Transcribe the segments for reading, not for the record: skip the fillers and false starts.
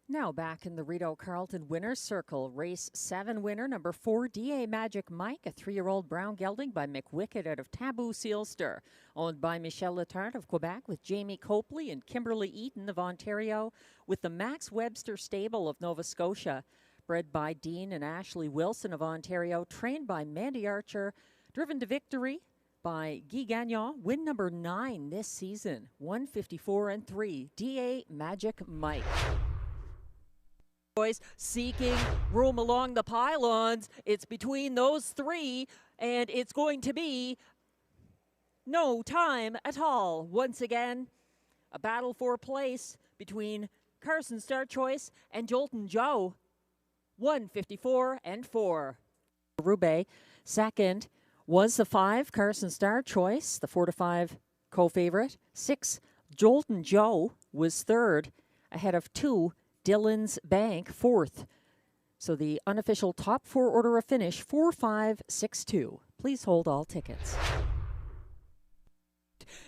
Now back in the Rideau Carleton Winner's Circle, race 7 winner, number 4, DA Magic Mike, a 3-year-old brown gelding by McWicked out of Taboo Sealster, owned by Michel Letarte of Quebec with Jamie Copley and Kimberly Eaton of Ontario, with the Max Webster Stable of Nova Scotia, bred by Dean and Ashley Wilson of Ontario, trained by Mandy Archer, driven to victory by Guy Gagnon, win number 9 this season, 154-3, DA Magic Mike. Boys seeking room along the pylons. It's between those three, and it's going to be no time at all. Once again, a battle for place between Carson Star Choice and Jolton Joe. 154-4. Roubaix second was the 5 Carson Star Choice, the 4-5 co-favorite. 6 Jolton Joe was third, ahead of 2 Dylan's Bank fourth. So the unofficial top 4 order of finish, 4-5-6-2. Please hold all tickets.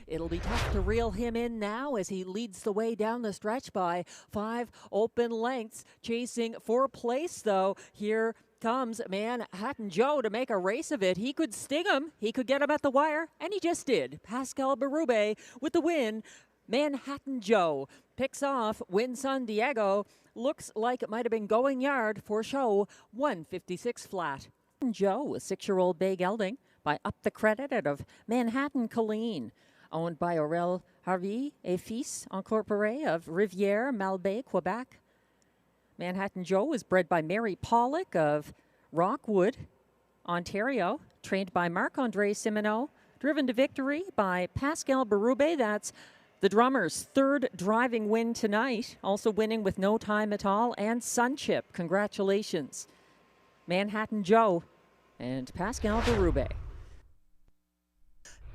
It'll be tough to reel him in now as he leads the way down the stretch by 5 open lengths. Chasing for place, though. Here comes Manhattan Joe to make a race of it. He could sting him. He could get him at the wire, and he just did. Pascal Berube with the win. Manhattan Joe picks off Win San Diego. Looks like it might have been going yard for show. 156 flat. Joe, a 6-year-old bay gelding by Up the Credit out of Manhattan Colleen, owned by Aurel Harvey et Fils Incorporé of Rivière, Malbaie, Quebec. Manhattan Joe was bred by Mary Pollock of Rockwood, Ontario, trained by Marc-André Simoneau, driven to victory by Pascal Berube. That's the drummer's 3rd driving win tonight, also winning with no time at all, and Sunchip. Congratulations, Manhattan Joe and Pascal Berube.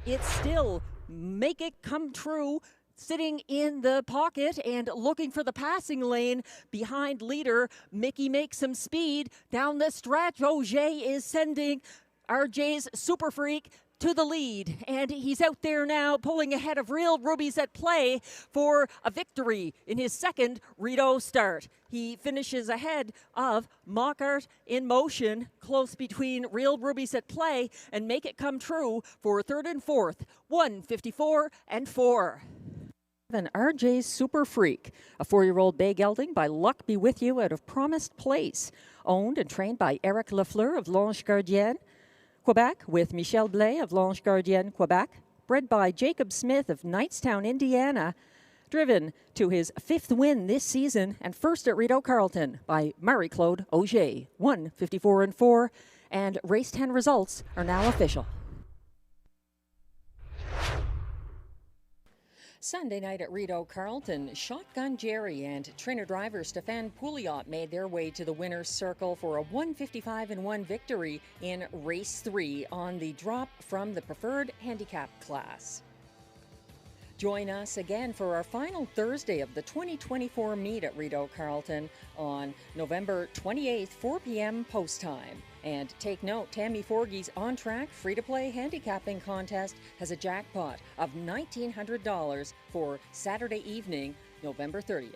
It's still Make It Come True, sitting in the pocket and looking for the passing lane behind leader. Mickey makes some speed down the stretch. Auger is sending RJ's Super Freak to the lead, and he's out there now pulling ahead of Real Rubies at Play for a victory in his 2nd Rideau start. He finishes ahead of Mockart in Motion, close between Real Rubies at Play and Make It Come True for 3rd and 4th, 154-4. RJ's Super Freak, a 4-year-old bay gelding by Luck Be With You out of Promised Place, owned and trained by Eric Lafleur of L'Ange Gardienne, Quebec, with Michel Blais of L'Ange Gardienne, Quebec, bred by Jacob Smith of Knightstown, Indiana, driven to his 5th win this season and 1st at Rideau Carleton by Marie-Claude Auger, 154-4, and race 10 results are now official. Sunday night at Rideau Carleton, Shotgun Jerry and trainer-driver Stéphane Pouliot made their way to the winner's circle for a 155-1 victory in race 3 on the drop from the preferred handicap class. Join us again for our final Thursday of the 2024 meet at Rideau Carleton on November 28th, 4 p.m. post time. And take note, Tammy Forgey's On Track free-to-play handicapping contest has a jackpot of $1,900 for Saturday evening, November 30th.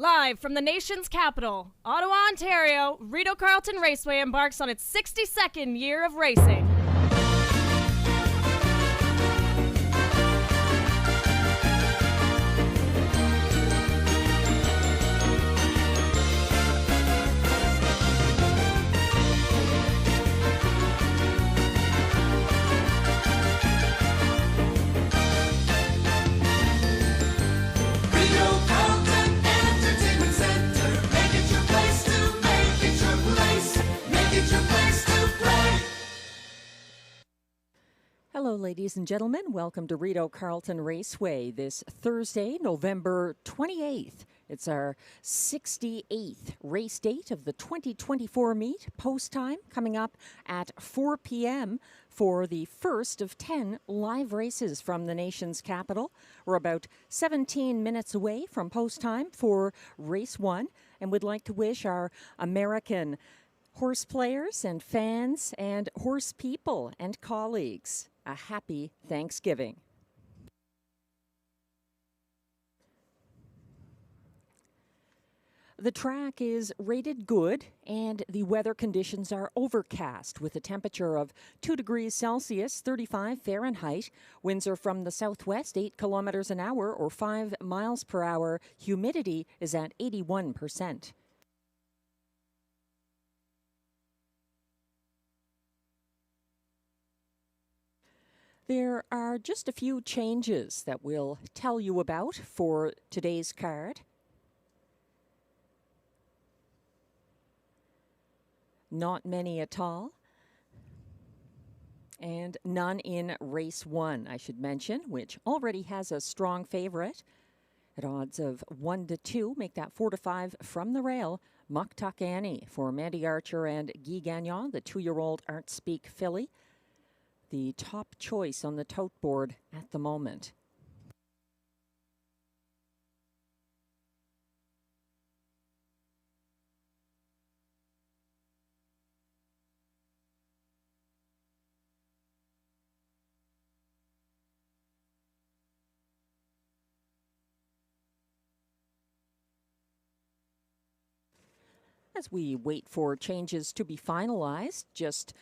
Live from the nation's capital, Ottawa, Ontario, Rideau Carleton Raceway embarks on its 62nd year of racing. Hello, ladies and gentlemen. Welcome to Rideau Carleton Raceway this Thursday, November 28th. It's our 68th race date of the 2024 meet. Post time coming up at 4 p.m. for the first of 10 live races from the nation's capital. We're about 17 minutes away from post time for race 1, and we'd like to wish our American horse players and fans and horse people and colleagues a happy Thanksgiving. The track is rated good and the weather conditions are overcast with a temperature of 2 degrees Celsius, 35 Fahrenheit. Winds are from the southwest, 8 kilometers an hour or 5 miles per hour. Humidity is at 81%. There are just a few changes that we'll tell you about for today's card. Not many at all. And none in race 1, I should mention, which already has a strong favorite. At odds of 1-2, make that 4-5 from the rail. Muck Tuck Annie for Mandy Archer and Guy Gagnon, the 2-year-old Art Speak filly. The top choice on the tote board at the moment. As we wait for changes to be finalized, just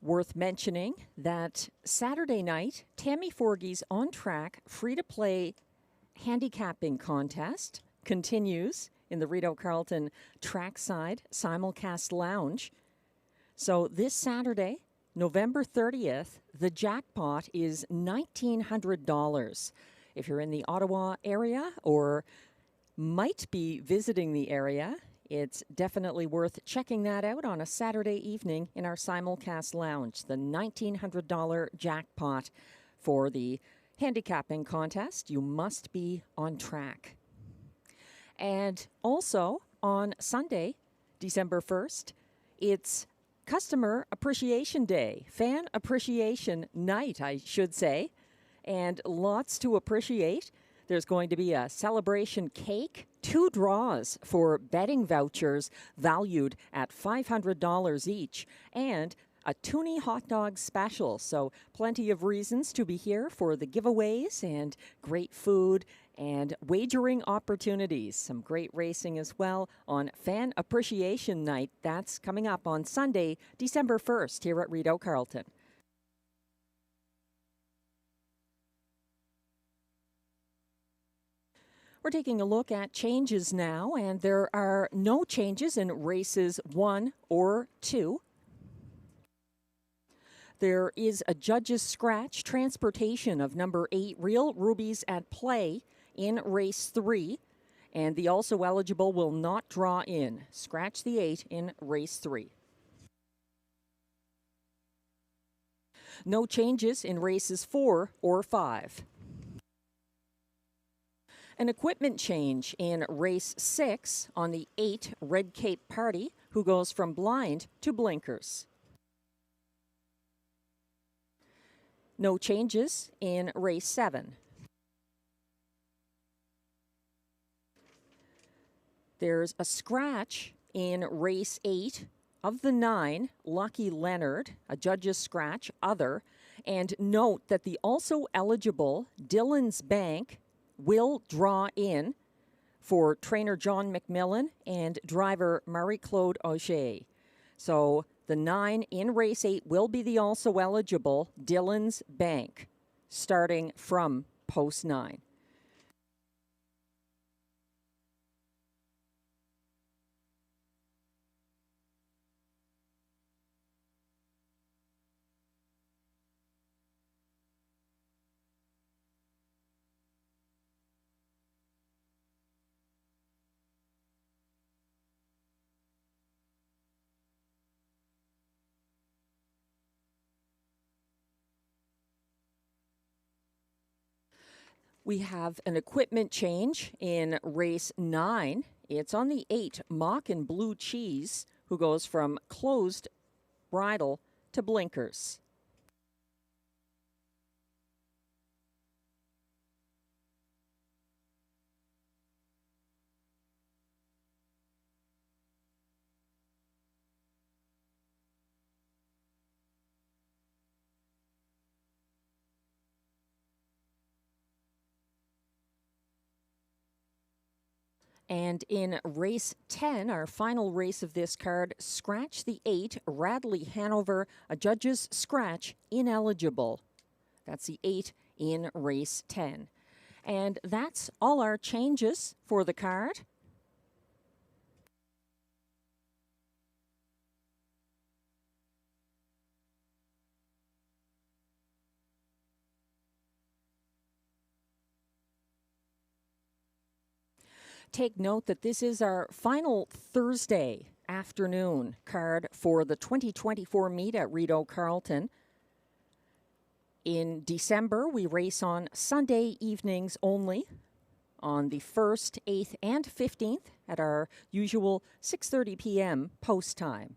worth mentioning that Saturday night, Tammy Forgey's on-track, free-to-play handicapping contest continues in the Rideau Carleton Trackside Simulcast Lounge. So this Saturday, November 30th, the jackpot is $1,900. If you're in the Ottawa area or might be visiting the area, it's definitely worth checking that out on a Saturday evening in our simulcast lounge. The $1,900 jackpot for the handicapping contest. You must be on track. And also on Sunday, December 1st, it's Customer Appreciation Day, Fan Appreciation Night, I should say, and lots to appreciate. There's going to be a celebration cake, 2 draws for betting vouchers valued at $500 each, and a Toonie hot dog special. So plenty of reasons to be here for the giveaways and great food and wagering opportunities. Some great racing as well on Fan Appreciation Night. That's coming up on Sunday, December 1st here at Rideau Carleton. We're taking a look at changes now, and there are no changes in races 1 or 2. There is a judge's scratch transportation of number 8, Real Rubies at Play, in race 3, and the also eligible will not draw in. Scratch the 8 in race 3. No changes in races 4 or 5. An equipment change in race 6 on the 8 Red Cape Party, who goes from blind to blinkers. No changes in race 7. There's a scratch in race 8 of the 9, Lucky Leonard, a judge's scratch, other. And note that the also eligible Dillon's Bank will draw in. for trainer John McMillan and driver Marie-Claude Auger. So the 9 in race 8 will be the also eligible Dillon's Bank, starting from post 9. We have an equipment change in race 9. It's on the 8, Mock and Blue Cheese, who goes from closed bridle to blinkers. And in race 10, our final race of this card, scratch the 8, Radley Hanover, a judge's scratch, ineligible. That's the 8 in race 10. And that's all our changes for the card. Take note that this is our final Thursday afternoon card for the 2024 meet at Rideau Carleton. In December, we race on Sunday evenings only on the 1st, 8th, and 15th at our usual 6:30 p.m. post time.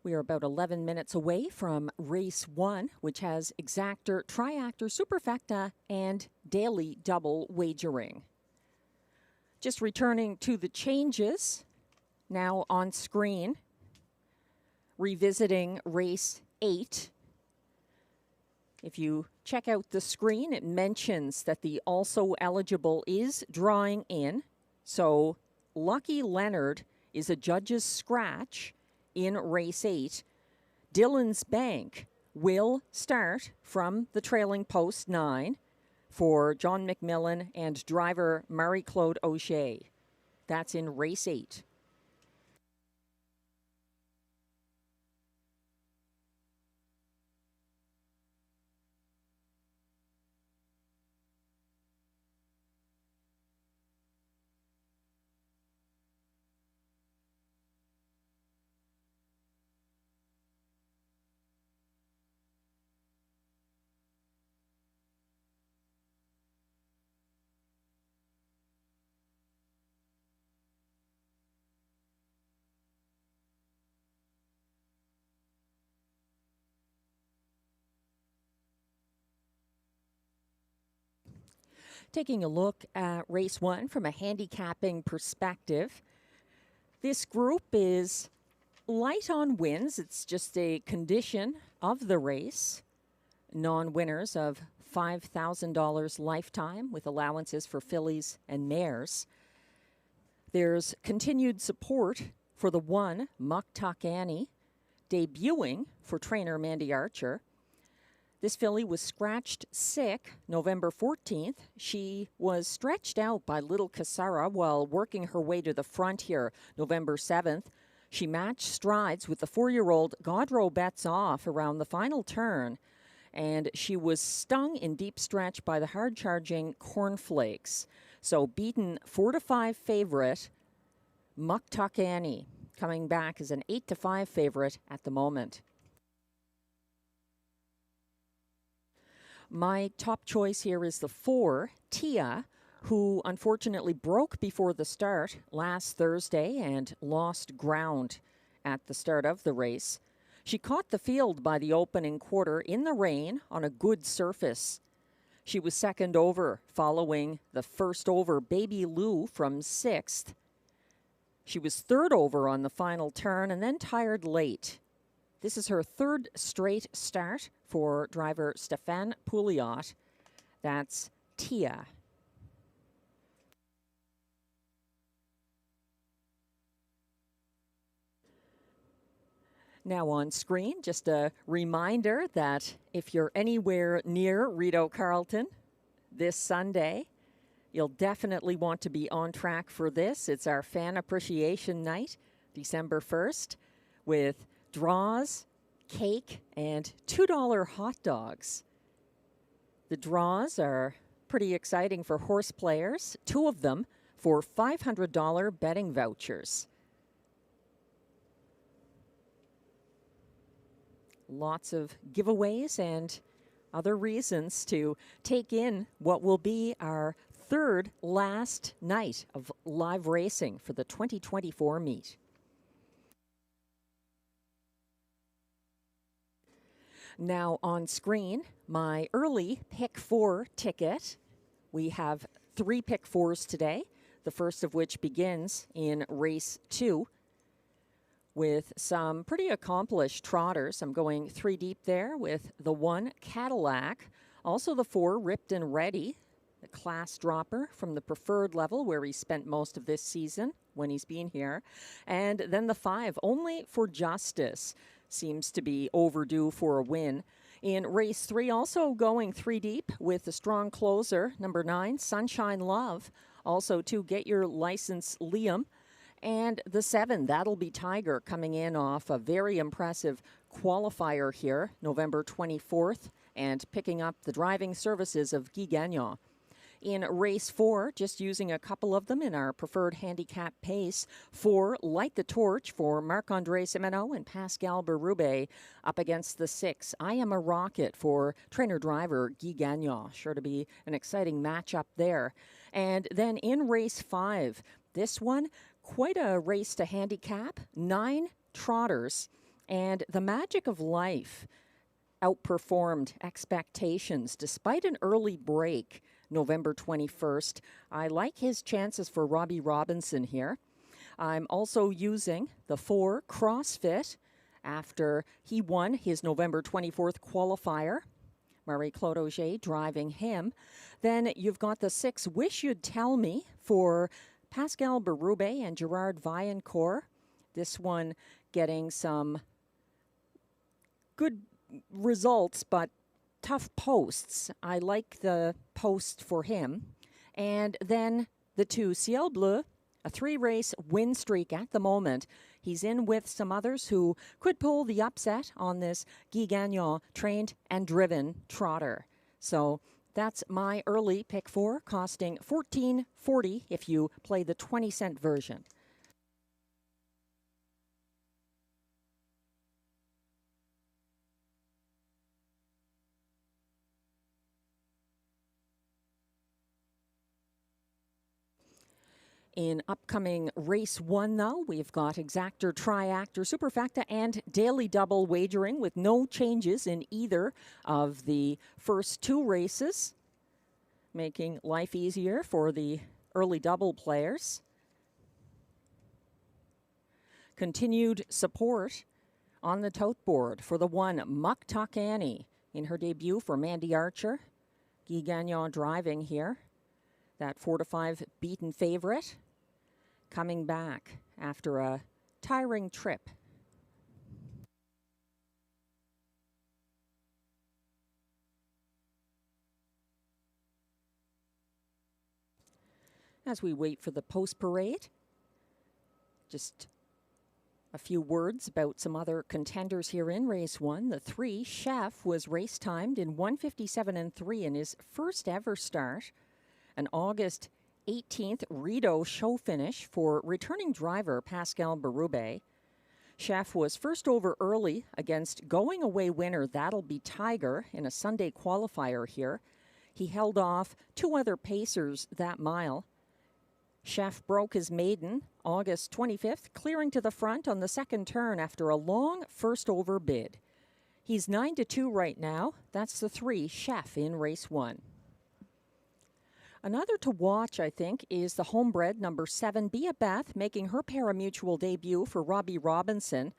We are about 11 minutes away from race 1, which has exactor, triactor, superfecta, and daily double wagering. Just returning to the changes now on screen, revisiting race 8. If you check out the screen, it mentions that the also eligible is drawing in. So Lucky Leonard is a judge's scratch in race 8. Dillon's Bank will start from the trailing post 9 for John McMillan and driver Marie-Claude Auger. That's in race 8. Taking a look at race 1 from a handicapping perspective, this group is light on wins. It's just a condition of the race. Non-winners of $5,000 lifetime with allowances for fillies and mares. There's continued support for the 1, Muck Tuck Annie, debuting for trainer Mandy Archer. This filly was scratched sick November 14th. She was stretched out by Little Casara while working her way to the front here November 7th. She matched strides with the 4-year-old Godrow Bets Off around the final turn, and she was stung in deep stretch by the hard-charging Cornflakes. So beaten 4-5 favorite, Muck Tuck Annie, coming back as an 8-5 favorite at the moment. My top choice here is the 4, Tia, who unfortunately broke before the start last Thursday and lost ground at the start of the race. She caught the field by the opening quarter in the rain on a good surface. She was second over following the first over Baby Lou from 6th. She was third over on the final turn and then tired late. This is her third straight start for driver Stefan Pouliot. That's Tia. Now on screen, just a reminder that if you're anywhere near Rideau Carleton this Sunday, you'll definitely want to be on track for this. It's our Fan Appreciation Night, December 1st, with draws, cake, and $2 hot dogs. The draws are pretty exciting for horse players, 2 of them for $500 betting vouchers. Lots of giveaways and other reasons to take in what will be our third last night of live racing for the 2024 meet. Now on screen, my early pick 4 ticket. We have 3 pick 4s today, the first of which begins in race 2 with some pretty accomplished trotters. I'm going 3 deep there with the 1 Cadillac, also the 4 Ripped and Ready, the class dropper from the preferred level where he spent most of this season when he's been here, and then the 5 Only for Justice. Seems to be overdue for a win. In race 3, also going 3 deep with the strong closer, number 9, Sunshine Love. Also to Get Your License, Liam. And the 7, That'll Be Tiger, coming in off a very impressive qualifier here, November 24th, and picking up the driving services of Guy Gagnon. In race 4, just using a couple of them in our preferred handicap pace, 4 Light the Torch for Marc-Andre Simeno and Pascal Berube up against the 6 I Am a Rocket for trainer-driver Guy Gagnon. Sure to be an exciting matchup there. And then in race 5, this one, quite a race to handicap, 9 trotters, and the Magic of Life outperformed expectations despite an early break November 21st. I like his chances for Robbie Robinson here. I'm also using the 4 CrossFit after he won his November 24th qualifier. Marie-Claude Auger driving him. Then you've got the 6 Wish You'd Tell Me for Pascal Berube and Gerard Vaillancourt. This one getting some good results, but tough posts. I like the post for him. And then the 2 Ciel Bleu, a 3-race win streak at the moment. He's in with some others who could pull the upset on this Guy Gagnon trained and driven trotter. So that's my early pick 4, costing $14.40 if you play the 20-cent version. In upcoming race 1, though, we've got exactor, triactor, superfecta, and daily double wagering with no changes in either of the first 2 races, making life easier for the early double players. Continued support on the tote board for the 1 Muck Tuck Annie in her debut for Mandy Archer. Guy Gagnon driving here. That 4-5 beaten favorite, coming back after a tiring trip. As we wait for the post parade, just a few words about some other contenders here in race 1. The 3 Chef was race timed in 1:57.3 in his first ever start. An August 18th Rideau show finish for returning driver Pascal Berube. Chef was first over early against going away winner That'll Be Tiger in a Sunday qualifier here. He held off 2 other pacers that mile. Chef broke his maiden August 25th, clearing to the front on the second turn after a long first over bid. He's 9-2 right now. That's the 3 Chef in race 1. Another to watch, I think, is the homebred number 7, Bia Beth, making her parimutuel debut for Robbie Robinson.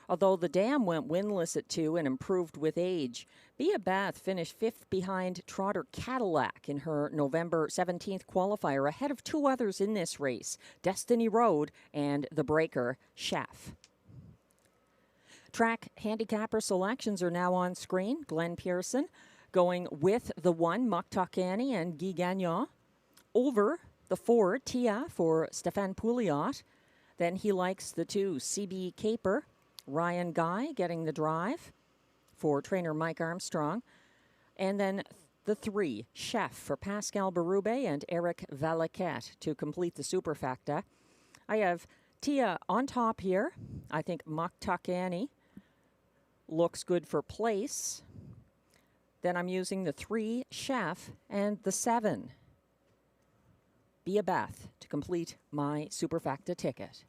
Although the dam went winless at 2 and improved with age, Bia Beth finished 5th behind trotter Cadillac in her November 17th qualifier, ahead of 2 others in this race, Destiny Road and the breaker Chef. Track handicapper selections are now on screen. Glenn Pearson going with the 1, Muktuk Annie and Guy Gagnon. Over the 4, Tia for Stéphane Pouliot. Then he likes the 2, CB Caper. Ryan Guy getting the drive for trainer Mike Armstrong. And then the 3, Chef for Pascal Berube and Eric Valaquette to complete the superfecta. I have Tia on top here. I think Muktuk Annie looks good for place. Then I'm using the 3, Chef, and the 7, Bia Beth, to complete my superfecta ticket.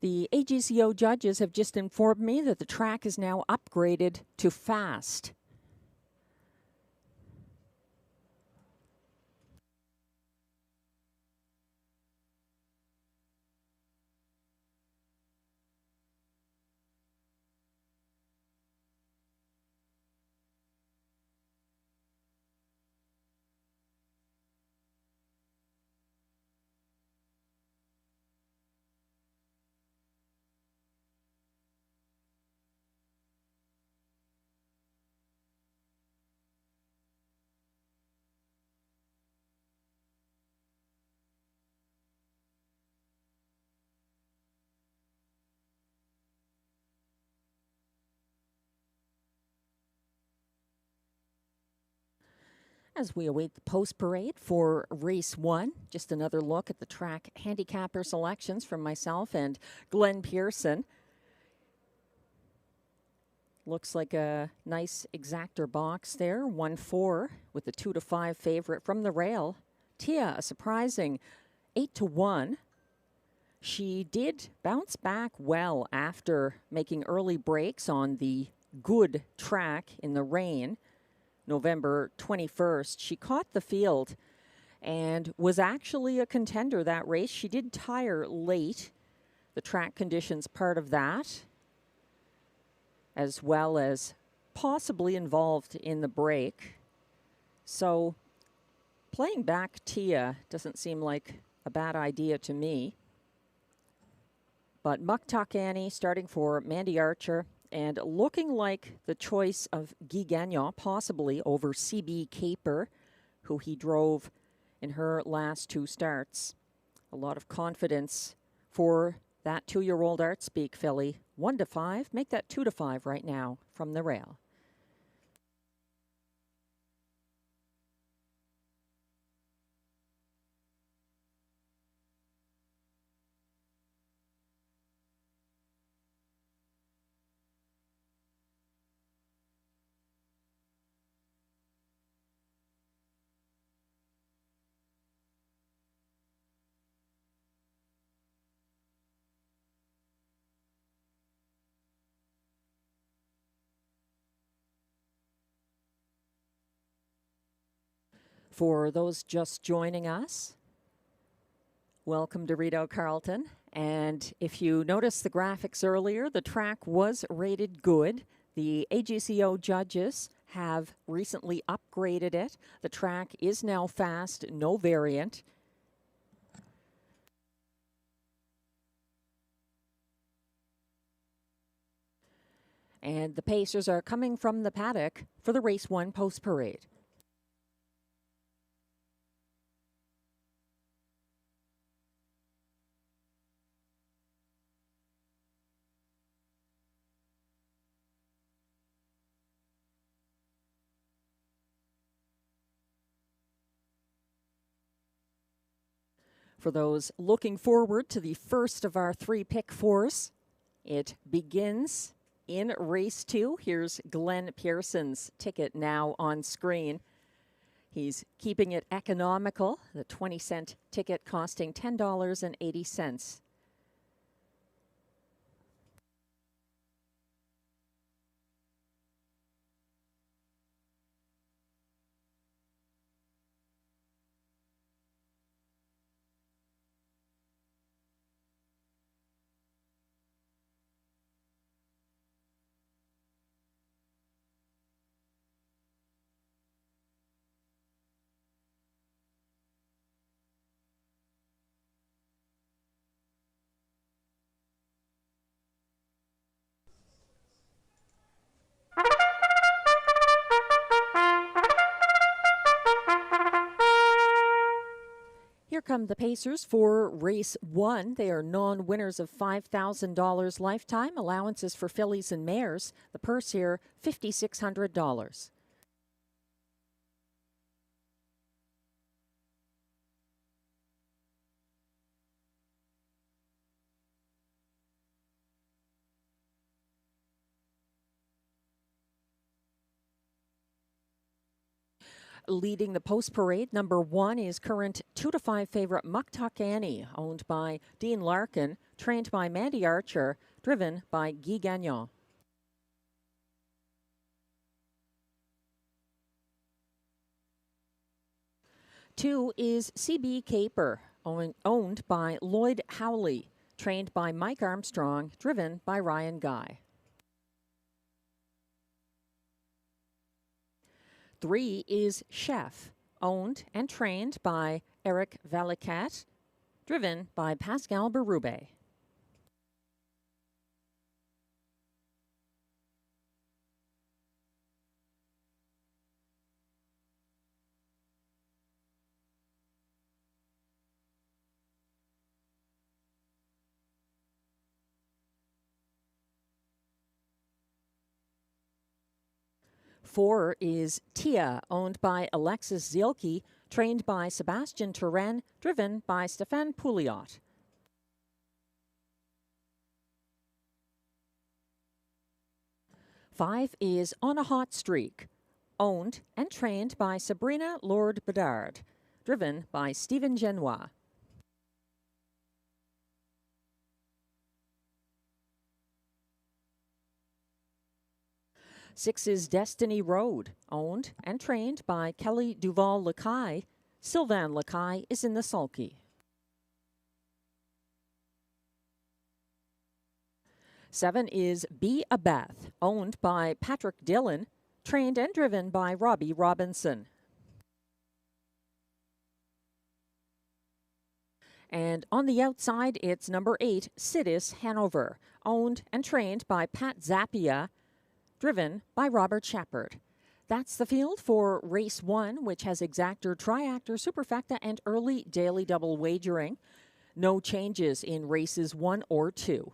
The AGCO judges have just informed me that the track is now upgraded to fast. As we await the post-parade for Race 1, just another look at the track handicapper selections from myself and Glenn Pearson. Looks like a nice exactor box there, 1-4 with a 2-5 favorite from the rail. Tia, a surprising 8-1. She did bounce back well after making early breaks on the good track in the rain. November 21st, she caught the field and was actually a contender that race. She did tire late, the track conditions part of that, as well as possibly involved in the break. So playing back Tia doesn't seem like a bad idea to me. But Muktuk Annie starting for Mandy Archer, and looking like the choice of Guy Gagnon, possibly over CB Caper, who he drove in her last 2 starts. A lot of confidence for that 2-year-old Artspeak filly. 1-5, make that 2-5 right now from the rail. For those just joining us, welcome to Rideau Carleton. And if you noticed the graphics earlier, the track was rated good. The AGCO judges have recently upgraded it. The track is now fast, no variant. And the Pacers are coming from the paddock for the Race 1 post parade. For those looking forward to the first of our 3 pick fours, it begins in race 2. Here's Glenn Pearson's ticket now on screen. He's keeping it economical, the 20-cent ticket costing $10.80. Here come the Pacers for race 1. They are non-winners of $5,000 lifetime. Allowances for fillies and mares. The purse here, $5,600. Leading the post parade, number 1 is current 2-5 favorite Muktuk Annie, owned by Dean Larkin, trained by Mandy Archer, driven by Guy Gagnon. Two is CB Caper, owned by Lloyd Howley, trained by Mike Armstrong, driven by Ryan Guy. 3 is Chef, owned and trained by Eric Valicat, driven by Pascal Berube. Four is Tia, owned by Alexis Zielke, trained by Sebastian Turenne, driven by Stéphane Pouliot. 5 is On a Hot Streak, owned and trained by Sabrina Lord Bedard, driven by Stephen Genois. 6 is Destiny Road, owned and trained by Kelly Duval-Lacaille. Sylvain Lacaille is in the sulky. 7 is Be a Beth, owned by Patrick Dillon, trained and driven by Robbie Robinson. And on the outside, it's number 8, Sidis Hanover, owned and trained by Pat Zappia, driven by Robert Shepard. That's the field for race 1, which has exactor, triactor, superfecta, and early daily double wagering. No changes in races 1 or 2.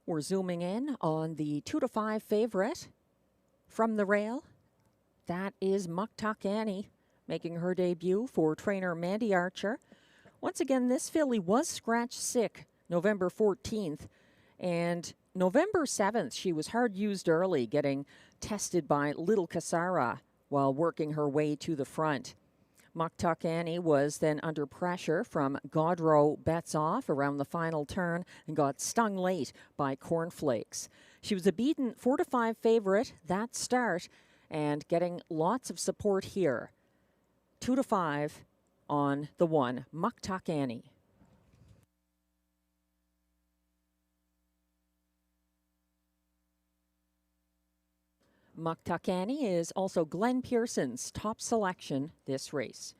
We're zooming in on the 2-5 favorite. From the rail, that is Muktuk Annie, making her debut for trainer Mandy Archer. Once again, this filly was scratch sick November 14th, and November 7th, she was hard used early, getting tested by Little Casara while working her way to the front. Muktuk Annie was then under pressure from Godrow Bets Off around the final turn and got stung late by Cornflakes. She was a beaten 4-5 favorite that start and getting lots of support here. 2-5 on the 1, Muktuk Annie. Muktuk Annie is also Glenn Pearson's top selection this race.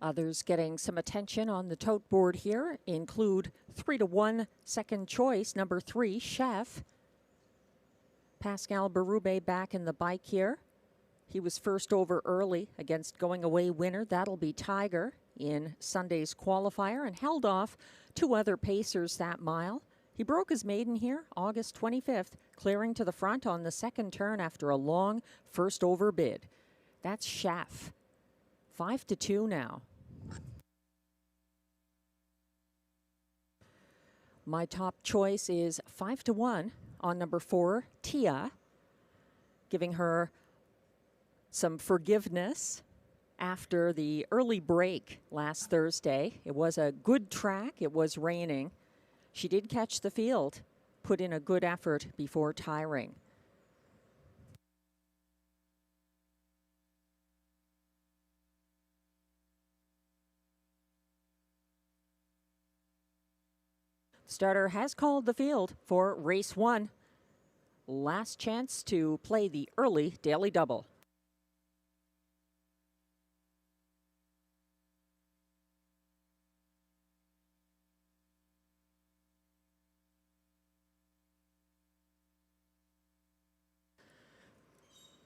Others getting some attention on the tote board here include 3-1 second choice, number 3, Chef. Pascal Berube back in the bike here. He was first over early against going away winner. That'll be Tiger in Sunday's qualifier and held off 2 other pacers that mile. He broke his maiden here August 25th, clearing to the front on the second turn after a long first over bid. That's Chef. 5-2 now. My top choice is 5-1 on number 4, Tia, giving her some forgiveness after the early break last Thursday. It was a good track. It was raining. She did catch the field, put in a good effort before tiring. Starter has called the field for race 1. Last chance to play the early daily double.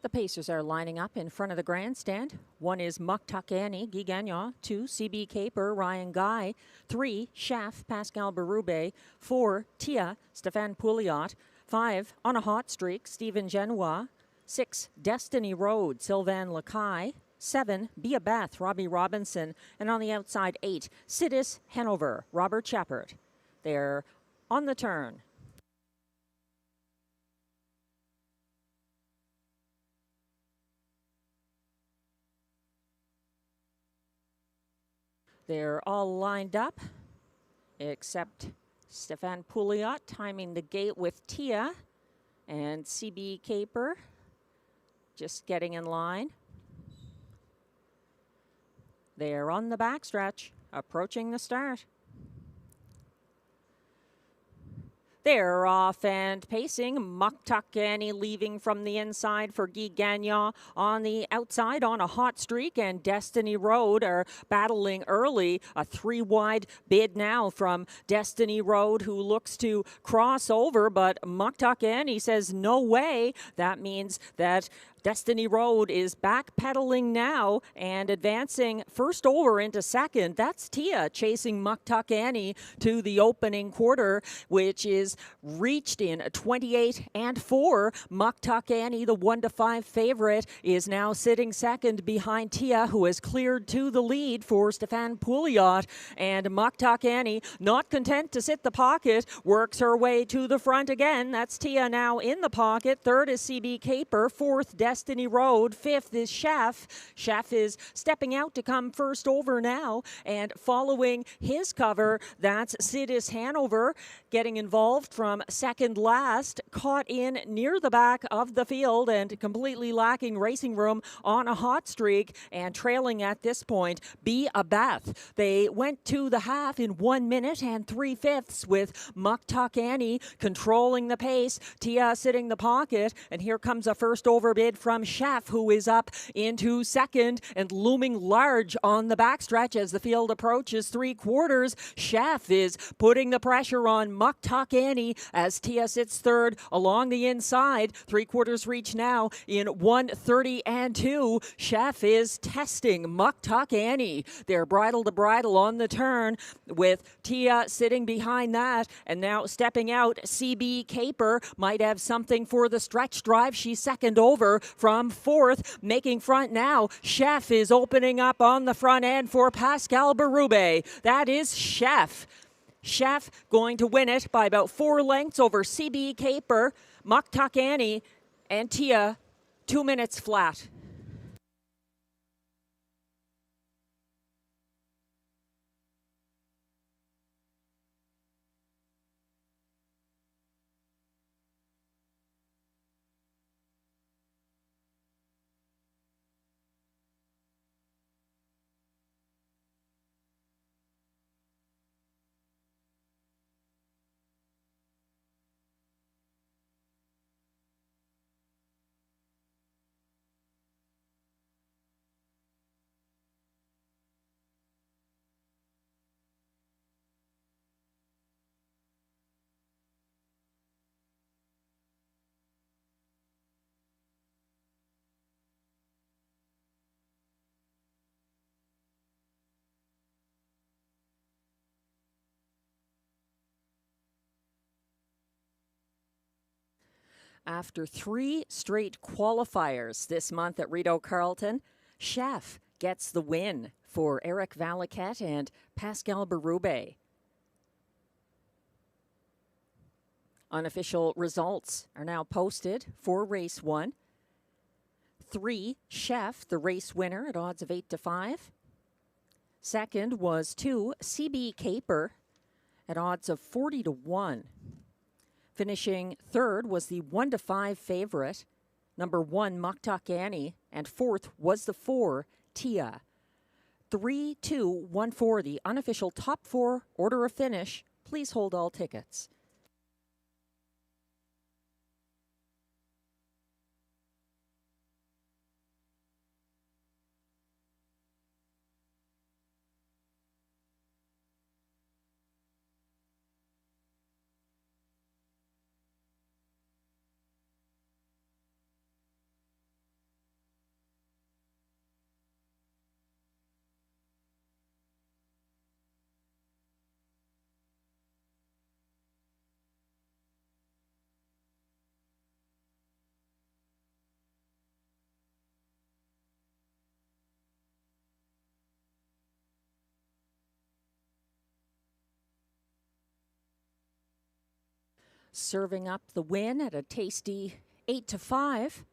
The pacers are lining up in front of the grandstand. 1 is Muktuk Annie, Guy Gagnon. 2, CB Caper, Ryan Guy. 3, Chef, Pascal Berube. 4, Tia, Stéphane Pouliot. 5, On a Hot Streak, Stephen Genois. 6, Destiny Road, Sylvain Lacaille. 7, Be a Beth, Robbie Robinson. And on the outside, 8, Sidis Hanover, Robert Chappert. They're on the turn. They're all lined up, except Stéphane Pouliot timing the gate with Tia, and CB Caper just getting in line. They're on the backstretch, approaching the start. They're off and pacing. Muktuk Annie leaving from the inside for Guy Gagnon. On the outside on a hot streak, and Destiny Road are battling early. A 3-wide bid now from Destiny Road, who looks to cross over, but Muktuk Annie says no way. That means that Destiny Road is backpedaling now and advancing first over into second. That's Tia chasing Muktuk Annie to the opening quarter, which is reached in 28-4. Muktuk Annie, the 1-5 favorite, is now sitting second behind Tia, who has cleared to the lead for Stéphane Pouliot. And Muktuk Annie, not content to sit the pocket, works her way to the front again. That's Tia now in the pocket. Third is CB Caper. Fourth, Destiny Destiny Road. 5th is Chef. Chef is stepping out to come first over now. And following his cover, that's Sidis Hanover getting involved from second last. Caught in near the back of the field and completely lacking racing room on a hot streak. And trailing at this point, Be a Beth. They went to the half in 1 minute and 3/5 with Muck Tuck Annie controlling the pace. Tia sitting the pocket. And here comes a first overbid from Chef, who is up into second and looming large on the backstretch as the field approaches 3/4. Chef is putting the pressure on Muck Tuck Annie as Tia sits third along the inside. 3/4 reach now in 1:30 and 2. Chef is testing Muck Tuck Annie. They're bridle to bridle on the turn with Tia sitting behind that. And now stepping out, CB Caper might have something for the stretch drive. She's second over from fourth, making front now. Chef is opening up on the front end for Pascal Berube. That is Chef. Chef going to win it by about 4 lengths over CB Caper, Muck Tuck Annie, and Tia, 2 minutes flat. After 3 straight qualifiers this month at Rideau Carleton, Chef gets the win for Eric Valaquette and Pascal Berube. Unofficial results are now posted for race 1. 3, Chef, the race winner at odds of 8-5. Second was 2, CB Caper at odds of 40-1. Finishing third was the 1-5 favorite, number 1, Muck Tuck Annie, and fourth was the 4, Tia. 3, 2, 1, 4, the unofficial top 4 order of finish. Please hold all tickets. Serving up the win at a tasty 8-5.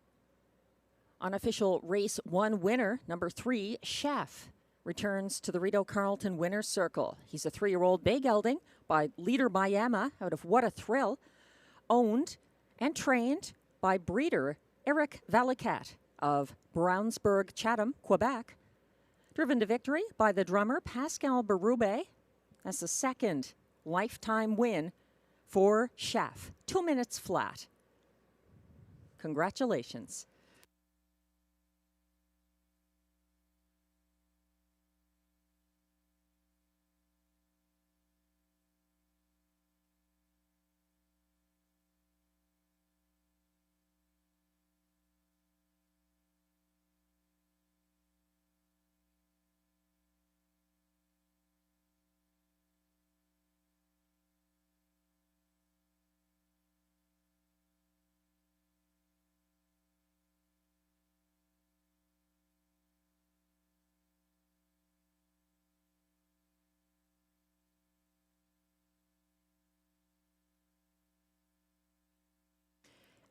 Unofficial race 1 winner, number 3, Chef, returns to the Rideau Carleton winner's circle. He's a 3-year-old bay gelding by Leader by Emma out of What a Thrill, owned and trained by breeder Eric Valaquette of Brownsburg, Chatham, Quebec. Driven to victory by the drummer Pascal Berube. That's the second lifetime win for Chef. 2 minutes flat. Congratulations.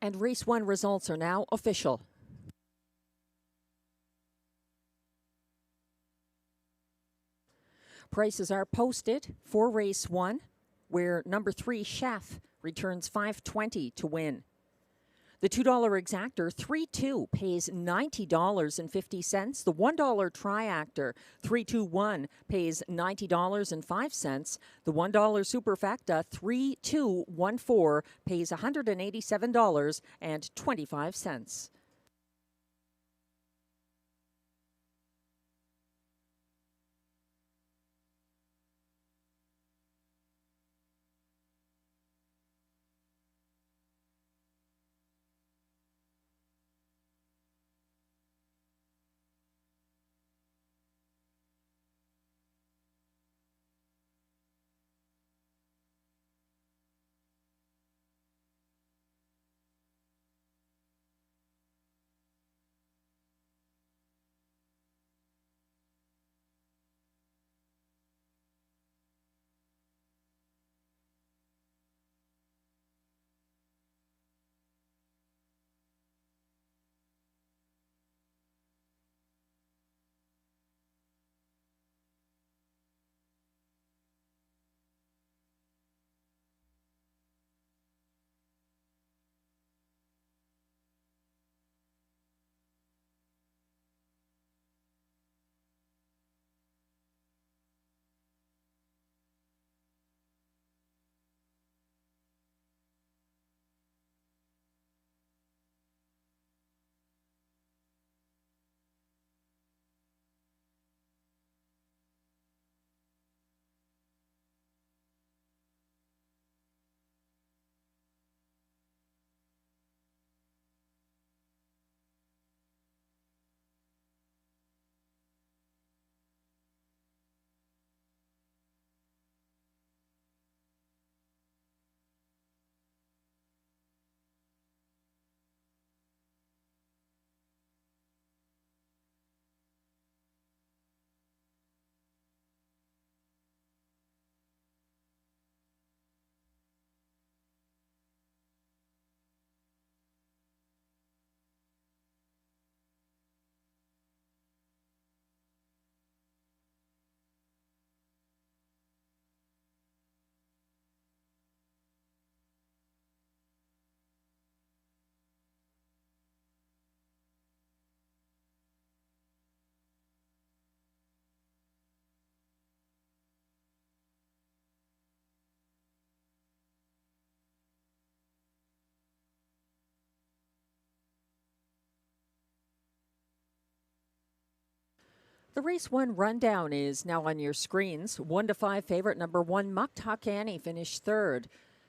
And race 1 results are now official. Prices are posted for race 1, where number 3, Chef, returns $5.20 to win. The $2 exactor, 3-2, pays $90.50. The $1 triactor, 3-2-1, pays $90.05. The $1 superfecta, 3-2-1-4, pays $187.25. The race 1 rundown is now on your screens. 1 to 5 favorite number 1, Muck Tuck Annie, finished 3rd.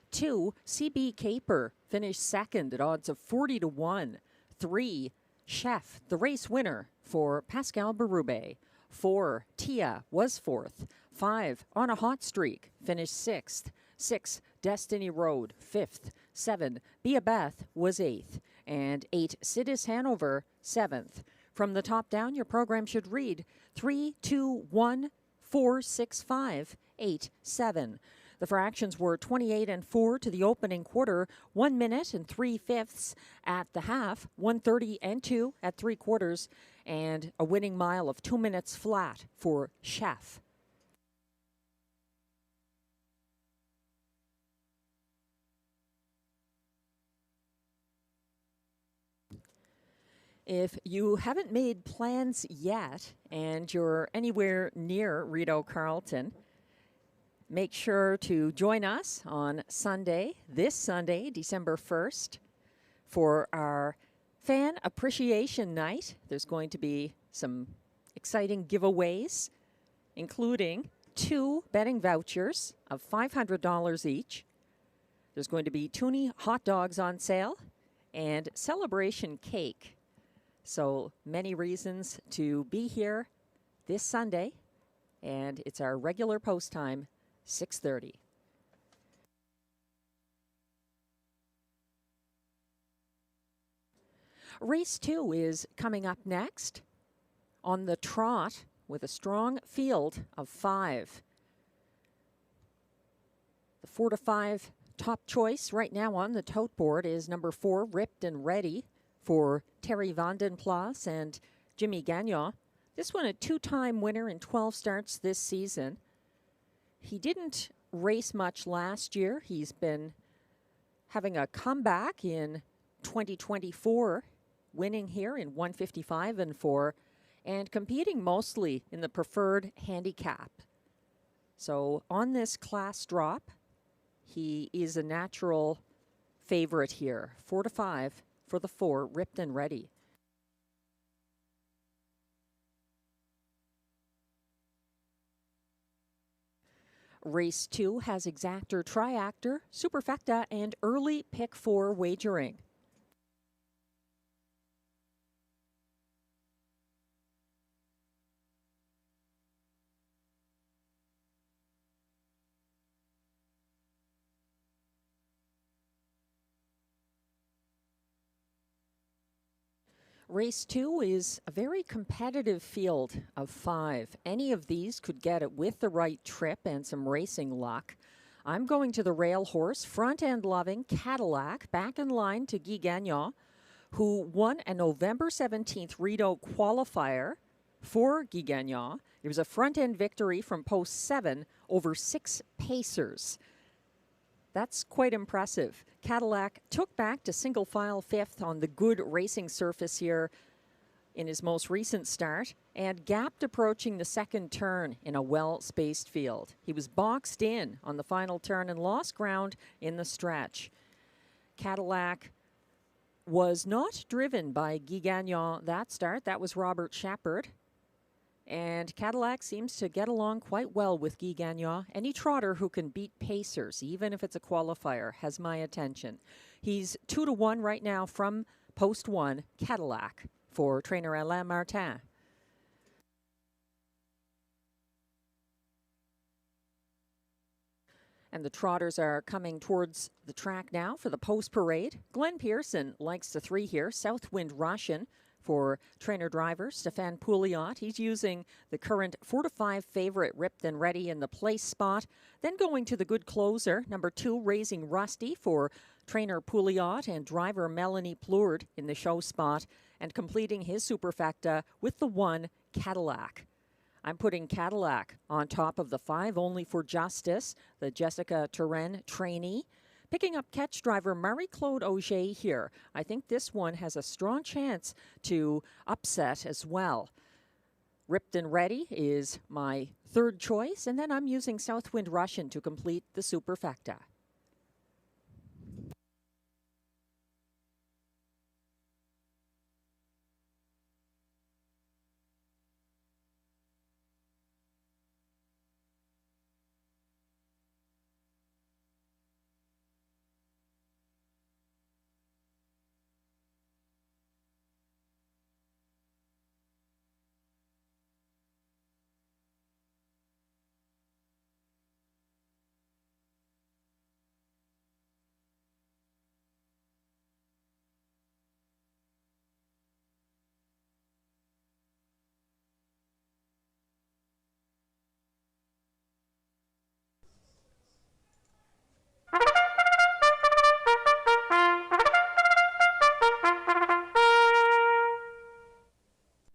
2, CB Caper, finished 2nd at odds of 40 to 1. 3, Chef, the race winner for Pascal Berube. 4, Tia was 4th. 5, On a Hot Streak, finished 6th. 6, Destiny Road, 5th. 7, Bia Beth was 8th. And 8, Sidis Hanover, 7th. From the top down, your program should read 3, 2, 1, 4, 6, 5, 8, 7. The fractions were 28 and 4 to the opening quarter, 1 minute and 3/5 at the half, 1:30 and 2 at 3/4, and a winning mile of 2 minutes flat for Chef. If you haven't made plans yet and you're anywhere near Rideau Carleton, make sure to join us on Sunday, this Sunday, December 1st, for our Fan Appreciation Night. There's going to be some exciting giveaways, including 2 betting vouchers of $500 each. There's going to be Toonie hot dogs on sale and celebration cake. So many reasons to be here this Sunday, and it's our regular post time, 6:30. Race 2 is coming up next on the trot with a strong field of 5. The 4 to 5 top choice right now on the tote board is number 4, Ripped and Ready, for Terry Vandenplas and Jimmy Gagnon. This one a 2-time winner in 12 starts this season. He didn't race much last year. He's been having a comeback in 2024, winning here in 155 and 4, and competing mostly in the preferred handicap. So on this class drop, he is a natural favorite here. 4-5 for the 4, Ripped and Ready. Race 2 has exactor, triactor, superfecta, and early pick 4 wagering. Race 2 is a very competitive field of 5. Any of these could get it with the right trip and some racing luck. I'm going to the rail horse, front-end loving Cadillac, back in line to Guy Gagnon, who won a November 17th Rideau qualifier for Guy Gagnon. It was a front-end victory from post 7 over 6 pacers. That's quite impressive. Cadillac took back to single file 5th on the good racing surface here in his most recent start and gapped approaching the second turn in a well-spaced field. He was boxed in on the final turn and lost ground in the stretch. Cadillac was not driven by Guy Gagnon that start. That was Robert Shepard. And Cadillac seems to get along quite well with Guy Gagnon. Any trotter who can beat pacers, even if it's a qualifier, has my attention. He's 2-1 right now from post 1, Cadillac, for trainer Alain Martin. And the trotters are coming towards the track now for the post parade. Glenn Pearson likes the 3 here, Southwind Russian, for trainer-driver Stéphane Pouliot. He's using the current 4-5 favorite Ripped and Ready in the place spot. Then going to the good closer, number 2, Raising Rusty for trainer Pouliot and driver Melanie Plourde in the show spot. And completing his superfecta with the 1, Cadillac. I'm putting Cadillac on top of the 5, Only for Justice, the Jessica Turenne trainee. Picking up catch driver Marie-Claude Auger here. I think this one has a strong chance to upset as well. Ripped and Ready is my 3rd choice, and then I'm using Southwind Russian to complete the superfecta.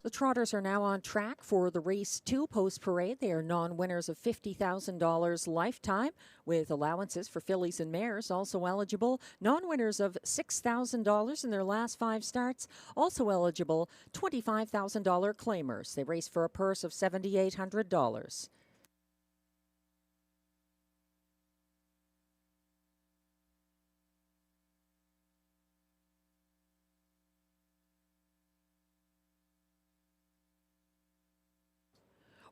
The trotters are now on track for the race 2 post parade. They are non-winners of $50,000 lifetime with allowances for fillies and mares also eligible. Non-winners of $6,000 in their last 5 starts also eligible. $25,000 claimers. They race for a purse of $7,800.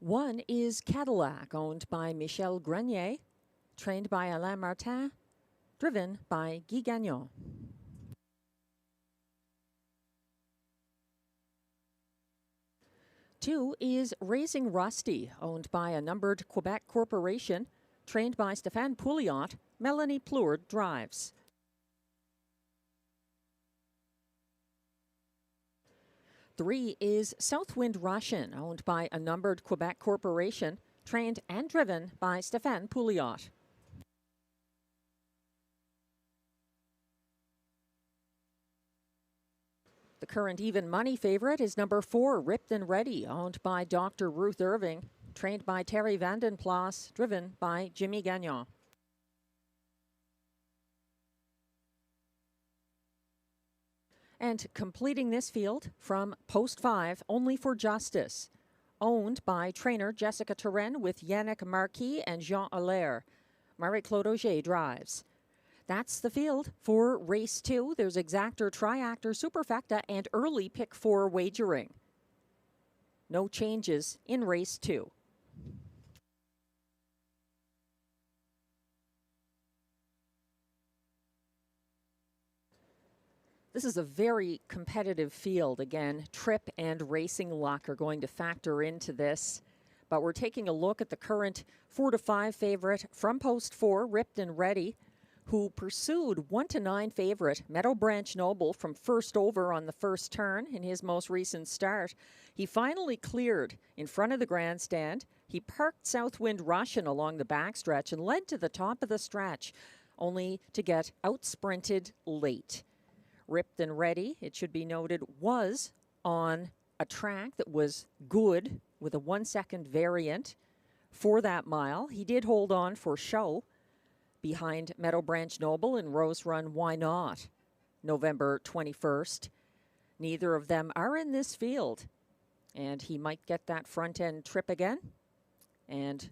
One is Cadillac, owned by Michel Grenier, trained by Alain Martin, driven by Guy Gagnon. Two is Raising Rusty, owned by a numbered Quebec corporation, trained by Stéphane Pouliot. Melanie Plourde drives. Three is Southwind Russian, owned by a numbered Quebec corporation, trained and driven by Stéphane Pouliot. The current even money favorite is number 4, Ripped and Ready, owned by Dr. Ruth Irving. trained by Terry Vandenplas, driven by Jimmy Gagnon. And completing this field from post 5, Only for Justice, owned by trainer Jessica Turenne with Yannick Marquis and Jean Allaire. Marie-Claude Auger drives. That's the field for race 2. There's exactor, triactor, superfecta, and early pick 4 wagering. No changes in race 2. This is a very competitive field. Again, trip and racing luck are going to factor into this. But we're taking a look at the current 4-5 favorite from post 4, Ripped and Ready, who pursued 1-9 favorite Meadow Branch Noble from first over on the first turn in his most recent start. He finally cleared in front of the grandstand. He parked Southwind Russian along the backstretch and led to the top of the stretch, only to get out-sprinted late. Ripped and Ready, it should be noted, was on a track that was good with a 1-second variant for that mile. He did hold on for show behind Meadow Branch Noble and Rose Run Why Not, November 21st. Neither of them are in this field, and he might get that front end trip again and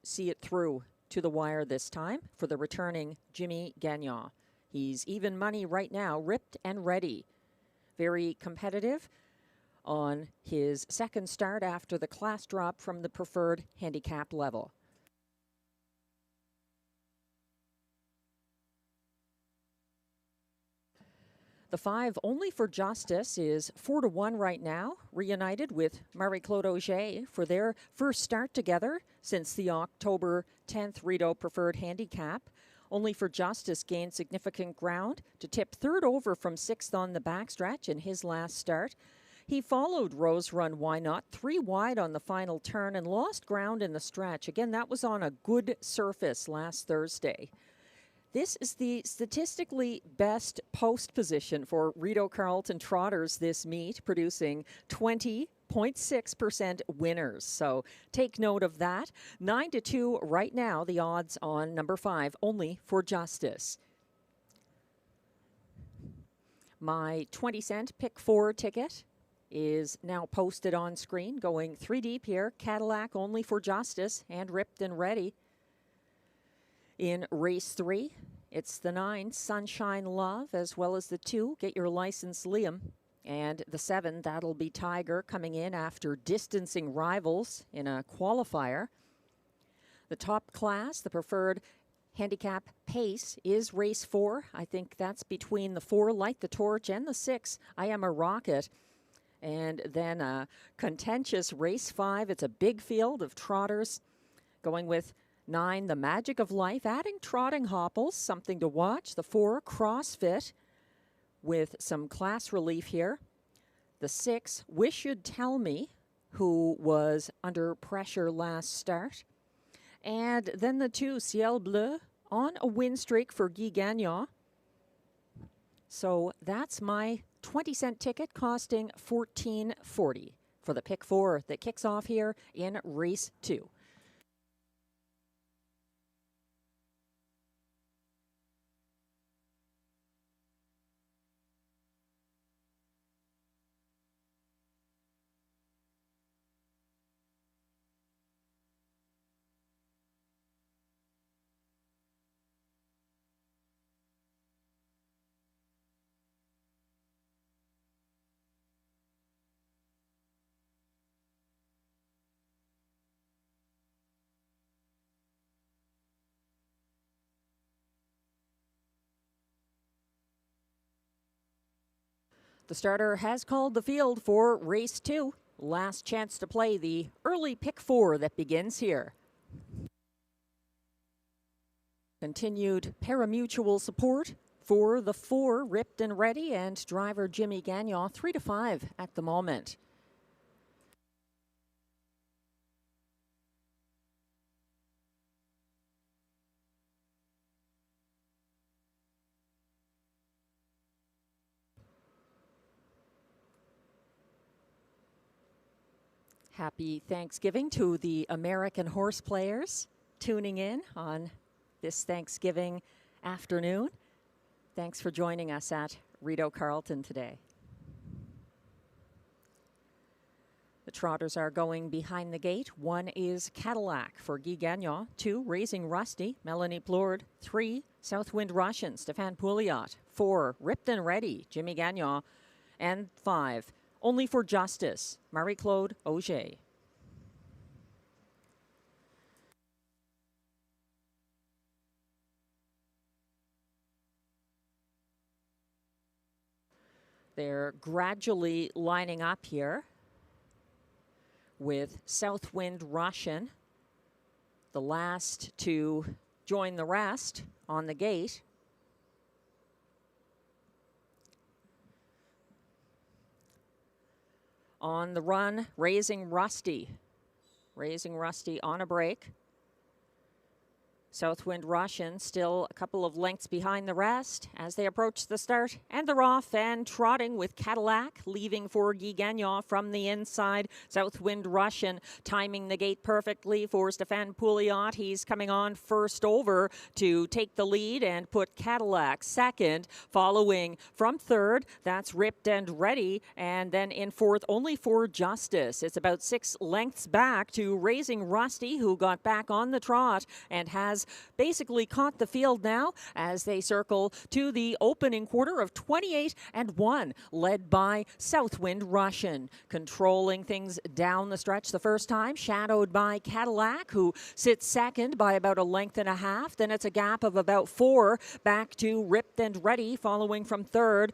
see it through to the wire this time for the returning Jimmy Gagnon. He's even money right now, Ripped and Ready. Very competitive on his second start after the class drop from the preferred handicap level. The 5, Only for Justice, is 4-1 right now, reunited with Marie-Claude Auger for their first start together since the October 10th Rideau Preferred Handicap. Only for Justice gained significant ground to tip third over from 6th on the backstretch in his last start. He followed Rose Run Why Not 3 wide on the final turn and lost ground in the stretch. Again, that was on a good surface last Thursday. This is the statistically best post position for Rideau Carleton trotters this meet, producing 20.6% winners. So take note of that. 9-2 right now, the odds on number 5, Only for Justice. My 20-cent pick 4 ticket is now posted on screen, going 3 deep here. Cadillac, Only for Justice, and Ripped and Ready. In race 3, it's the 9, Sunshine Love, as well as the 2, Get Your License, Liam. And the 7, that'll be Tiger, coming in after distancing rivals in a qualifier. The top class, the preferred handicap pace, is race 4. I think that's between the 4, Light the Torch, and the 6, I Am a Rocket. And then a contentious race 5. It's a big field of trotters, going with 9, The Magic of Life, adding trotting hopples, something to watch. The 4, CrossFit, with some class relief here. The 6, Wish You'd Tell Me, who was under pressure last start. And then the 2, Ciel Bleu, on a win streak for Guy Gagnon. So that's my 20-cent ticket costing $14.40 for the pick 4 that kicks off here in race 2. The starter has called the field for race 2. Last chance to play the early pick 4 that begins here. Continued parimutuel support for the 4, Ripped and Ready, and driver Jimmy Gagnon, 3-5 at the moment. Happy Thanksgiving to the American horse players tuning in on this Thanksgiving afternoon. Thanks for joining us at Rideau Carleton today. The trotters are going behind the gate. 1 is Cadillac for Guy Gagnon. 2, Raising Rusty, Melanie Plourde. 3, Southwind Russian, Stéphane Pouliot. 4, Ripped and Ready, Jimmy Gagnon. And 5, Only for Justice, Marie-Claude Auger. They're gradually lining up here with Southwind Russian, the last to join the rest on the gate. On the run, Raising Rusty. Raising Rusty on a break. Southwind Russian still a couple of lengths behind the rest as they approach the start, and they're off and trotting with Cadillac leaving for Guy Gagnon from the inside. Southwind Russian timing the gate perfectly for Stéphane Pouliot. He's coming on first over to take the lead and put Cadillac second. Following from third, that's Ripped and Ready, and then in fourth, Only for Justice. It's about 6 lengths back to Raising Rusty, who got back on the trot and has basically caught the field now as they circle to the opening quarter of 28-1, led by Southwind Russian. Controlling things down the stretch the first time, shadowed by Cadillac, who sits second by about 1.5 lengths. Then it's a gap of about 4 back to Ripped and Ready, following from third.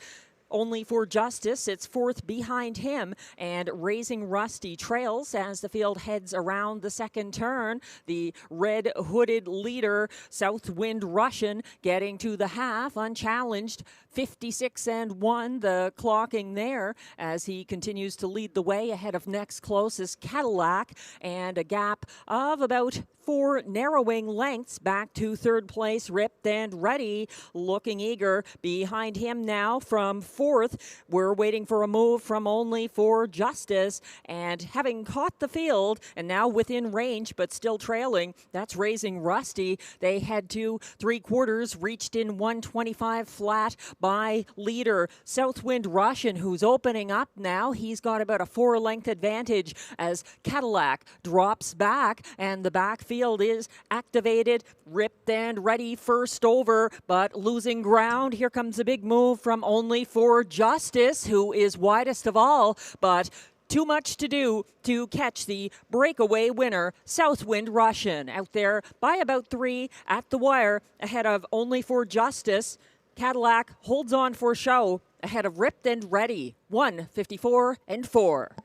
Only for Justice, it's fourth behind him, and Raising Rusty trails as the field heads around the second turn. The red hooded leader, Southwind Russian, getting to the half unchallenged. 56-1, the clocking there as he continues to lead the way ahead of next closest Cadillac, and a gap of about 4 narrowing lengths back to third place, Ripped and Ready, looking eager. Behind him now from fourth, we're waiting for a move from Only for Justice, and having caught the field and now within range but still trailing, that's Raising Rusty. They head to 3/4, reached in 125 flat by leader Southwind Russian, who's opening up now. He's got about a 4-length advantage as Cadillac drops back and the backfield is activated. Ripped and Ready first over, but losing ground. Here comes a big move from Only for Justice, who is widest of all, but too much to do to catch the breakaway winner, Southwind Russian, out there by about 3 at the wire ahead of Only for Justice. Cadillac holds on for show ahead of Ripped and Ready, 1:54-4.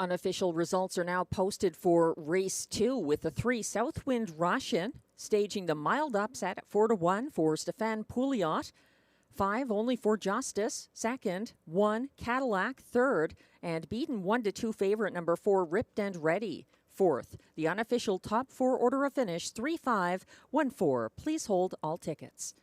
Unofficial results are now posted for race 2 with the 3 Southwind Russian staging the mild upset at 4-1 for Stéphane Pouliot. 5 Only for Justice, second. 1 Cadillac, third. And beaten 1-2 favorite number 4 Ripped and Ready, fourth. The unofficial top 4 order of finish 3-5-1-4. Please hold all tickets.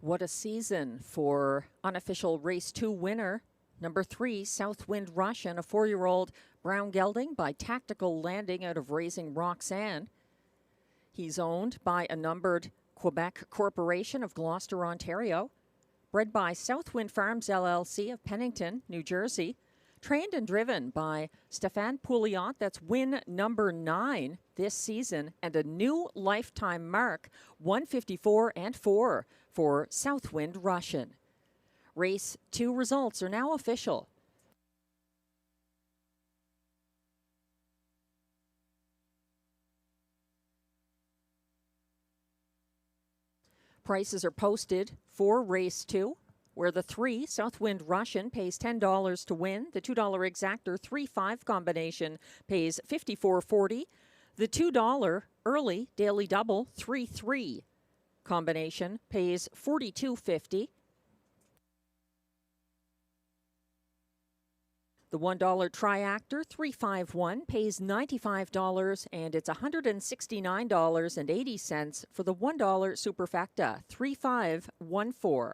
What a season for unofficial race 2 winner, number 3, Southwind Russian, a 4-year-old brown gelding by Tactical Landing out of Raising Roxanne. He's owned by a numbered Quebec Corporation of Gloucester, Ontario, bred by Southwind Farms LLC of Pennington, New Jersey, trained and driven by Stéphane Pouliot. That's win number 9 this season, and a new lifetime mark, 154 and 4 for Southwind Russian. Race 2 results are now official. Prices are posted for race 2, where the 3, Southwind Russian, pays $10 to win. The $2 exactor 3-5 combination pays $54.40. The $2 early daily double 3-3 combination pays $42.50. The $1 triactor 351 pays $95, and it's $169.80 for the $1 superfecta 3514.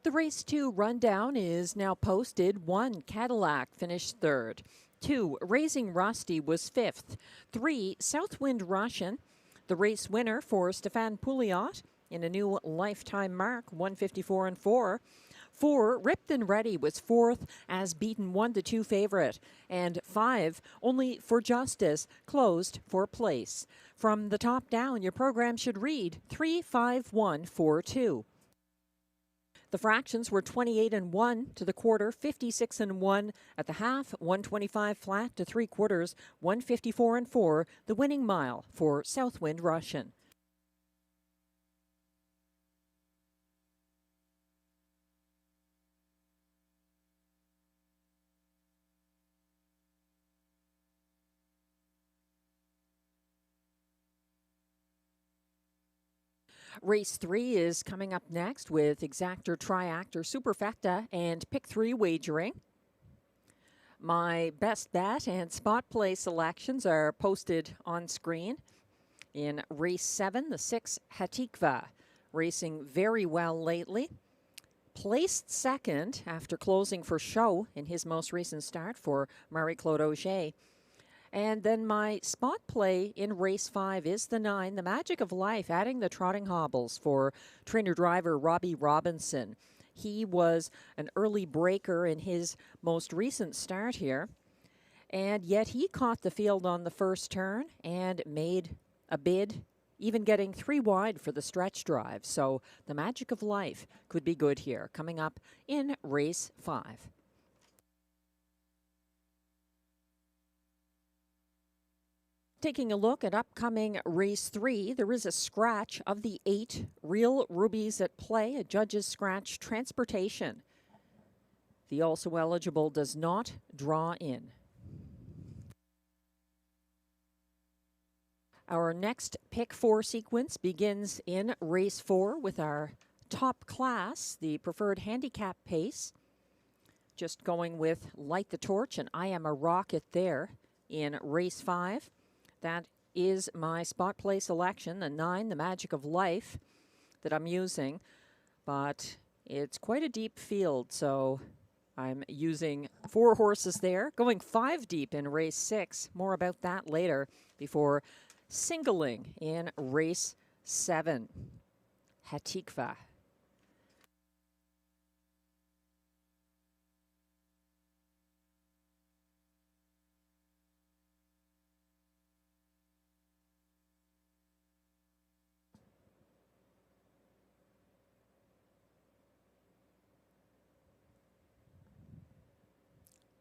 The race 2 rundown is now posted. 1, Cadillac finished 3rd. 2, Raising Rusty was 5th. 3, Southwind Russian, the race winner for Stéphane Pouliot in a new lifetime mark, 154 and 4. 4, Ripped and Ready was 4th as beaten 1-2 favorite. And 5, Only for Justice, closed for place. From the top down, your program should read 3-5-1-4-2. The fractions were 28 and 1 to the quarter, 56 and 1 at the half, 125 flat to 3/4, 154 and 4, the winning mile for Southwind Russian. Race 3 is coming up next with exactor, triactor, superfecta, and pick 3 wagering. My best bet and spot play selections are posted on screen. In race 7, the 6 Hatikva, racing very well lately. Placed second after closing for show in his most recent start for Marie-Claude Auger. And then my spot play in race 5 is the 9, the Magic of Life, adding the trotting hobbles for trainer-driver Robbie Robinson. He was an early breaker in his most recent start here, and yet he caught the field on the first turn and made a bid, even getting 3 wide for the stretch drive. So the Magic of Life could be good here, coming up in race 5. Taking a look at upcoming race 3, there is a scratch of the 8 Real Rubies at play, a judge's scratch Transportation. The also eligible does not draw in. Our next pick 4 sequence begins in race 4 with our top class, the preferred handicap pace. Just going with Light the Torch and I Am a Rocket there in race 5. That is my spot play selection, the 9, the Magic of Life, that I'm using. But it's quite a deep field, so I'm using 4 horses there. Going 5 deep in race 6. More about that later before singling in race 7. Hatikva.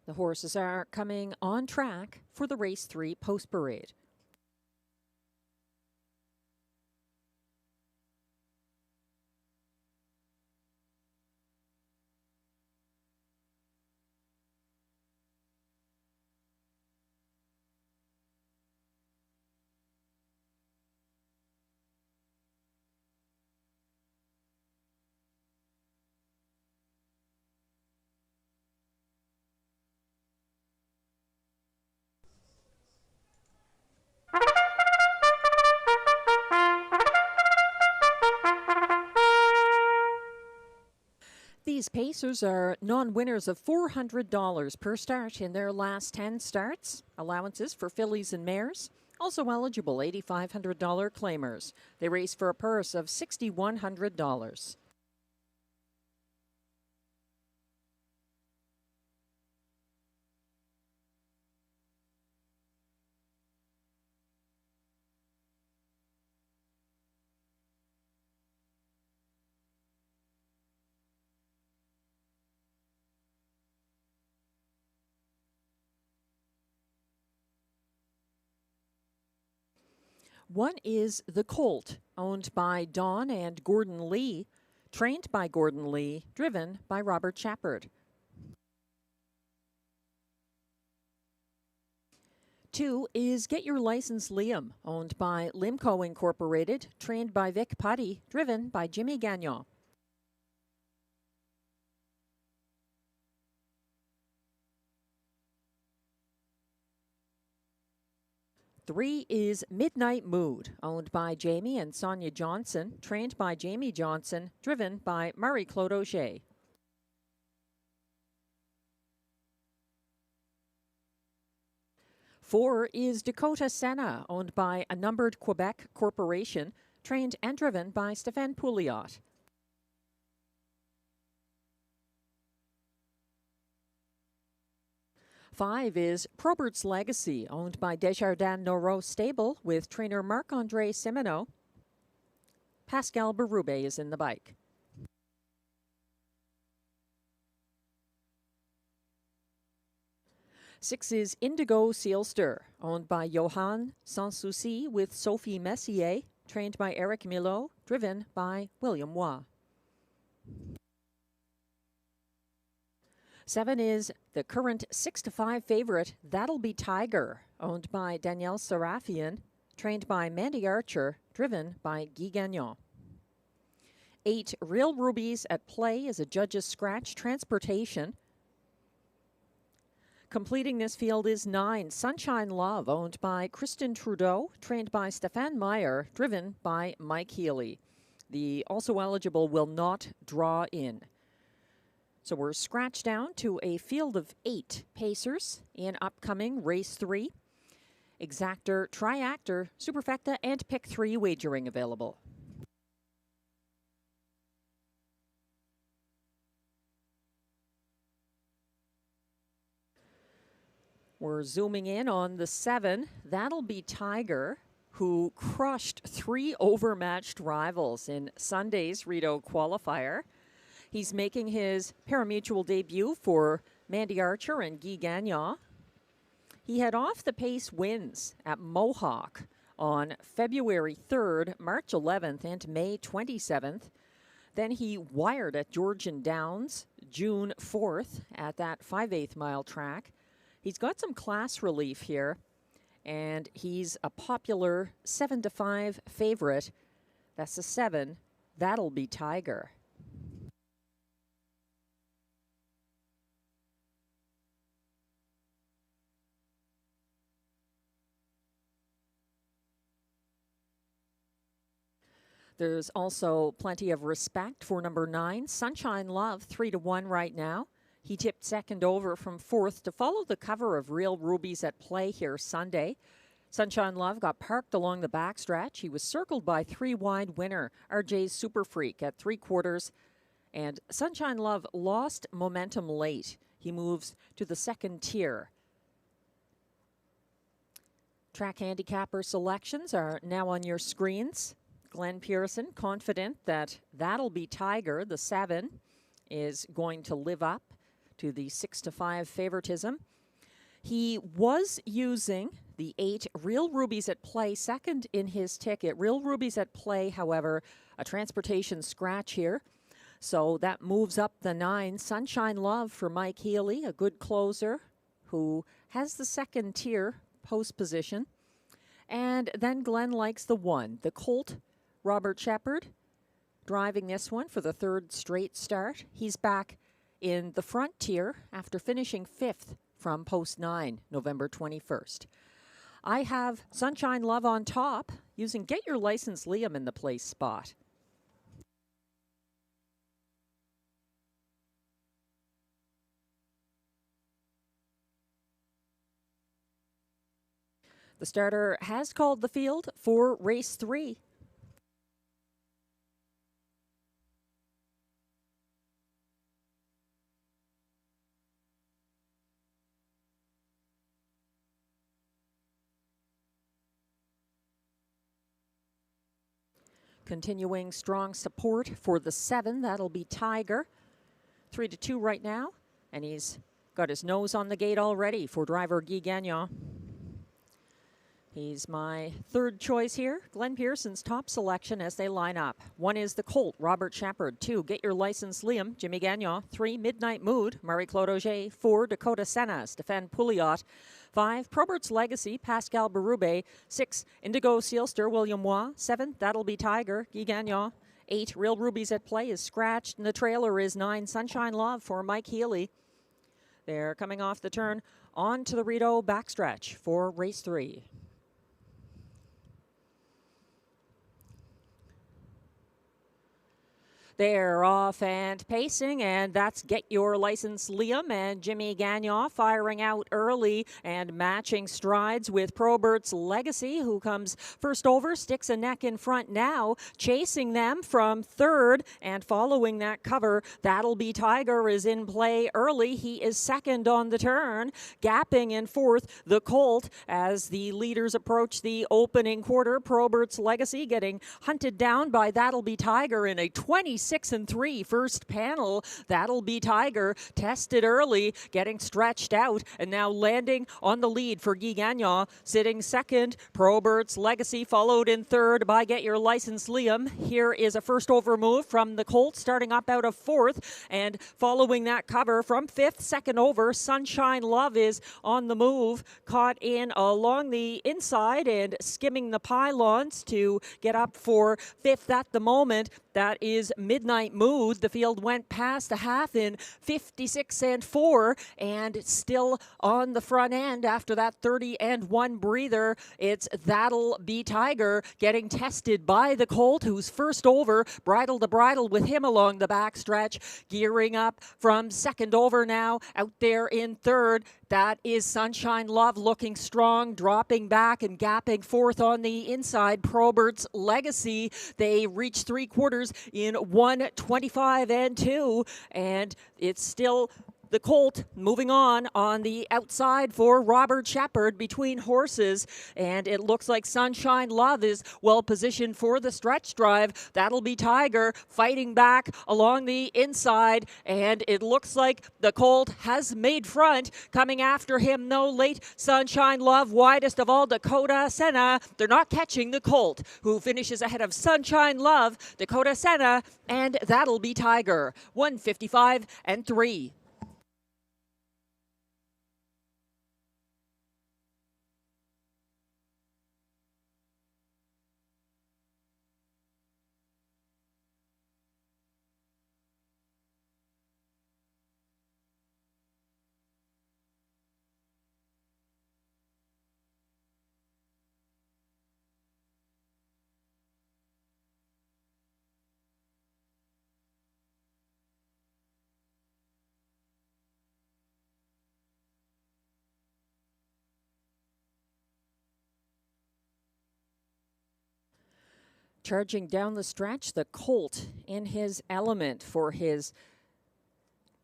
The horses are coming on track for the race 3 post parade. These pacers are non-winners of $400 per start in their last 10 starts. Allowances for fillies and mares. Also eligible $8,500 claimers. They race for a purse of $6,100. One is the Colt, owned by Don and Gordon Lee, trained by Gordon Lee, driven by Robert Shepard. 2 is Get Your License Liam, owned by Limco Incorporated, trained by Vic Putty, driven by Jimmy Gagnon. 3 is Midnight Mood, owned by Jamie and Sonia Johnson, trained by Jamie Johnson, driven by Marie-Claude Auger. 4 is Dakota Senna, owned by a numbered Quebec corporation, trained and driven by Stéphane Pouliot. 5 is Probert's Legacy, owned by Desjardins Noro Stable with trainer Marc-André Simoneau. Pascal Berube is in the bike. 6 is Indigo Sealster, owned by Johan Sanssouci with Sophie Messier, trained by Eric Milot, driven by William Waugh. 7 is the current 6-5 favorite, That'll Be Tiger, owned by Danielle Serafian, trained by Mandy Archer, driven by Guy Gagnon. 8 Real Rubies at play is a judge's scratch Transportation. Completing this field is 9 Sunshine Love, owned by Kristen Trudeau, trained by Stéphane Meyer, driven by Mike Healy. The also eligible will not draw in. So we're scratched down to a field of 8 pacers in upcoming race 3. Exactor, Triactor, Superfecta, and Pick 3 wagering available. We're zooming in on the 7. That'll be Tiger, who crushed 3 overmatched rivals in Sunday's Rideau qualifier. He's making his parimutuel debut for Mandy Archer and Guy Gagnon. He had off-the-pace wins at Mohawk on February 3rd, March 11th, and May 27th. Then he wired at Georgian Downs June 4th at that 5/8 mile track. He's got some class relief here, and he's a popular 7-5 favorite. That's a 7. That'll be Tiger. There's also plenty of respect for number 9, Sunshine Love, 3-1 right now. He tipped second over from 4th to follow the cover of Real Rubies at Play here Sunday. Sunshine Love got parked along the backstretch. He was circled by 3-wide winner RJ's Super Freak at 3/4. And Sunshine Love lost momentum late. He moves to the second tier. Track handicapper selections are now on your screens. Glenn Pearson confident that That'll Be Tiger, the 7, is going to live up to the 6-5 favoritism. He was using the 8 Real Rubies at Play, second in his ticket. Real Rubies at Play, however, a transportation scratch here. So that moves up the 9. Sunshine Love for Mike Healy, a good closer who has the second tier post position. And then Glenn likes the 1, the Colt, Robert Shepard, driving this one for the 3rd straight start. He's back in the front tier after finishing 5th from post 9, November 21st. I have Sunshine Love on top using Get Your License Liam in the place spot. The starter has called the field for race 3. Continuing strong support for the 7. That'll be Tiger. 3-2 right now. And he's got his nose on the gate already for driver Guy Gagnon. He's my 3rd choice here. Glenn Pearson's top selection as they line up. 1 is the Colt, Robert Shepard. 2, Get Your License Liam, Jimmy Gagnon. 3, Midnight Mood, Marie-Claude Auger. 4, Dakota Senna, Stéphane Pouliot. 5, Probert's Legacy, Pascal Berube. 6, Indigo Sealster, William Waugh. 7, That'll Be Tiger, Guy Gagnon. 8, Real Rubies at Play is scratched, and the trailer is 9, Sunshine Love for Mike Healy. They're coming off the turn on to the Rideau backstretch for race 3. They're off and pacing, and that's Get Your License Liam and Jimmy Gagnon firing out early and matching strides with Probert's Legacy, who comes first over, sticks a neck in front now, chasing them from 3rd and following that cover. That'll Be Tiger is in play early. He is second on the turn, gapping in 4th, the Colt, as the leaders approach the opening quarter. Probert's Legacy getting hunted down by That'll Be Tiger in a 26-3 first panel. That'll Be Tiger tested early, getting stretched out, and now landing on the lead for Guy Gagnon, sitting second. Probert's Legacy followed in 3rd by Get Your License Liam. Here is a first over move from the Colt, starting up out of 4th, and following that cover from 5th, second over. Sunshine Love is on the move, caught in along the inside and skimming the pylons to get up for 5th at the moment. That is Midnight Mood. The field went past the half in 56 and 4, and still on the front end after that 30 and 1 breather. It's That'll Be Tiger getting tested by the colt, who's first over, bridle to bridle with him along the backstretch, gearing up from second over now, out there in third. That is Sunshine Love looking strong, dropping back and gapping fourth on the inside. Probert's Legacy, they reach three quarters in 1:25 and 2, and it's still the colt moving on the outside for Robert Shepard between horses, and it looks like Sunshine Love is well positioned for the stretch drive. That'll Be Tiger fighting back along the inside, and it looks like the colt has made front. Coming after him, no late Sunshine Love, widest of all Dakota Senna. They're not catching the colt, who finishes ahead of Sunshine Love, Dakota Senna, and That'll Be Tiger. 1:55 and 3. Charging down the stretch, the colt in his element for his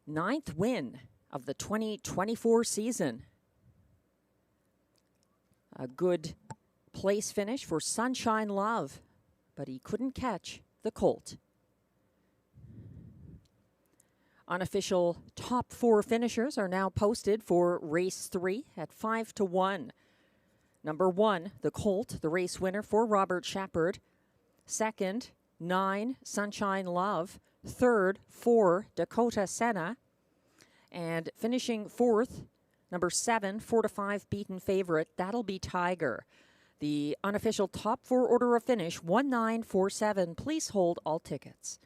9th win of the 2024 season. A good place finish for Sunshine Love, but he couldn't catch the colt. Unofficial top 4 finishers are now posted for race 3 at 5-1. Number 1, the colt, the race winner for Robert Shepard. Second, 9, Sunshine Love. Third, 4, Dakota Senna. And finishing 4th, number 7, 4-5 beaten favorite, That'll Be Tiger. The unofficial top 4 order of finish, 1947. Please hold all tickets.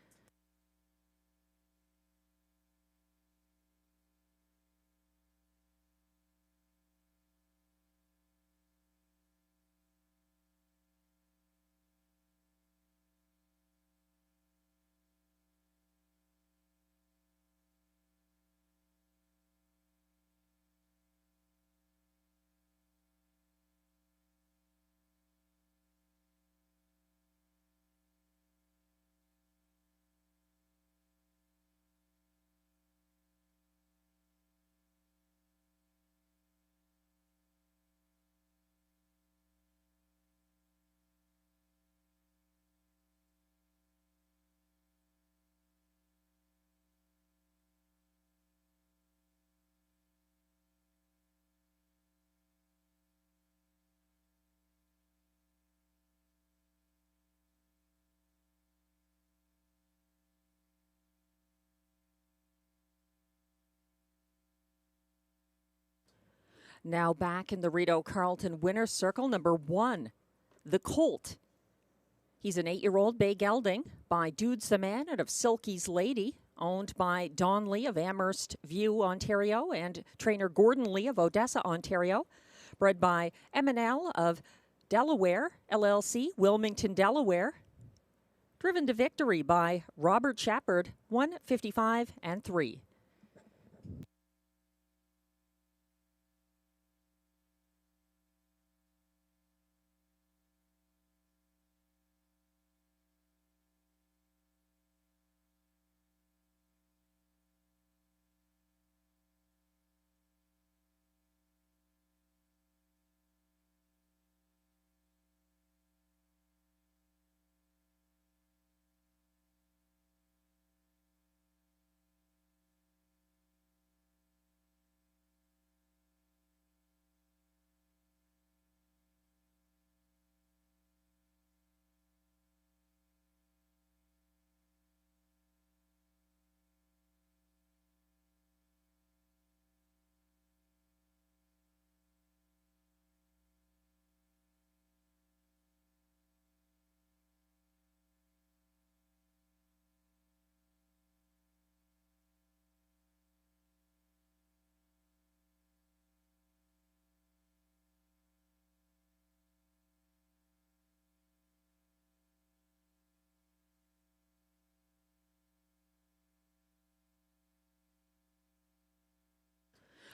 Now back in the Rideau Carleton winner's circle, number 1, the colt. He's an 8-year-old bay gelding by Dudes the Man out of Silky's Lady, owned by Don Lee of Amherst View, Ontario, and trainer Gordon Lee of Odessa, Ontario. Bred by M&L of Delaware, LLC, Wilmington, Delaware. Driven to victory by Robert Shepard, 1:55 and 3.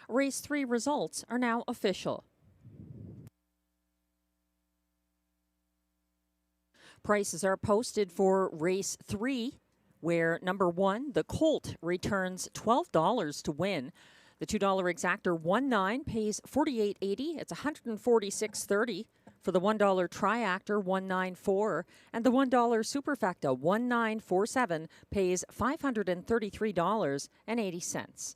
Race 3 results are now official. Prices are posted for Race 3, where number 1, the Colt, returns $12 to win. The $2 exactor 1-9 pays $48.80. It's $146.30 for the $1 triactor 194, and the $1 superfecta 1947 pays $533.80.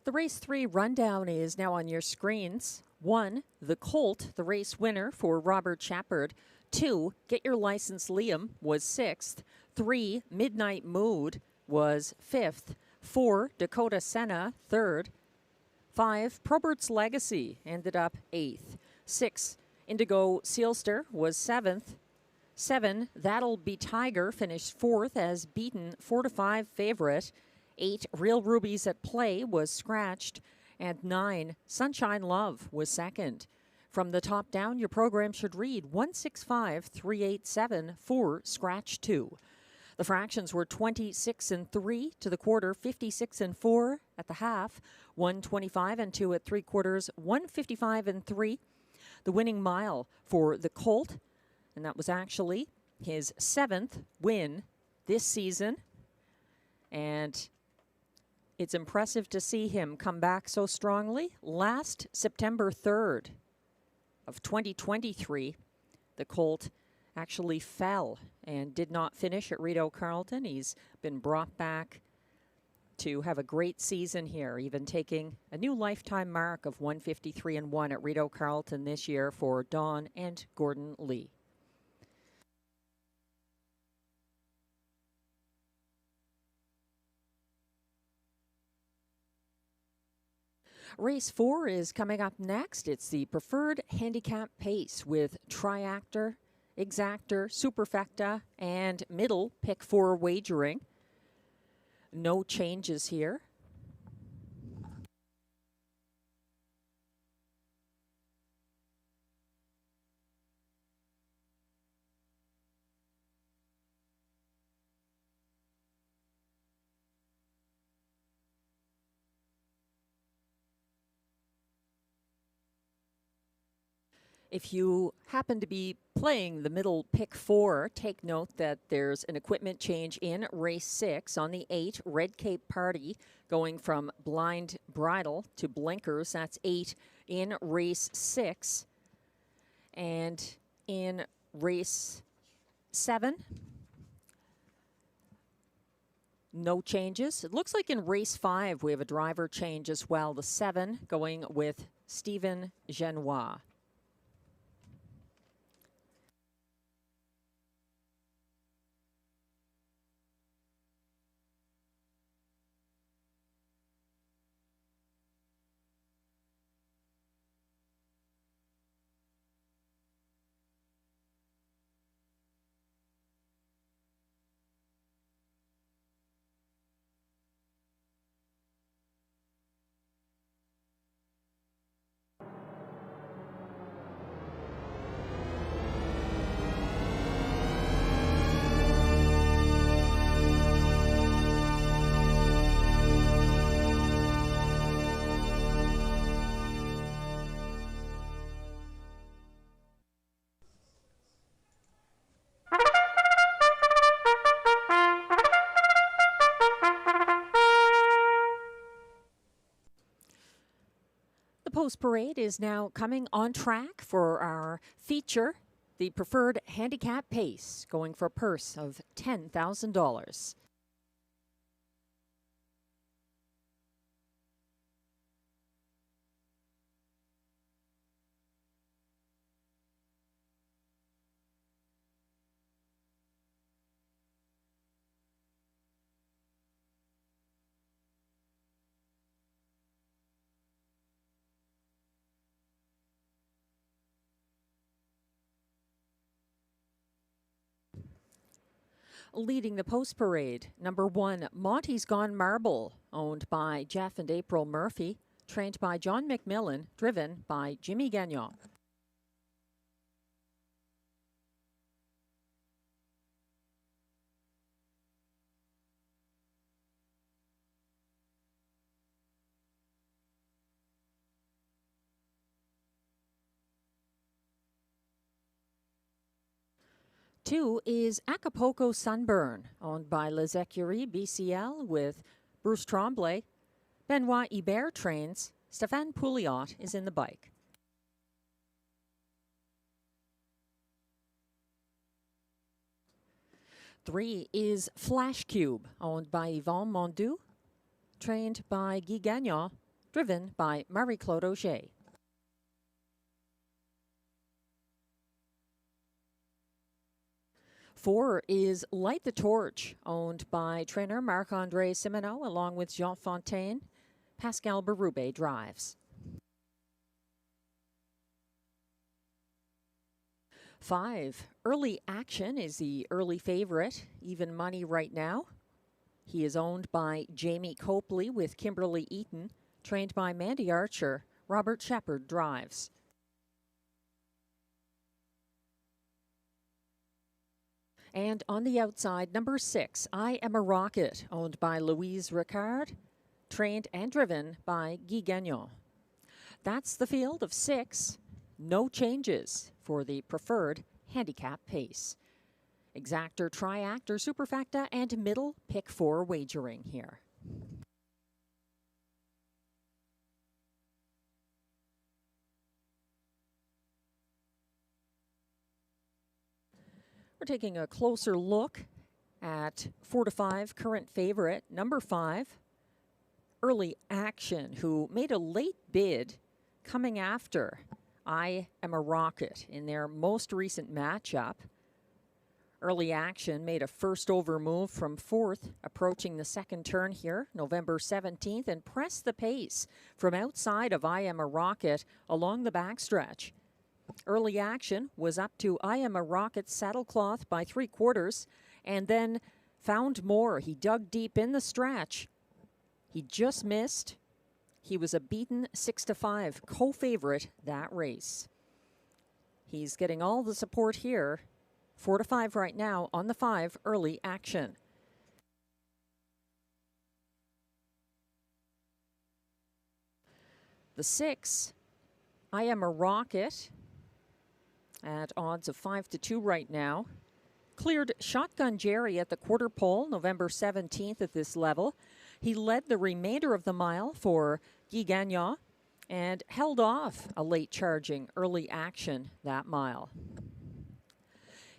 The Race 3 rundown is now on your screens. 1, the Colt, the race winner for Robert Shepard. 2, Get Your License Liam, was 6th. 3, Midnight Mood was 5th. 4, Dakota Senna, 3rd. 5, Probert's Legacy ended up 8th. 6, Indigo Sealster was 7th. 7, That'll Be Tiger finished 4th as beaten 4-5 favorite. 8, Real Rubies at Play was scratched. And 9, Sunshine Love was 2nd. From the top down, your program should read 165,387 for scratch 2. The fractions were 26 and 3 to the quarter, 56 and 4 at the half, 125 and 2 at 3/4, 155 and 3. The winning mile for the Colt, and that was actually his 7th win this season. And it's impressive to see him come back so strongly. Last September 3rd of 2023, the Colt actually fell and did not finish at Rideau Carleton. He's been brought back to have a great season here, even taking a new lifetime mark of 153-1 at Rideau Carleton this year for Don and Gordon Lee. Race 4 is coming up next. It's the preferred handicap pace with triactor, exactor, superfecta, and middle pick 4 wagering. No changes here. If you happen to be playing the middle pick 4, take note that there's an equipment change in race 6 on the 8 Red Cape Party, going from blind bridle to blinkers. That's 8 in race 6. And in race 7, no changes. It looks like in race 5 we have a driver change as well. The 7 going with Stephen Genois. The post parade is now coming on track for our feature, the preferred handicap pace, going for a purse of $10,000. Leading the post parade, number 1, Monty's Gone Marble, owned by Jeff and April Murphy, trained by John McMillan, driven by Jimmy Gagnon. Two is Acapulco Sunburn, owned by Les Ecuries BCL with Bruce Tremblay. Benoit Hebert trains. Stéphane Pouliot is in the bike. Three is Flash Cube, owned by Yvon Mondu, trained by Guy Gagnon, driven by Marie-Claude Auger. 4 is Light the Torch, owned by trainer Marc-André Simoneau along with Jean Fontaine. Pascal Berube drives. 5, Early Action is the early favorite, even money right now. He is owned by Jamie Copley with Kimberly Eaton, trained by Mandy Archer. Robert Shepard drives. And on the outside, number 6, I Am a Rocket, owned by Louise Ricard, trained and driven by Guy Gagnon. That's the field of 6. No changes for the preferred handicap pace. Exactor, triactor, superfecta, and middle pick 4 wagering here. We're taking a closer look at 4 to 5 current favorite, number 5, Early Action, who made a late bid coming after I Am a Rocket in their most recent matchup. Early Action made a first over move from 4th, approaching the second turn here, November 17th, and pressed the pace from outside of I Am a Rocket along the backstretch. Early Action was up to I Am a Rocket saddlecloth by 3/4 and then found more. He dug deep in the stretch. He just missed. He was a beaten 6-5 co-favorite that race. He's getting all the support here. 4 to 5 right now on the 5, Early Action. The 6, I Am a Rocket, at odds of 5-2 right now. Cleared Shotgun Jerry at the quarter pole November 17th at this level. He led the remainder of the mile for Guy Gagnon and held off a late charging early action that mile.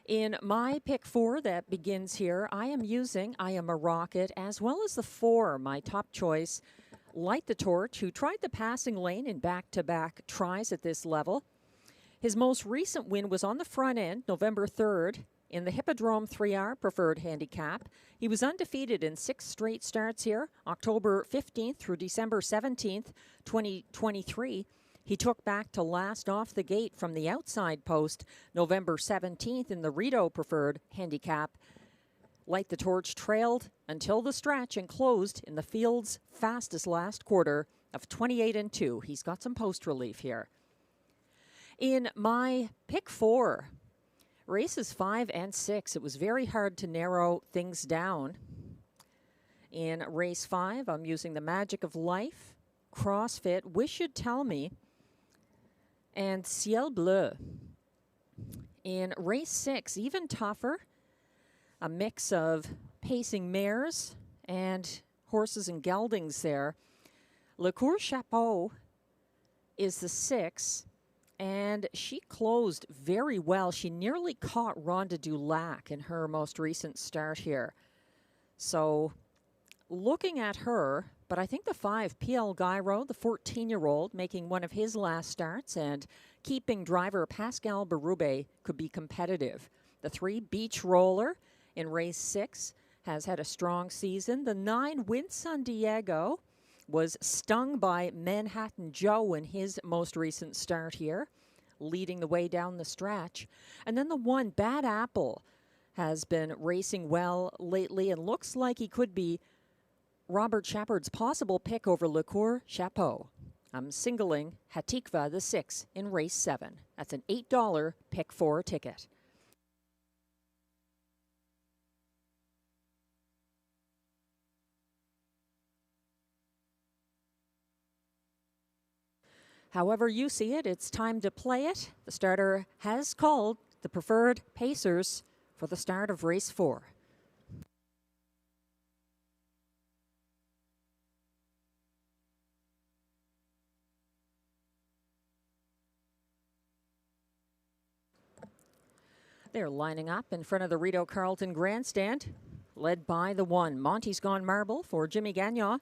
In my pick 4 that begins here, I am using I Am a Rocket as well as the 4, my top choice, Light the Torch, who tried the passing lane in back-to-back tries at this level. His most recent win was on the front end, November 3rd, in the Hippodrome 3R Preferred Handicap. He was undefeated in 6 straight starts here, October 15th through December 17th, 2023. He took back to last off the gate from the outside post, November 17th in the Rideau Preferred Handicap. Light the Torch trailed until the stretch and closed in the field's fastest last quarter of 28-2. He's got some post relief here. In my pick 4, races 5 and 6, it was very hard to narrow things down. In race 5, I'm using the Magic of Life, CrossFit, Wish You'd Tell Me, and Ciel Bleu. In race 6, even tougher, a mix of pacing mares and horses and geldings there. Le Cour Chapeau is the 6, and she closed very well. She nearly caught Rhonda Dulac in her most recent start here. So looking at her, but I think the 5, PL Gyro, the 14-year-old, making one of his last starts and keeping driver Pascal Berube could be competitive. The 3, Beach Roller, in race 6, has had a strong season. The 9, Win San Diego, was stung by Manhattan Joe in his most recent start here, leading the way down the stretch. And then the 1, Bad Apple, has been racing well lately and looks like he could be Robert Shepard's possible pick over Le Cour Chapeau. I'm singling Hatikva, the 6, in race 7. That's an $8 pick 4 ticket. However you see it, it's time to play it. The starter has called the preferred pacers for the start of race 4. They're lining up in front of the Rideau Carleton grandstand, led by the 1, Monty's Gone Marble for Jimmy Gagnon.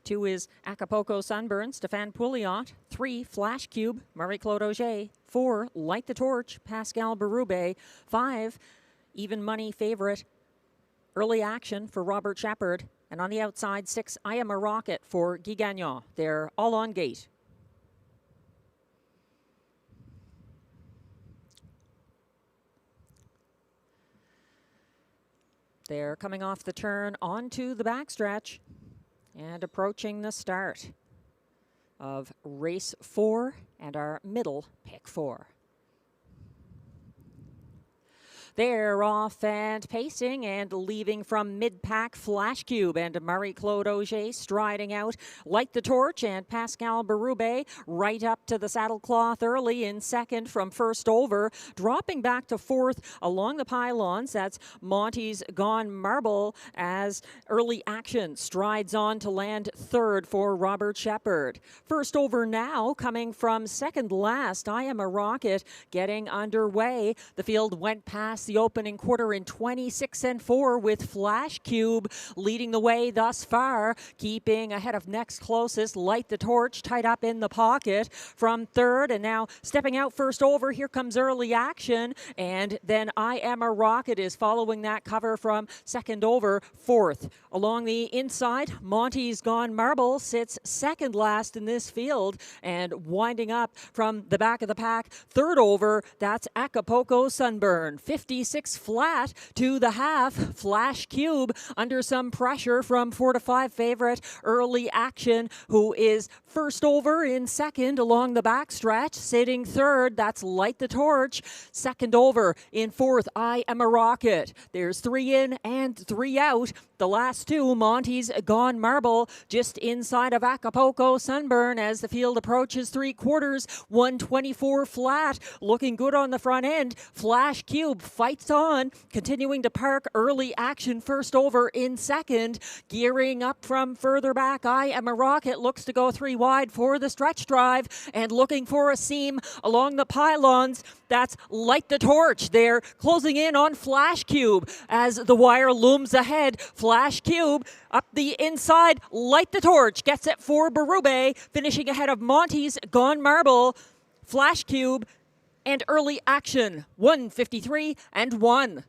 2 is Acapulco Sunburn, Stéphane Pouliot. 3, Flash Cube, Marie-Claude Auger. 4, Light the Torch, Pascal Berube. 5, even money favorite, Early Action for Robert Shepard. And on the outside, 6, I Am a Rocket for Guy Gagnon. They're all on gate. They're coming off the turn onto the backstretch and approaching the start of race 4 and our middle pick 4. They're off and pacing and leaving from mid-pack. Flash Cube and Marie-Claude Auger striding out. Light the Torch and Pascal Berube right up to the saddlecloth early in second from first over. Dropping back to 4th along the pylons. That's Monty's Gone Marble as Early Action strides on to land 3rd for Robert Shepard. First over now, coming from second last, I Am a Rocket getting underway. The field went past the opening quarter in 26-4 with Flash Cube leading the way thus far, keeping ahead of next closest Light the Torch tied up in the pocket from 3rd, and now stepping out first over, here comes Early Action, and then I Am a Rocket is following that cover from second over. 4th along the inside, Monty's Gone Marble sits second last in this field, and winding up from the back of the pack 3rd over, that's Acapulco Sunburn. 50 156 flat to the half. Flash Cube under some pressure from 4 to 5 favorite Early Action, who is first over in second along the backstretch. Sitting third, that's Light the Torch. Second over in fourth, I Am a Rocket. There's 3 in and 3 out. The last two, Monty's Gone Marble, just inside of Acapulco Sunburn as the field approaches 3/4. 124 flat, looking good on the front end. Flash Cube fights on, continuing to park. Early Action first over in second. Gearing up from further back, I Am a Rocket looks to go 3 wide for the stretch drive, and looking for a seam along the pylons. That's Light the Torch. They're closing in on Flash Cube as the wire looms ahead. Flash Cube up the inside. Light the Torch gets it for Berube, finishing ahead of Monty's Gone Marble, Flash Cube, and Early Action. 153 and 1.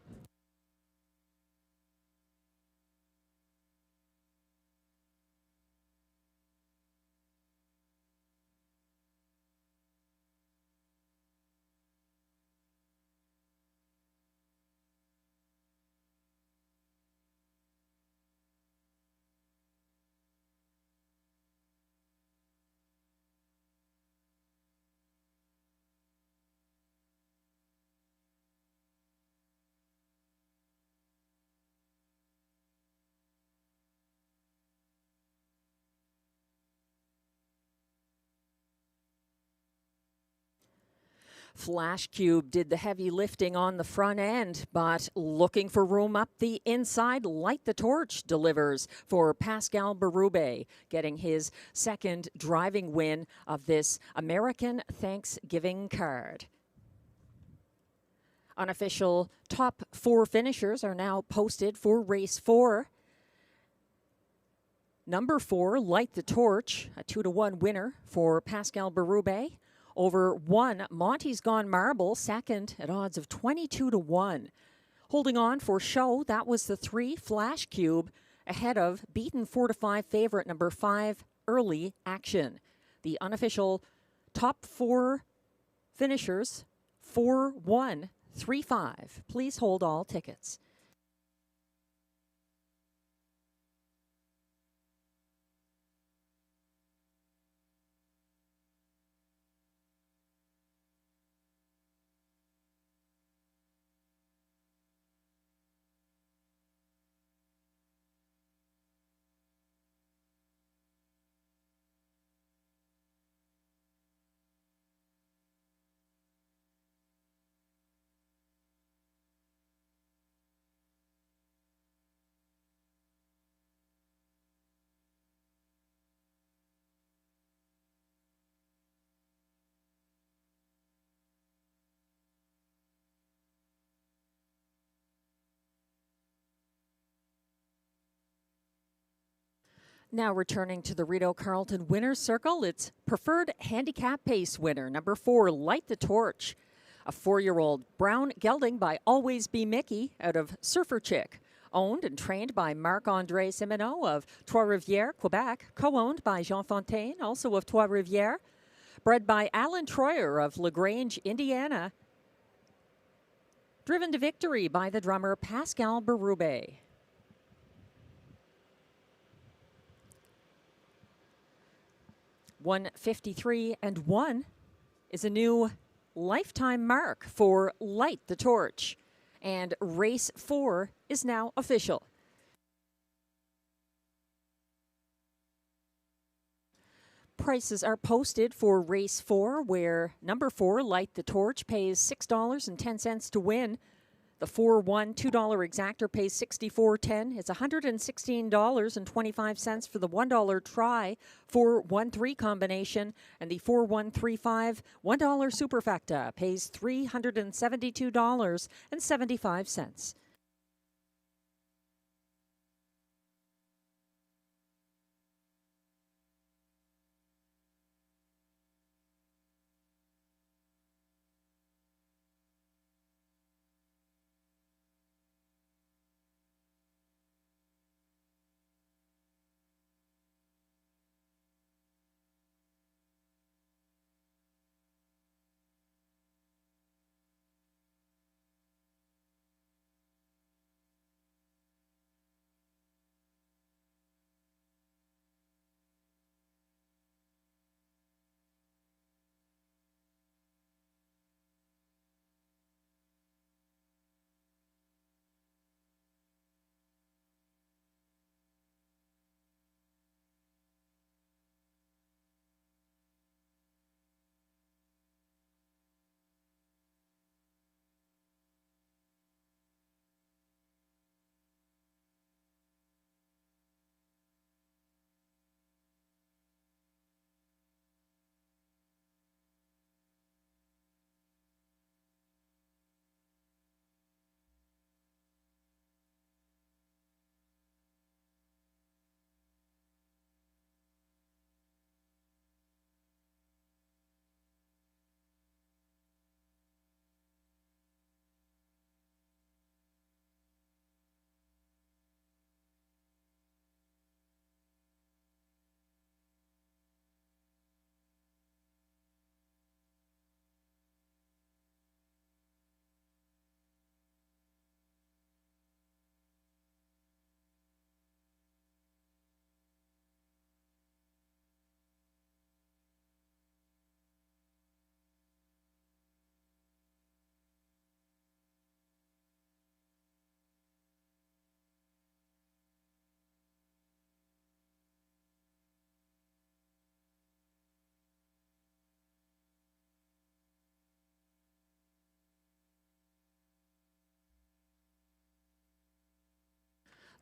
Flash Cube did the heavy lifting on the front end, but looking for room up the inside. Light the Torch delivers for Pascal Berube, getting his second driving win of this American Thanksgiving card. Unofficial top 4 finishers are now posted for race 4. Number 4, Light the Torch, a 2-to-1 winner for Pascal Berube. Over 1, Monty's Gone Marble, second at odds of 22-1. Holding on for show, that was the 3, Flash Cube, ahead of beaten 4 to 5 favorite number 5, Early Action. The unofficial top 4 finishers, 4-1, 3-5. Please hold all tickets. Now returning to the Rideau Carleton winner's circle, it's preferred handicap pace winner, number 4, Light the Torch. A 4-year-old brown gelding by Always Be Mickey out of Surfer Chick. Owned and trained by Marc-André Simoneau of Trois-Rivières, Quebec. Co-owned by Jean Fontaine, also of Trois-Rivières. Bred by Alan Troyer of LaGrange, Indiana. Driven to victory by the drummer Pascal Berube. 153 and 1 is a new lifetime mark for Light the Torch, and race 4 is now official. Prices are posted for race 4, where number 4, Light the Torch, pays $6.10 to win. The 4-1 $2 exactor pays $64.10. It's $116.25 for the $1 try 4-1-3 combination, and the 4-1-3-5 $1 superfecta pays $372.75.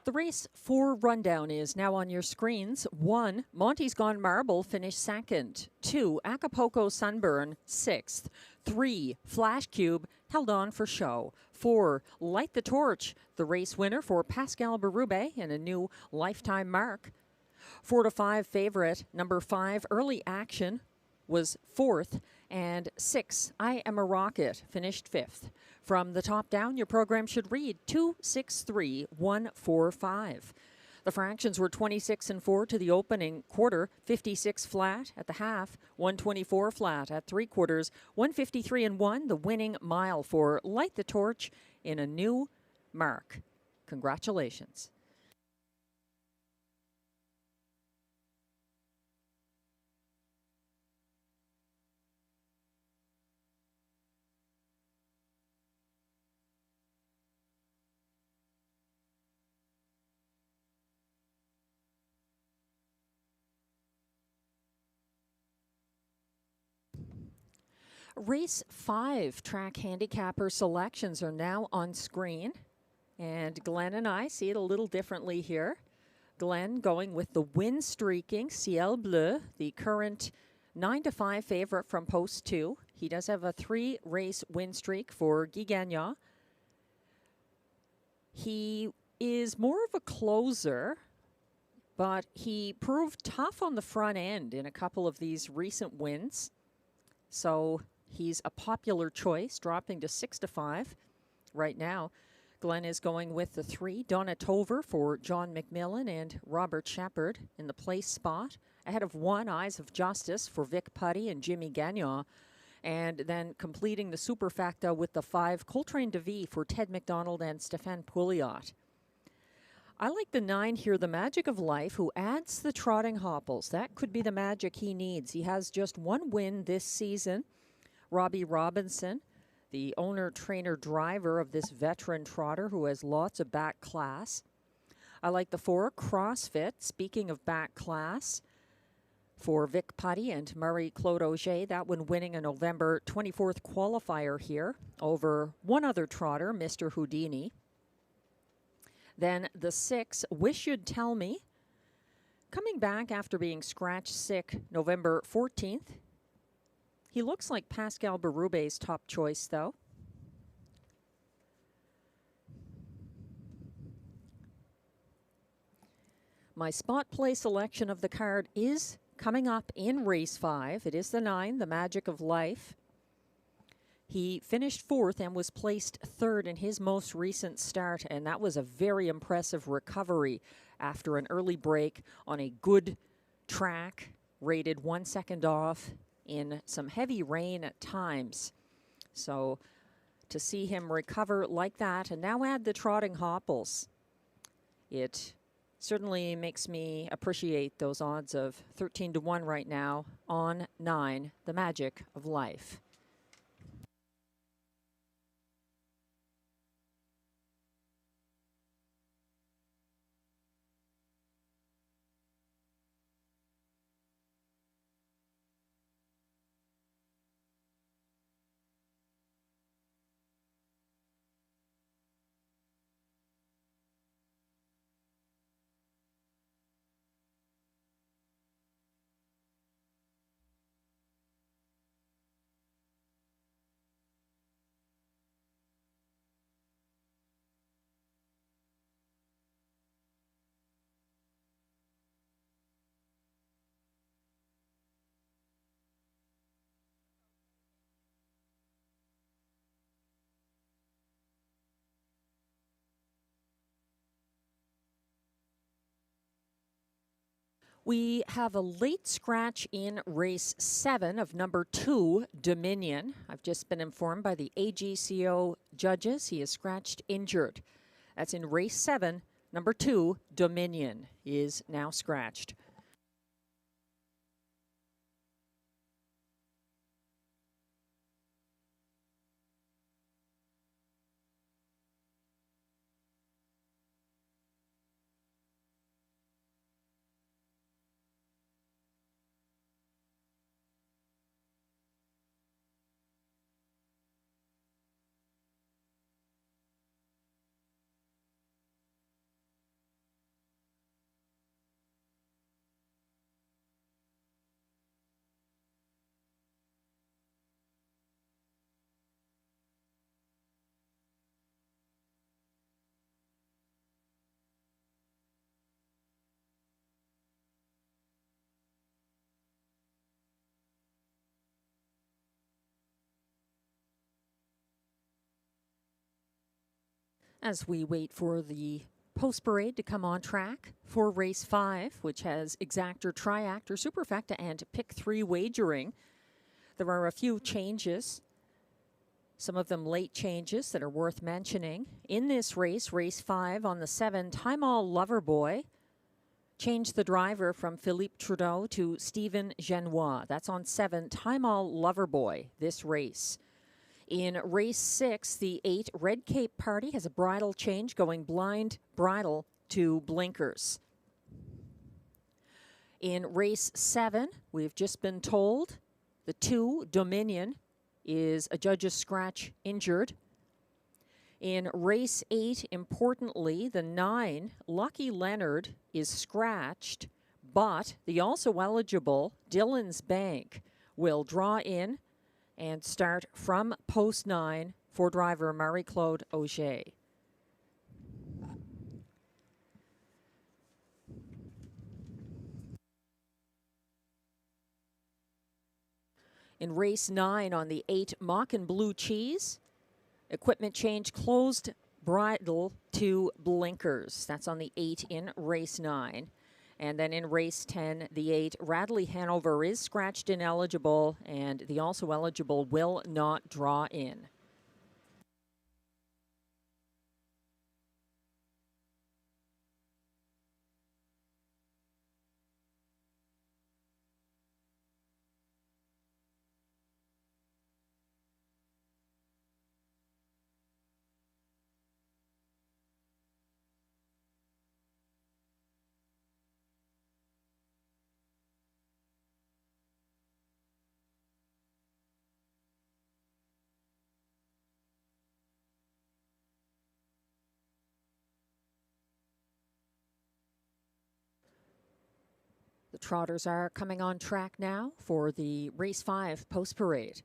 The race 4 rundown is now on your screens. 1, Monty's Gone Marble finished second. 2, Acapulco Sunburn, 6th. 3, Flash Cube held on for show. 4, Light the Torch, the race winner for Pascal Berube and a new lifetime mark. 4 to 5 favorite, number 5, Early Action, was 4th, and 6, I Am a Rocket, finished 5th. From the top down, your program should read 263-145. The fractions were 26 and 4 to the opening quarter, 56 flat at the half, 124 flat at 3/4, 153 and 1, the winning mile for Light the Torch in a new mark. Congratulations. Race 5 track handicapper selections are now on screen. And Glenn and I see it a little differently here. Glenn going with the win streaking Ciel Bleu, the current 9 to 5 favorite from post 2. He does have a 3-race win streak for Guy Gagnon. He is more of a closer, but he proved tough on the front end in a couple of these recent wins. So he's a popular choice, dropping to 6 to 5 right now. Glenn is going with the 3, Donna Tover for John McMillan and Robert Shepard in the place spot. Ahead of 1, Eyes of Justice for Vic Putty and Jimmy Gagnon. And then completing the superfecta with the 5, Coltrane DeVie for Ted McDonald and Stéphane Pouliot. I like the 9 here, The Magic of Life, who adds the trotting hopples. That could be the magic he needs. He has just 1 win this season. Robbie Robinson, the owner, trainer, driver of this veteran trotter who has lots of back class. I like the 4, CrossFit, speaking of back class, for Vic Putty and Marie-Claude Auger. That one winning a November 24th qualifier here over one other trotter, Mr. Houdini. Then the 6, Wish You'd Tell Me, coming back after being scratch sick November 14th. He looks like Pascal Berube's top choice, though. My spot play selection of the card is coming up in race 5. It is the 9, The Magic of Life. He finished 4th and was placed 3rd in his most recent start, and that was a very impressive recovery after an early break on a good track, rated 1 second off in some heavy rain at times. So to see him recover like that and now add the trotting hopples, it certainly makes me appreciate those odds of 13 to 1 right now on 9, The Magic of Life. We have a late scratch in race 7 of number 2, Dominion. I've just been informed by the AGCO judges he is scratched injured. That's in race 7, number 2, Dominion is now scratched. As we wait for the post parade to come on track for race 5, which has exactor, triactor, superfecta, and pick 3 wagering, there are a few changes, some of them late changes that are worth mentioning. In this race, race 5 on the 7, Time All Loverboy changed the driver from Philippe Trudeau to Stephen Genois. That's on 7, Time All Loverboy, this race. In race 6, the 8, Red Cape Party has a bridle change, going blind bridle to blinkers. In race 7, we've just been told the 2, Dominion, is a judge's scratch injured. In race 8, importantly, the 9, Lucky Leonard, is scratched, but the also eligible Dillon's Bank will draw in and start from post 9 for driver Marie-Claude Auger. In race 9 on the 8, Mockin' Blue Cheese, equipment change, closed bridle to blinkers. That's on the 8 in race 9. And then in race 10, the 8, Radley Hanover is scratched ineligible, and the also eligible will not draw in. The trotters are coming on track now for the race 5 post parade.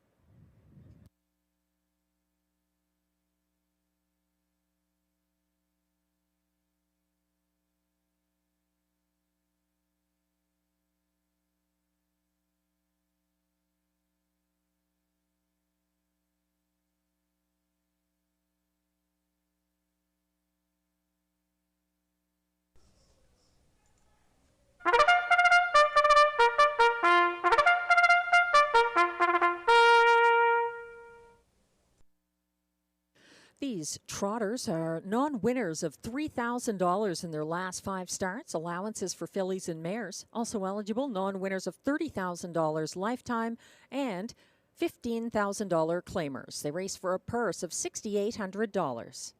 These trotters are non-winners of $3,000 in their last 5 starts. Allowances for fillies and mares. Also eligible, non-winners of $30,000 lifetime and $15,000 claimers. They race for a purse of $6,800.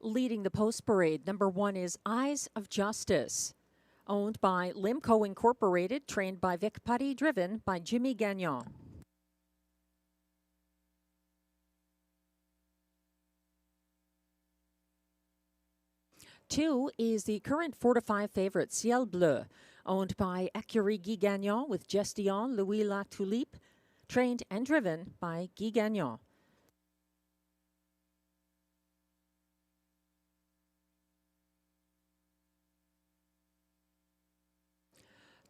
Leading the post parade, number 1 is Eyes of Justice, owned by Limco Incorporated, trained by Vic Putty, driven by Jimmy Gagnon. Two is the current 4 to 5 favorite, Ciel Bleu, owned by Écurie Guy Gagnon with Gestillon Louis La Tulipe, trained and driven by Guy Gagnon.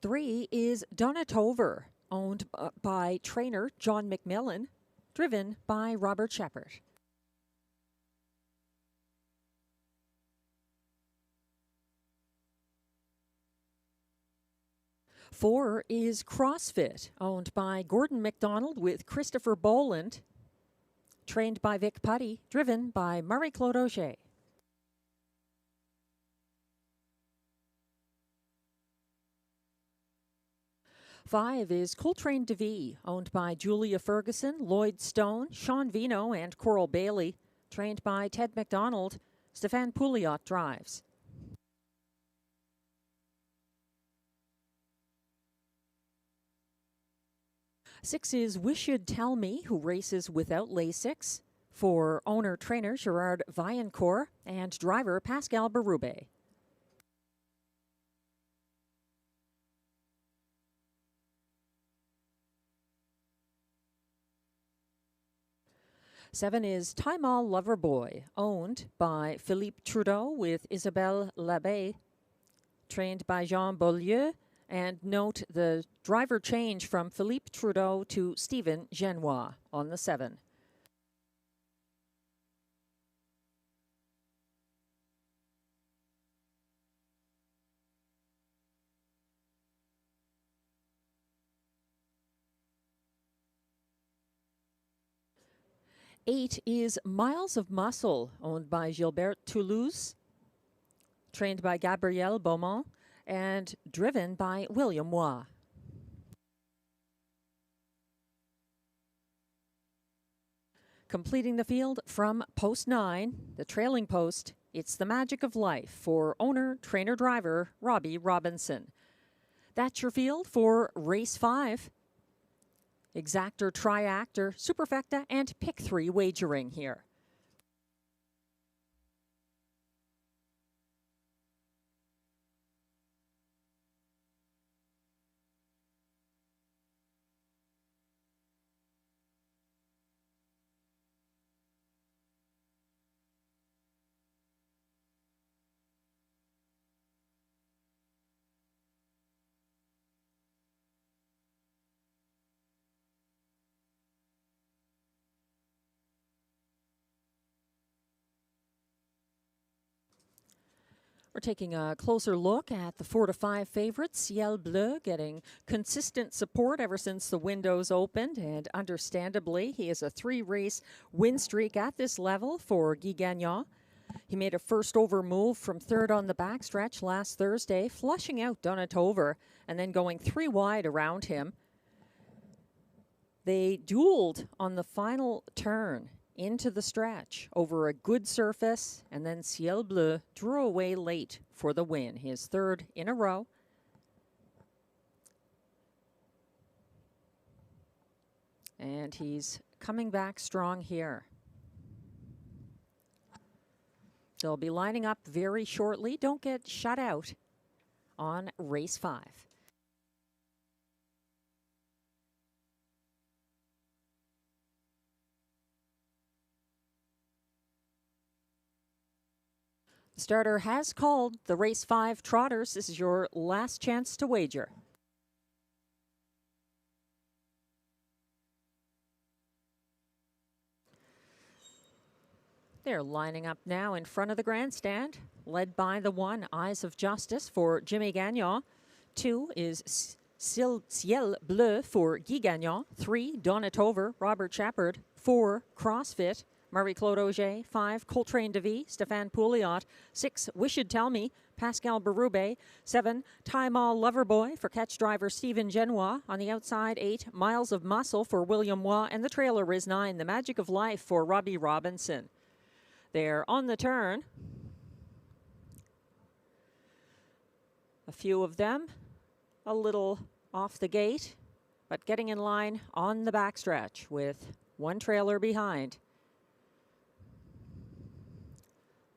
Three is Donatover, owned by trainer John McMillan, driven by Robert Shepard. 4 is CrossFit, owned by Gordon McDonald with Christopher Boland, trained by Vic Putty, driven by Marie-Claude Auger. 5 is Coltrane DeVee, owned by Julia Ferguson, Lloyd Stone, Sean Vino, and Coral Bailey, trained by Ted McDonald. Stéphane Pouliot drives. 6 is Wish You'd Tell Me, who races without Lasix. for owner-trainer Gerard Vaillancourt and driver Pascal Berube. Seven is Time All Lover Boy, owned by Philippe Trudeau with Isabelle Labbé, trained by Jean Beaulieu. And note the driver change from Philippe Trudeau to Stephen Genois on the 7. Eight is Miles of Muscle, owned by Gilbert Toulouse, trained by Gabrielle Beaumont, and driven by William Waugh. Completing the field from post 9, the trailing post, it's the Magic of Life for owner, trainer, driver Robbie Robinson. That's your field for race 5. Exactor, Triactor, Superfecta, and Pick 3 wagering here. We're taking a closer look at the 4 to 5 favorites. Ciel Bleu getting consistent support ever since the windows opened, and understandably, he has a 3-race win streak at this level for Guy Gagnon. He made a first over move from 3rd on the backstretch last Thursday, flushing out Donatover and then going 3 wide around him. They dueled on the final turn into the stretch over a good surface, and then Ciel Bleu drew away late for the win, his 3rd in a row. And he's coming back strong here. They'll be lining up very shortly. Don't get shut out on race 5. Starter has called the race 5 trotters. This is your last chance to wager. They're lining up now in front of the grandstand, led by the 1, Eyes of Justice for Jimmy Gagnon. 2 is Ciel Bleu for Guy Gagnon. 3, Donatover, Robert Shepard. 4, CrossFit, Marie-Claude Auger. 5, Coltrane DeVie, Stéphane Pouliot. 6, Wish You'd Tell Me, Pascal Berube. 7, Time All Lover Boy for catch driver Stephen Genois. On the outside, 8, Miles of Muscle for William Waugh. And the trailer is 9, The Magic of Life for Robbie Robinson. They're on the turn. A few of them a little off the gate, but getting in line on the backstretch with 1 trailer behind.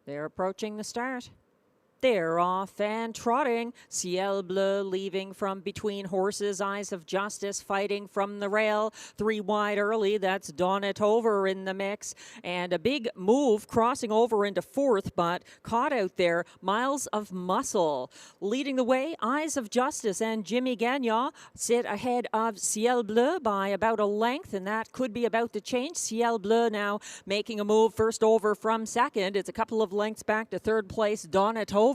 They're approaching the start. They're off and trotting. Ciel Bleu leaving from between horses. Eyes of Justice fighting from the rail. 3 wide early. That's Donatover in the mix. And a big move crossing over into 4th, but caught out there. Miles of Muscle leading the way. Eyes of Justice and Jimmy Gagnon sit ahead of Ciel Bleu by about a length, and that could be about to change. Ciel Bleu now making a move first over from 2nd. It's a couple of lengths back to 3rd place. Donatover.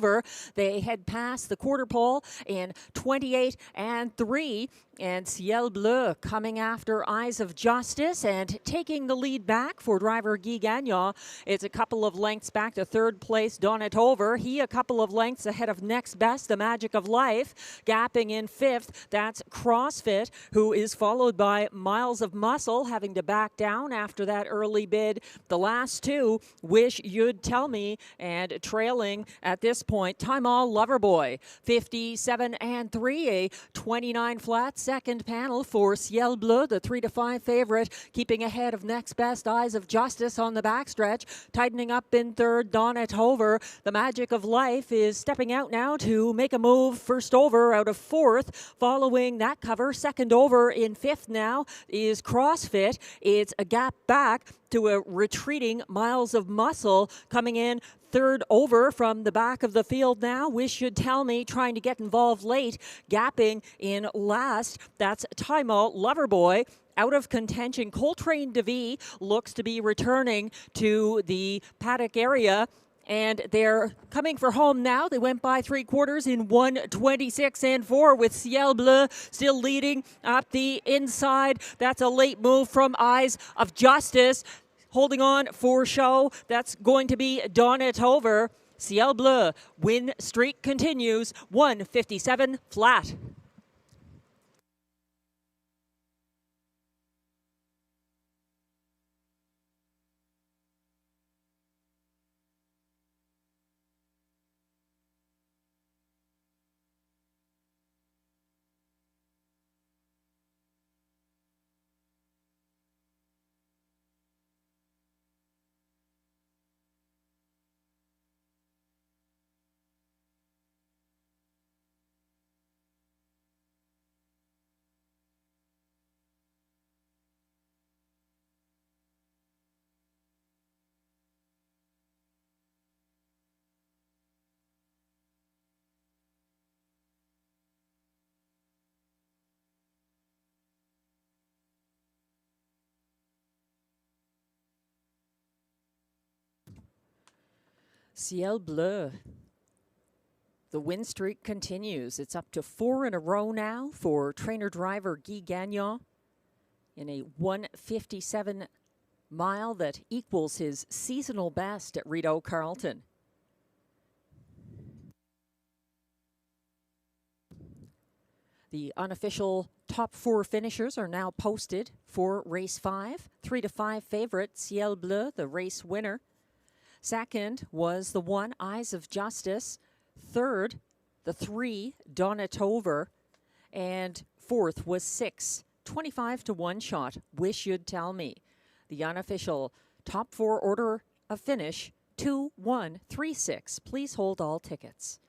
They head past the quarter pole in 28 and 3. And Ciel Bleu coming after Eyes of Justice and taking the lead back for driver Guy Gagnon. It's a couple of lengths back to 3rd place, Donatover. He a couple of lengths ahead of next best, The Magic of Life. Gapping in 5th, that's CrossFit, who is followed by Miles of Muscle, having to back down after that early bid. The last 2, Wish You'd Tell Me, and trailing at this point, Time All Lover Boy. 57 and 3, a 29 flat second panel for Ciel Bleu, the 3-5 favorite, keeping ahead of Next Best Eyes of Justice on the backstretch. Tightening up in third, Donnet Hover. The Magic of Life is stepping out now to make a move. First over out of fourth. Following that cover, second over in fifth now is CrossFit. It's a gap back to a retreating Miles of Muscle coming in third over from the back of the field now. Wish You'd Tell Me trying to get involved late, gapping in last. That's Tymo Loverboy. Out of contention, Coltrane DeVee looks to be returning to the paddock area, and they're coming for home now. They went by 3/4 in 1:26 and 4 with Ciel Bleu still leading up the inside. That's a late move from Eyes of Justice. Holding on for show, that's going to be Donnet Hover. Ciel Bleu win streak continues, 1:57 flat. Ciel Bleu. The win streak continues. It's up to 4 in a row now for trainer-driver Guy Gagnon in a 1:57 mile that equals his seasonal best at Rideau Carleton. The unofficial top 4 finishers are now posted for race 5. 3-5 favorite Ciel Bleu, the race winner. Second was the 1, Eyes of Justice. Third, the 3, Donnet Hover. And fourth was 6, 25 to 1 shot, Wish You'd Tell Me. The unofficial top 4 order of finish, 2, 1, 3, 6. Please hold all tickets.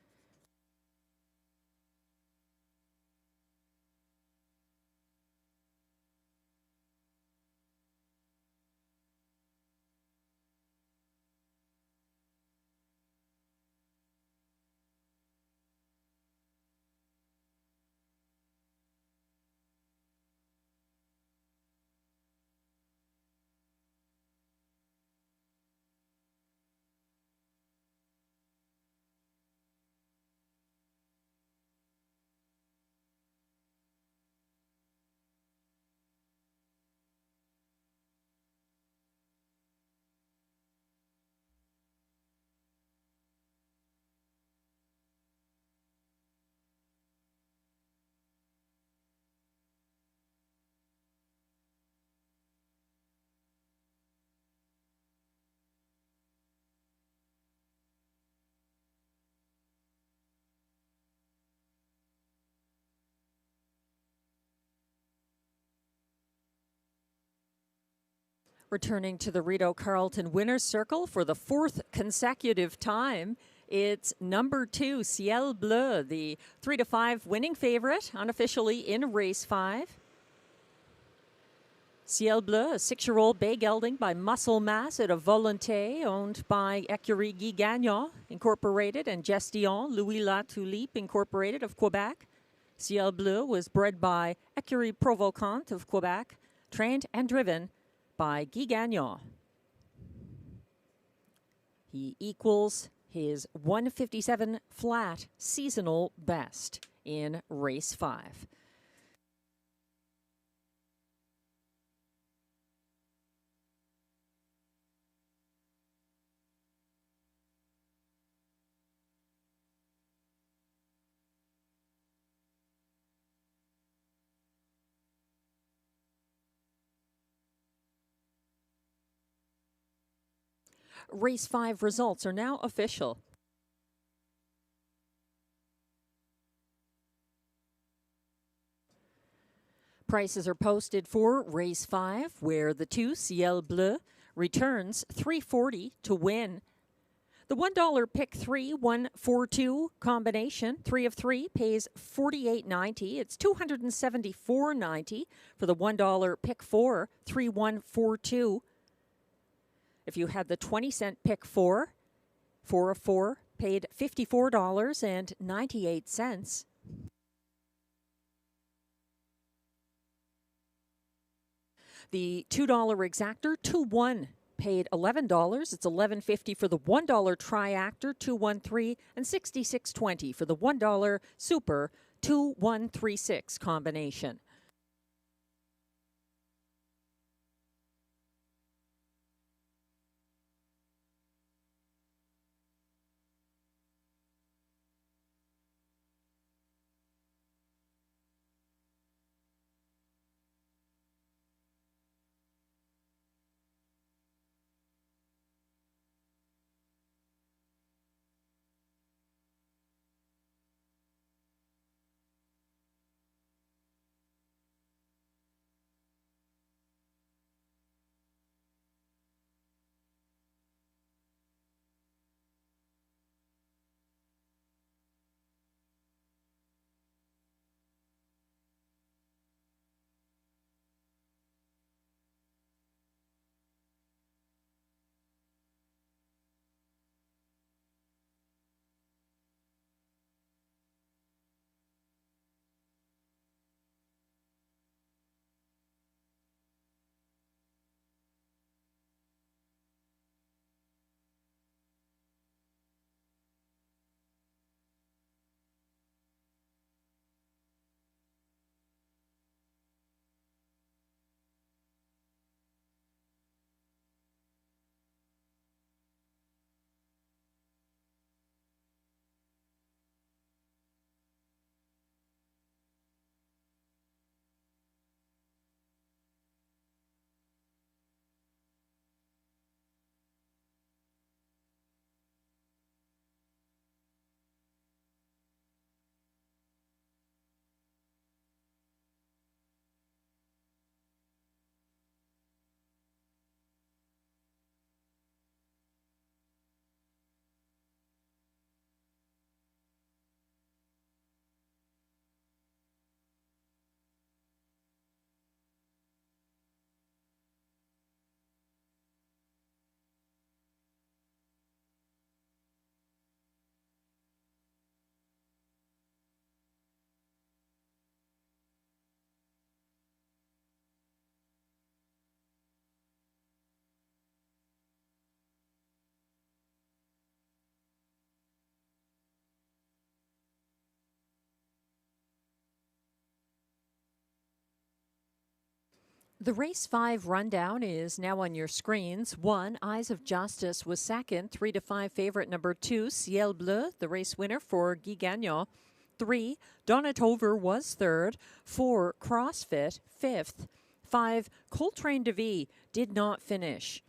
Returning to the Rideau Carleton winner's circle for the 4th consecutive time, it's number 2, Ciel Bleu, the 3-5 winning favorite, unofficially in race 5. Ciel Bleu, a 6-year-old bay gelding by Muscle Mass at a Volonté, owned by Écurie Guy Gagnon Incorporated and Gestion Louis La Tulipe Incorporated of Quebec. Ciel Bleu was bred by Écurie Provocante of Quebec, trained and driven by Guy Gagnon. He equals his 1:57 flat seasonal best in race 5. Race 5 results are now official. Prices are posted for race 5, where the 2 Ciel Bleu returns $3.40 to win. The $1 pick 3 142 combination, 3 of 3, pays $48.90. It's $274.90 for the $1 pick 4 3142. If you had the 20-cent pick 4 of 4, paid $54.98. The $2 exactor 2-1 paid $11. It's $11.50 for the $1 triactor 213 and $66.20 for the $1 super 2136 combination. The race 5 rundown is now on your screens. 1, Eyes of Justice was second. 3 to 5 favorite number 2, Ciel Bleu, the race winner for Guy Gagnon. 3, Donatover was third. 4, CrossFit, fifth. 5, Coltrane de Vie did not finish.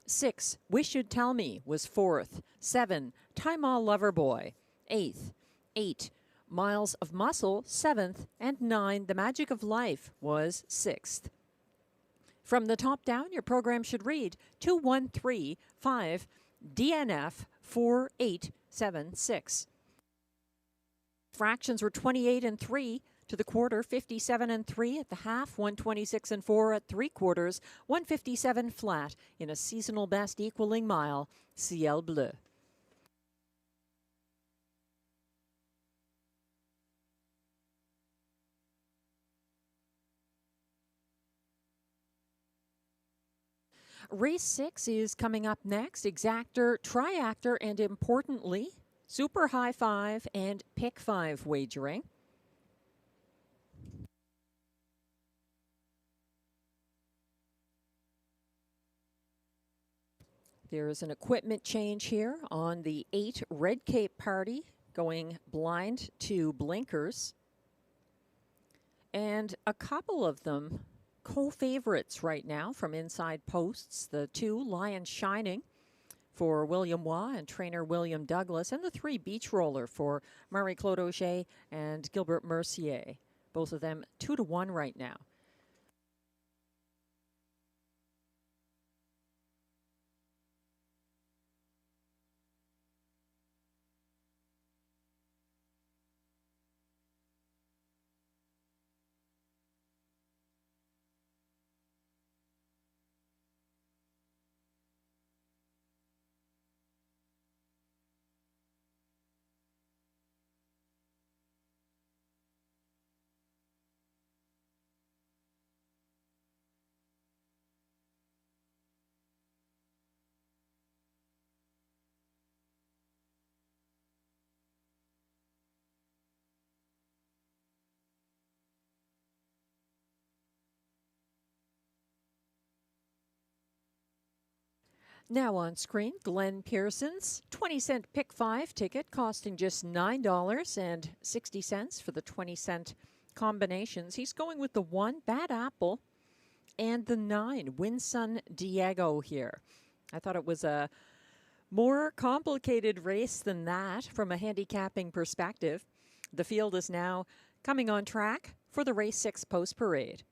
6, Wish You'd Tell Me was fourth. 7, Time All Loverboy, eighth. 8, Miles of Muscle, seventh. And 9, The Magic of Life was sixth. From the top down, your program should read 2135 DNF 4876. Fractions were 28 and 3 to the quarter, 57 and 3 at the half, 126 and 4 at 3/4, 157 flat in a seasonal best equaling mile, Ciel Bleu. Race 6 is coming up next. Exactor, triactor, and importantly, super high 5 and pick 5 wagering. There's an equipment change here on the 8 Red Cape Party, going blind to blinkers. And a couple of them co-favorites right now from inside posts. The 2, Lion Shining for William Waugh and trainer William Douglas, and the 3, Beach Roller for Marie-Claude Auger and Gilbert Mercier. Both of them 2 to 1 right now. Now on screen, Glenn Pearson's 20-cent Pick 5 ticket costing just $9.60 for the 20-cent combinations. He's going with the 1, Bad Apple, and the 9, Winsun Diego here. I thought it was a more complicated race than that from a handicapping perspective. The field is now coming on track for the race 6 post parade.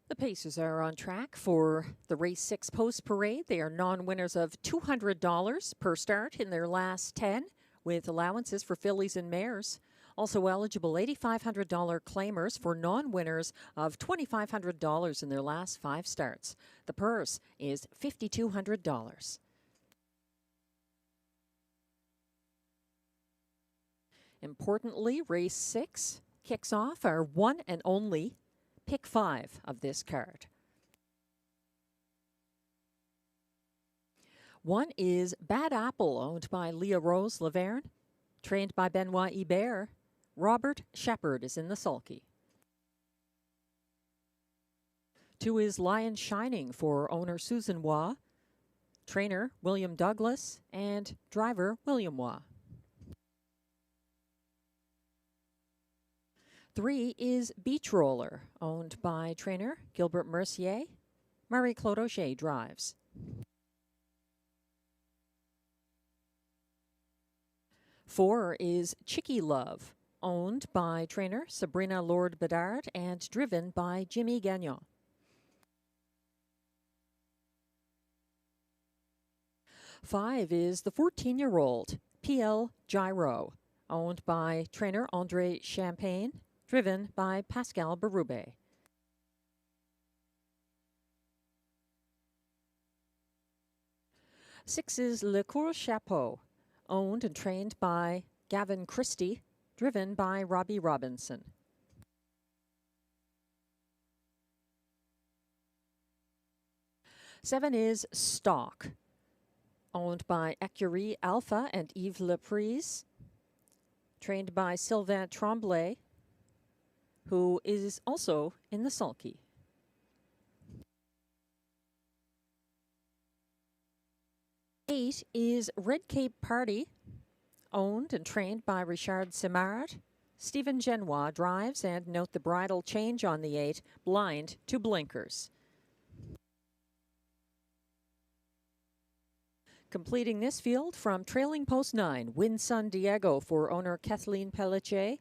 The Pacers are on track for the race 6 post parade. They are non-winners of $200 per start in their last 10, with allowances for fillies and mares. Also eligible $8,500 claimers for non-winners of $2,500 in their last 5 starts. The purse is $5,200. Importantly, race 6 kicks off our one and only Pick 5 of this card. 1 is Bad Apple, owned by Leah Rose Laverne, trained by Benoit Hebert. Robert Shepard is in the sulky. 2 is Lion Shining for owner Susan Waugh, trainer William Douglas, and driver William Waugh. 3 is Beach Roller, owned by trainer Gilbert Mercier. Marie-Claude Auger drives. 4 is Chicky Love, owned by trainer Sabrina Lord Bedard and driven by Jimmy Gagnon. 5 is the 14-year-old PL Gyro, owned by trainer Andre Champagne, driven by Pascal Berube. 6 is Le Cour Chapeau, owned and trained by Gavin Christie, driven by Robbie Robinson. 7 is Stock, owned by Ecurie Alpha and Yves Leprise, trained by Sylvain Tremblay, who is also in the sulky. 8 is Red Cape Party, owned and trained by Richard Simard. Stephen Genois drives, and note the bridle change on the 8, blind to blinkers. Completing this field from trailing post 9, Winsun Diego for owner Kathleen Pelletier,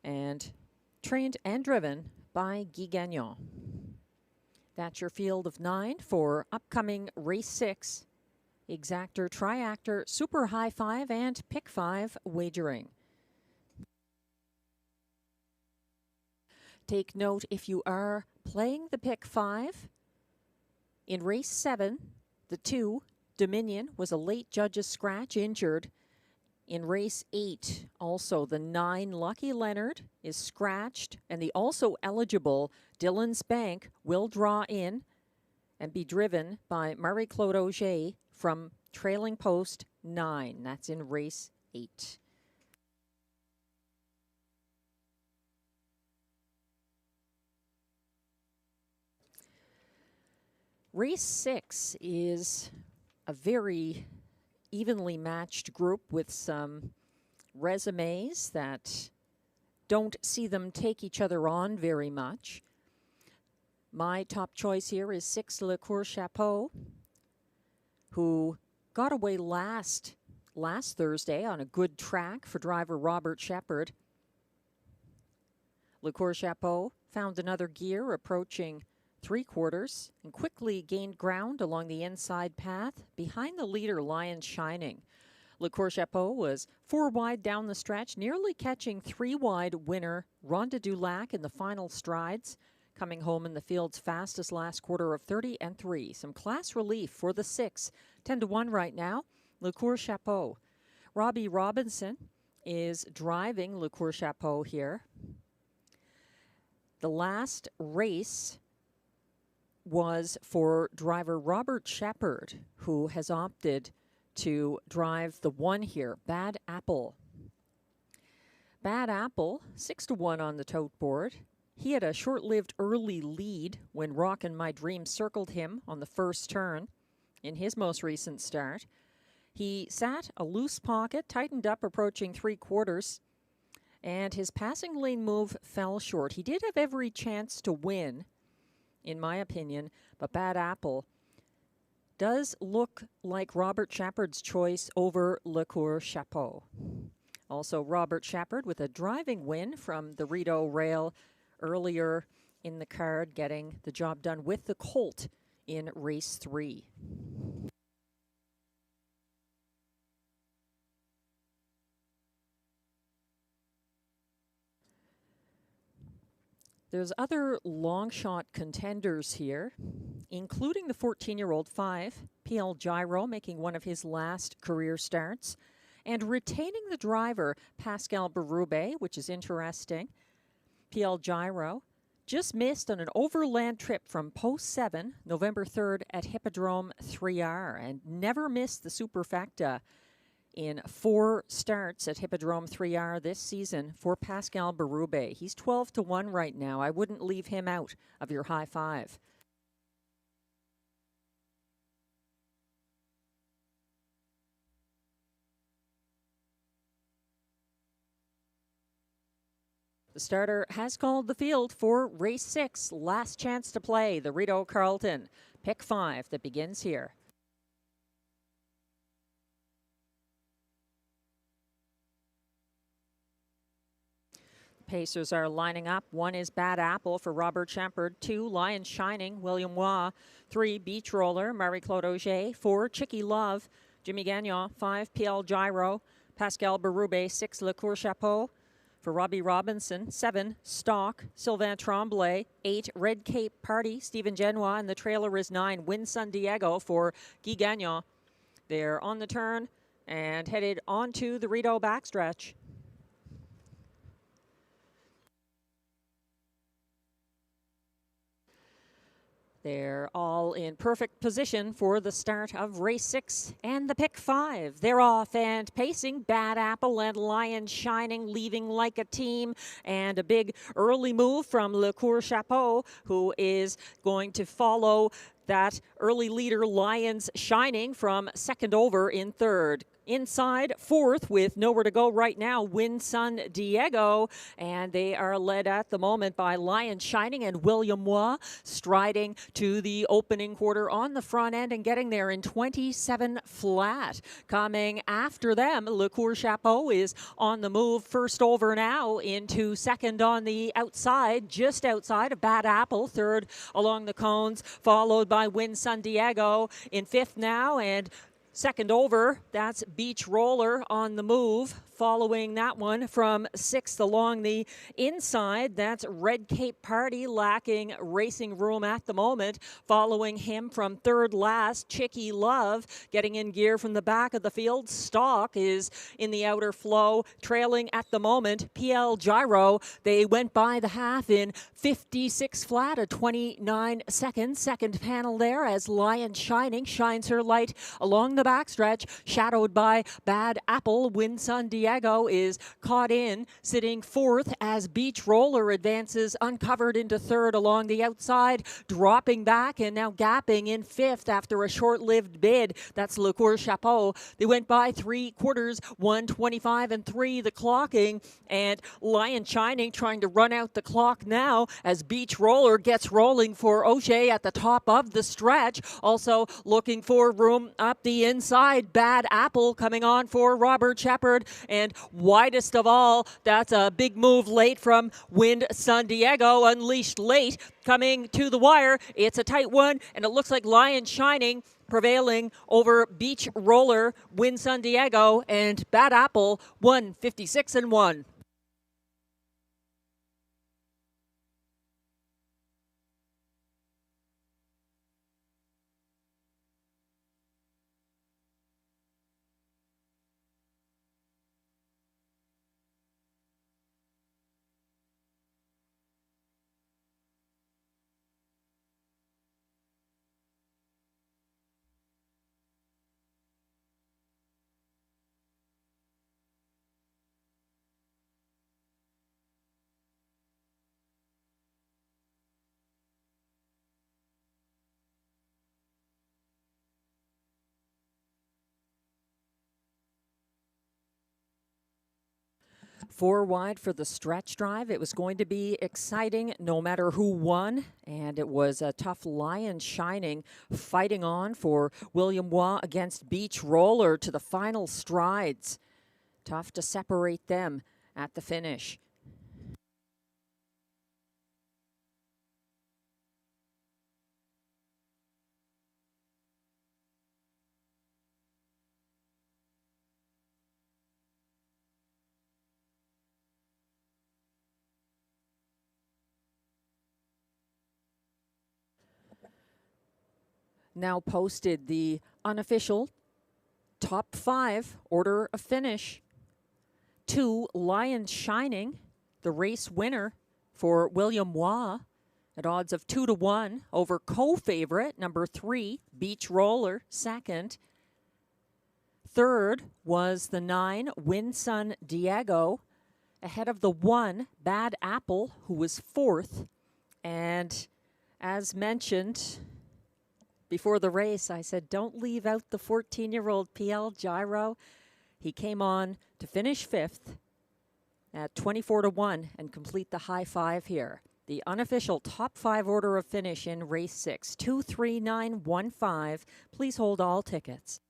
and trained and driven by Guy Gagnon. That's your field of 9 for upcoming race 6, exactor, triactor, super high 5, and pick 5 wagering. Take note, if you are playing the pick 5, in race 7, the 2, Dominion, was a late judge's scratch, injured. In race 8, also the 9, Lucky Leonard, is scratched, and the also eligible Dillon's Bank will draw in and be driven by Marie-Claude Auger from trailing post 9. That's in race 8. Race 6 is a very evenly matched group with some resumes that don't see them take each other on very much. My top choice here is 6 Le Cour Chapeau, who got away last Thursday on a good track for driver Robert Shepard. Le Cour Chapeau found another gear approaching 3/4 and quickly gained ground along the inside path behind the leader Lion Shining. Le Coeur Chapeau was 4 wide down the stretch, nearly catching 3 wide winner Rhonda Dulac in the final strides, coming home in the field's fastest last quarter of 30-3. Some class relief for the 6, 10-1 right now. Le Coeur Chapeau. Robbie Robinson is driving Le Coeur Chapeau here. The last race was for driver Robert Shepard, who has opted to drive the 1 here, Bad Apple. Bad Apple, 6-1 on the tote board. He had a short-lived early lead when Rockin' My Dream circled him on the first turn in his most recent start. He sat a loose pocket, tightened up approaching 3/4, and his passing lane move fell short. He did have every chance to win, in my opinion, but Bad Apple does look like Robert Shepard's choice over Le Coeur Chapeau. Also, Robert Shepard with a driving win from the Rideau Rail earlier in the card, getting the job done with the Colt in race 3. There's other long shot contenders here, including the 14-year-old 5, PL Gyro, making one of his last career starts, and retaining the driver, Pascal Berube, which is interesting. PL Gyro just missed on an overland trip from Post 7, November 3rd at Hippodrome 3R, and never missed the Superfecta in 4 starts at Hippodrome 3R this season for Pascal Berube. He's 12-1 right now. I wouldn't leave him out of your high 5. The starter has called the field for race 6. Last chance to play the Rideau Carleton pick 5 that begins here. Pacers are lining up. 1 is Bad Apple for Robert Shepard. 2, Lion Shining, William Waugh. 3, Beach Roller, Marie-Claude Auger. 4, Chicky Love, Jimmy Gagnon. 5, PL Gyro, Pascal Berube. 6, Le Coeur Chapeau for Robbie Robinson. 7, Stock, Sylvain Tremblay. 8, Red Cape Party, Stephen Genois. And the trailer is 9, Win San Diego for Guy Gagnon. They're on the turn and headed onto the Rideau backstretch. They're all in perfect position for the start of race 6 and the pick 5. They're off and pacing. Bad Apple and Lion Shining leaving like a team, and a big early move from Le Coeur Chapeau, who is going to follow that early leader Lions Shining from second over in 3rd. Inside 4th with nowhere to go right now, Win San Diego, and they are led at the moment by Lion Shining and William Waugh, striding to the opening quarter on the front end and getting there in 27 flat. Coming after them, Le Coeur Chapeau is on the move, first over now into second on the outside, just outside of Bad Apple, 3rd along the cones, followed by Win San Diego in 5th now, and second over, that's Beach Roller on the move. Following that one from 6th along the inside, that's Red Cape Party, lacking racing room at the moment. Following him from 3rd last, Chicky Love, getting in gear from the back of the field. Stock is in the outer flow, trailing at the moment. PL Gyro, they went by the half in 56 flat, a 29 seconds. Second panel there as Lion Shining shines her light along the backstretch, shadowed by Bad Apple. Win San Diego is caught in, sitting 4th as Beach Roller advances uncovered into 3rd along the outside, dropping back and now gapping in 5th after a short-lived bid. That's Le Coeur Chapeau. They went by 3/4, 1:25 the clocking, and Lion Shining trying to run out the clock now as Beach Roller gets rolling for Auger at the top of the stretch. Also looking for room up the inside. Bad Apple coming on for Robert Shepard, and widest of all, that's a big move late from Win San Diego, unleashed late, coming to the wire. It's a tight one, and it looks like Lion Shining prevailing over Beach Roller, Win San Diego, and Bad Apple, 156-1. Four wide for the stretch drive. It was going to be exciting no matter who won, and it was a tough Lion Shining fighting on for William Waugh against Beach Roller to the final strides. Tough to separate them at the finish. Now posted the unofficial top 5 order of finish. 2, Lion Shining, the race winner for William Waugh at odds of 2-1 over co-favorite number 3, Beach Roller, second. Third was the 9, Win San Diego, ahead of the 1, Bad Apple, who was fourth. And as mentioned before the race, I said, don't leave out the 14-year-old PL Gyro. He came on to finish fifth at 24-1 and complete the high five here. The unofficial top 5 order of finish in race 6, 23915. Please hold all tickets.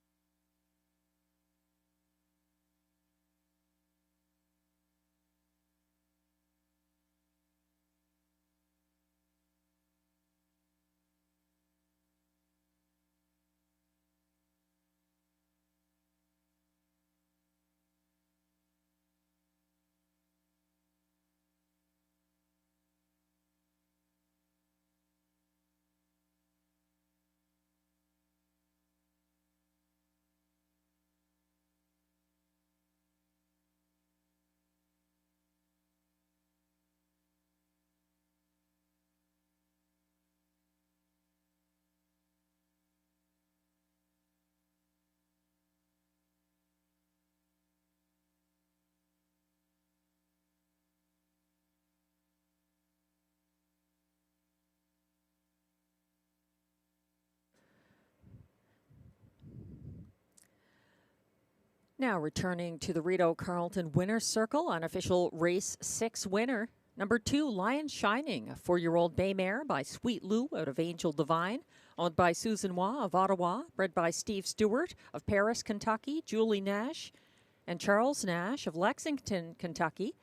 Now returning to the Rideau Carleton Winner's Circle, unofficial race 6 winner, number 2, Lion Shining, a 4-year-old bay mare by Sweet Lou out of Angel Divine, owned by Susan Waugh of Ottawa, bred by Steve Stewart of Paris, Kentucky, Julie Nash and Charles Nash of Lexington, Kentucky.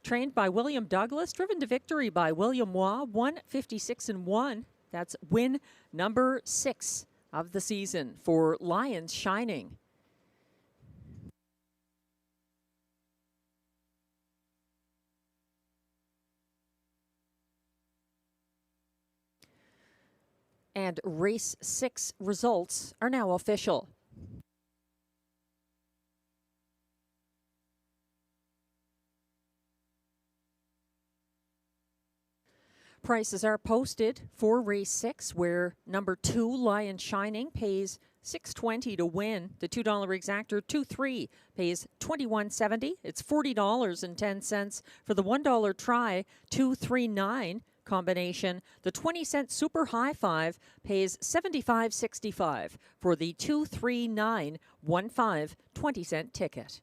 Trained by William Douglas, driven to victory by William Waugh, 156-1. That's win number 6 of the season for Lion Shining. And race 6 results are now official. Prices are posted for race 6, where number 2, Lion Shining, pays $6.20 to win. The $2 exactor, 2-3, pays $21.70. It's $40.10 for the $1 try, 2-3-9 combination. The 20-cent super high 5 pays $75.65 for the 2-3-9 1-5 20-cent ticket.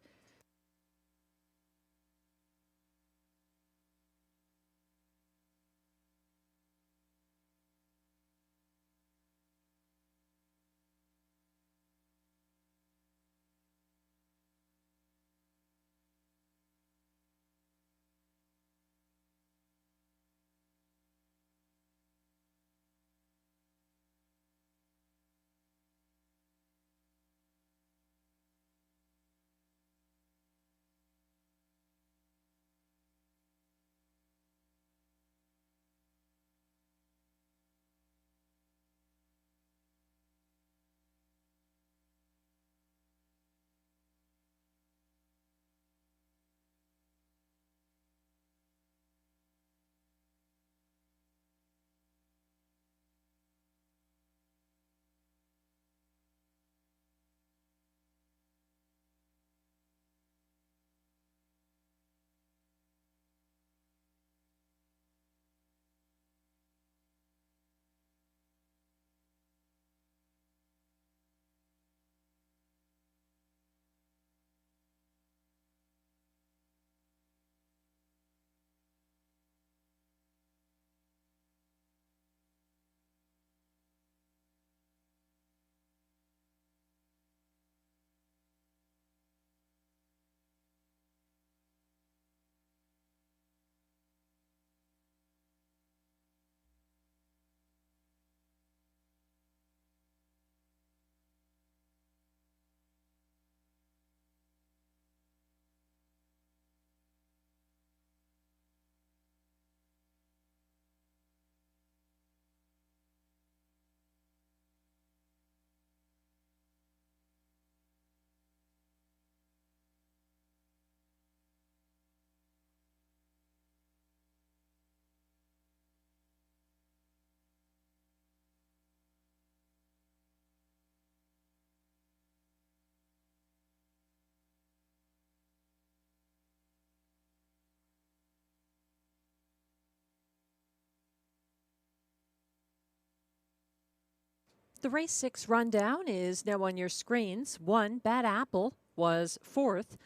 The race 6 rundown is now on your screens. 1, Bad Apple, was 4th.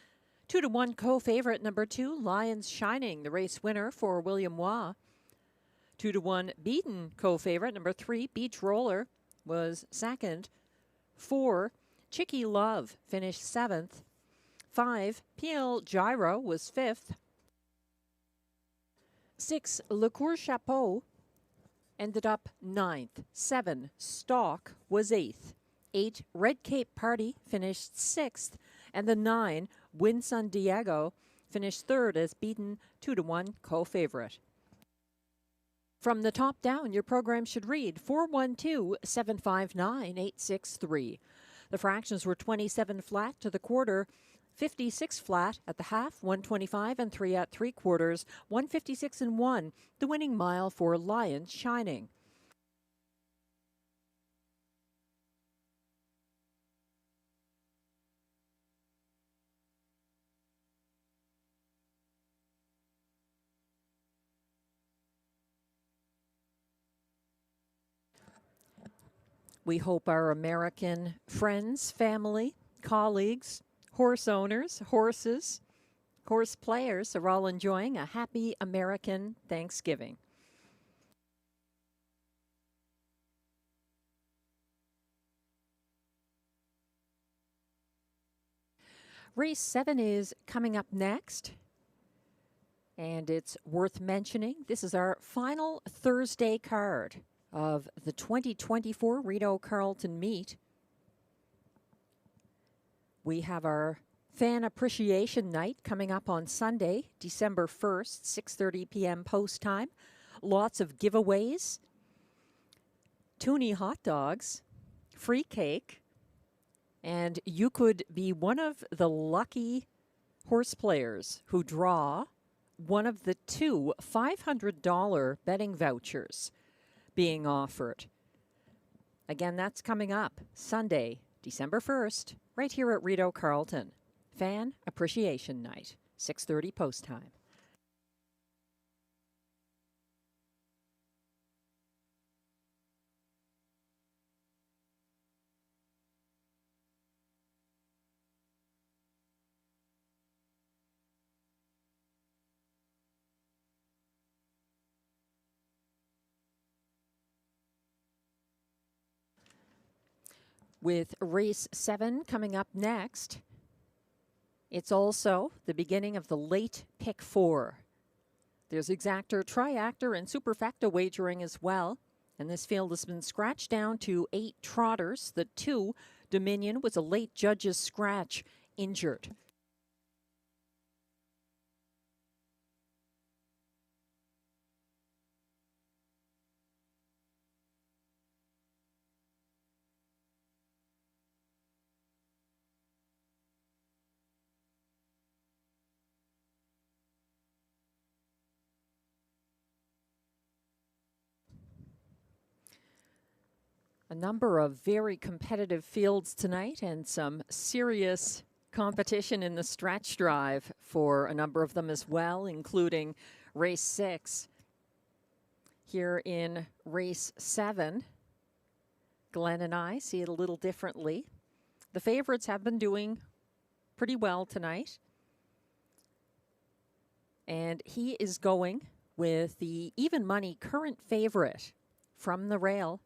2-1 co-favorite number 2, Lions Shining, the race winner for William Waugh. 2-1 beaten co-favorite number 3, Beach Roller, was 2nd. 4, Chicky Love finished 7th. 5, PL Gyro was 5th. 6, Le Cour Chapeau ended up 9th. 7, Stalk was 8th. 8, Red Cape Party finished 6th. And the 9, Win San Diego, finished 3rd as beaten 2-1 co-favorite. From the top down, your program should read 412-759-863. The fractions were 27 flat to the quarter, 56 flat at the half, 125 and 3 at 3/4, 156 and 1, the winning mile for Lions Shining. We hope our American friends, family, colleagues, horse owners, horses, horse players are all enjoying a happy American Thanksgiving. Race 7 is coming up next, and it's worth mentioning. This is our final Thursday card of the 2024 Rideau Carleton meet. We have our Fan Appreciation Night coming up on Sunday, December 1st, 6:30 p.m. post time. Lots of giveaways, Toonie hot dogs, free cake, and you could be one of the lucky horse players who draw one of the 2 $500 betting vouchers being offered. Again, that's coming up Sunday, December 1st, right here at Rideau Carleton. Fan Appreciation Night, 6:30 post time. With race 7 coming up next, it's also the beginning of the late pick 4. There's exactor, triactor, and superfecta wagering as well. And this field has been scratched down to 8 trotters. The 2, Dominion, was a late judge's scratch, injured. A number of very competitive fields tonight and some serious competition in the stretch drive for a number of them as well, including race 6. Here in race 7, Glenn and I see it a little differently. The favorites have been doing pretty well tonight. And he is going with the even money current favorite from the rail.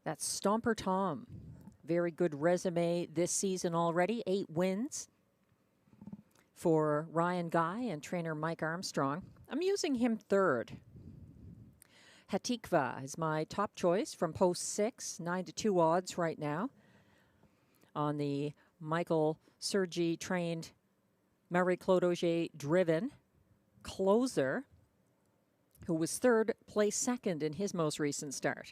That's Stomper Tom. Very good resume this season already. 8 wins for Ryan Guy and trainer Mike Armstrong. I'm using him 3rd. Hatikva is my top choice from post 6, 9-2 odds right now on the Michael Sergi trained Marie-Claude Auger driven closer, who was 3rd, placed 2nd in his most recent start.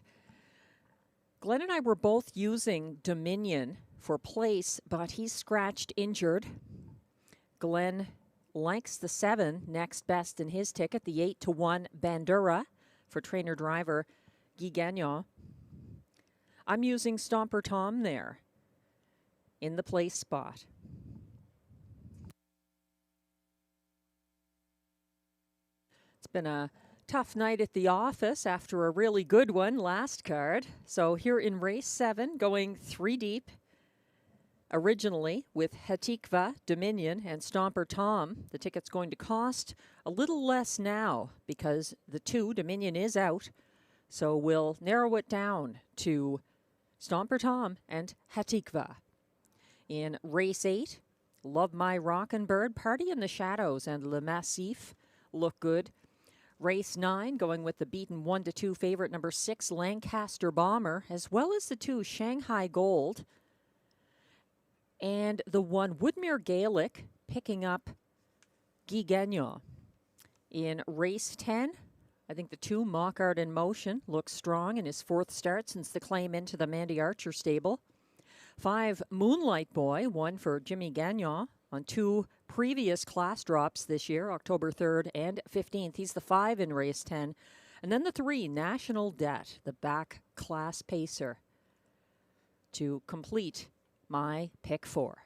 Glenn and I were both using Dominion for place, but he's scratched injured. Glenn likes the 7, next best in his ticket, the 8-1 Bandura for trainer driver Guy Gagnon. I'm using Stomper Tom there in the place spot. It's been a Tough night at the office after a really good one last card. So here in race 7, going 3 deep, originally with Hatikva, Dominion, and Stomper Tom. The ticket's going to cost a little less now because the 2, Dominion, is out. So we'll narrow it down to Stomper Tom and Hatikva. In race 8, Love My Rockin' Bird, Party in the Shadows, and Le Massif look good. Race 9, going with the beaten 1-2 favorite number 6, Lancaster Bomber, as well as the 2, Shanghai Gold. And the 1, Woodmere Gaelic, picking up Guy Gagnon. In race 10, I think the 2, Mockart in Motion, looks strong in his 4th start since the claim into the Mandy Archer stable. 5, Moonlight Boy, 1 for Jimmy Gagnon on 2 previous class drops this year, October 3rd and 15th. He's the 5 in race 10. And then the 3, National Debt, the back class pacer, to complete my pick 4.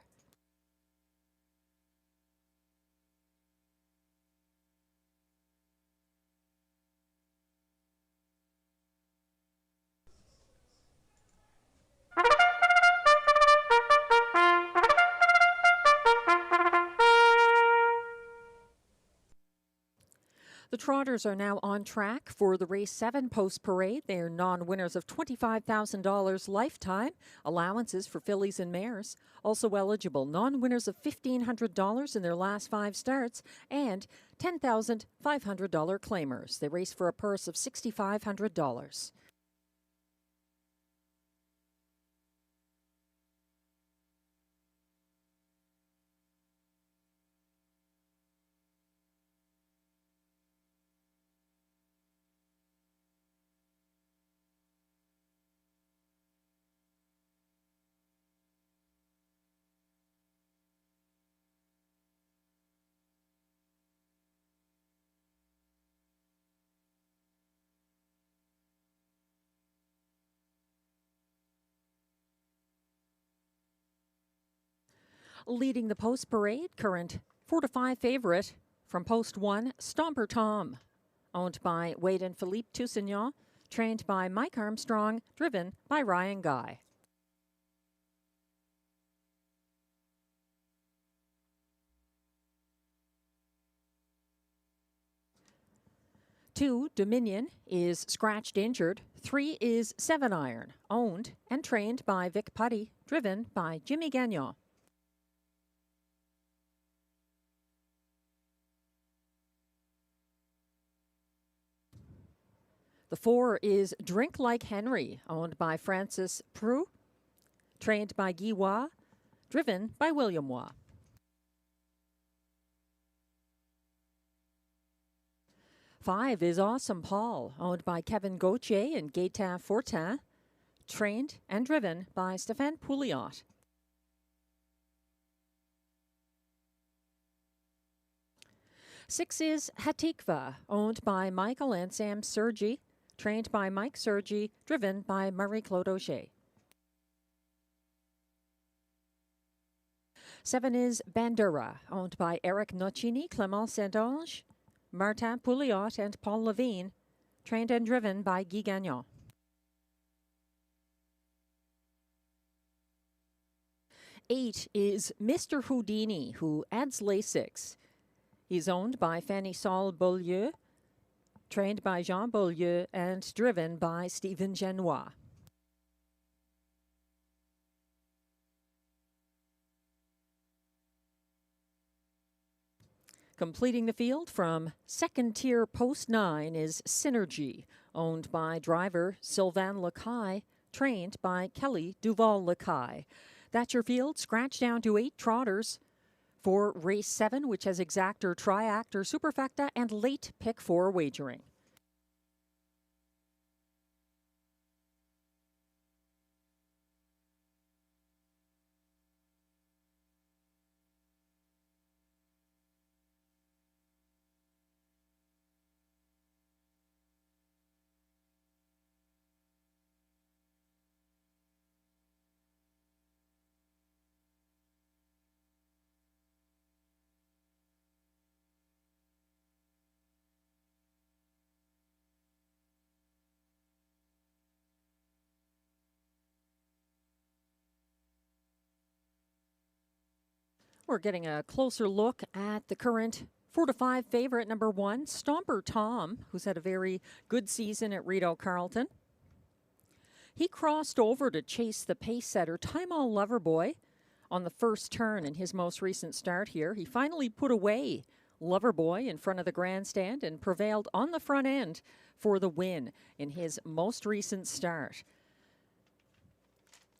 The Trotters are now on track for the race 7 post parade. They are non-winners of $25,000 lifetime allowances for fillies and mares. Also eligible non-winners of $1,500 in their last 5 starts and $10,500 claimers. They race for a purse of $6,500. Leading the post parade, current 4-5 favorite from post 1, Stomper Tom, owned by Wade and Philippe Toussaint, trained by Mike Armstrong, driven by Ryan Guy. Two, Dominion, is scratched injured. 3 is 7 Iron, owned and trained by Vic Putty, driven by Jimmy Gagnon. The 4 is Drink Like Henry, owned by Francis Prue, trained by Guy Waugh, driven by William Waugh. 5 is Awesome Paul, owned by Kevin Gauthier and Gaetan Fortin, trained and driven by Stéphane Pouliot. 6 is Hatikva, owned by Michael and Sam Sergi, trained by Mike Sergi, driven by Marie-Claude Auger. 7 is Bandura, owned by Eric Nocini, Clément Saint-Onge, Martin Pouliot, and Paul Levine, trained and driven by Guy Gagnon. 8 is Mr. Houdini, who adds Lasix. He's owned by Fanny Saul Beaulieu, trained by Jean Beaulieu, and driven by Stephen Genois. Completing the field from second tier post 9 is Synergy, owned by driver Sylvain Lacaille, trained by Kelly Duval Lacaille. That's your field, scratched down to 8 trotters for race 7, which has exactor, triactor, superfecta, and late pick 4 wagering. We're getting a closer look at the current 4-5 favorite, number 1, Stomper Tom, who's had a very good season at Rideau Carleton. He crossed over to chase the pace setter, Time All Loverboy, on the first turn in his most recent start here. He finally put away Loverboy in front of the grandstand and prevailed on the front end for the win in his most recent start.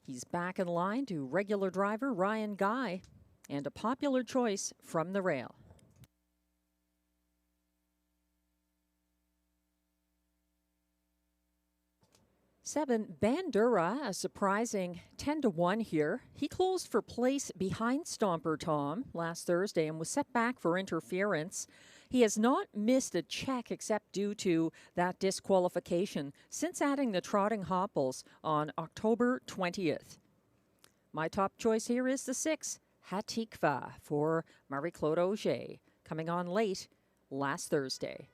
He's back in line to regular driver Ryan Guy and a popular choice from the rail. Seven, Bandura, a surprising 10-1 here. He closed for place behind Stomper Tom last Thursday and was set back for interference. He has not missed a check except due to that disqualification since adding the trotting hopples on October 20th. My top choice here is the 6, Hatikva, for Marie-Claude Auger, coming on late last Thursday.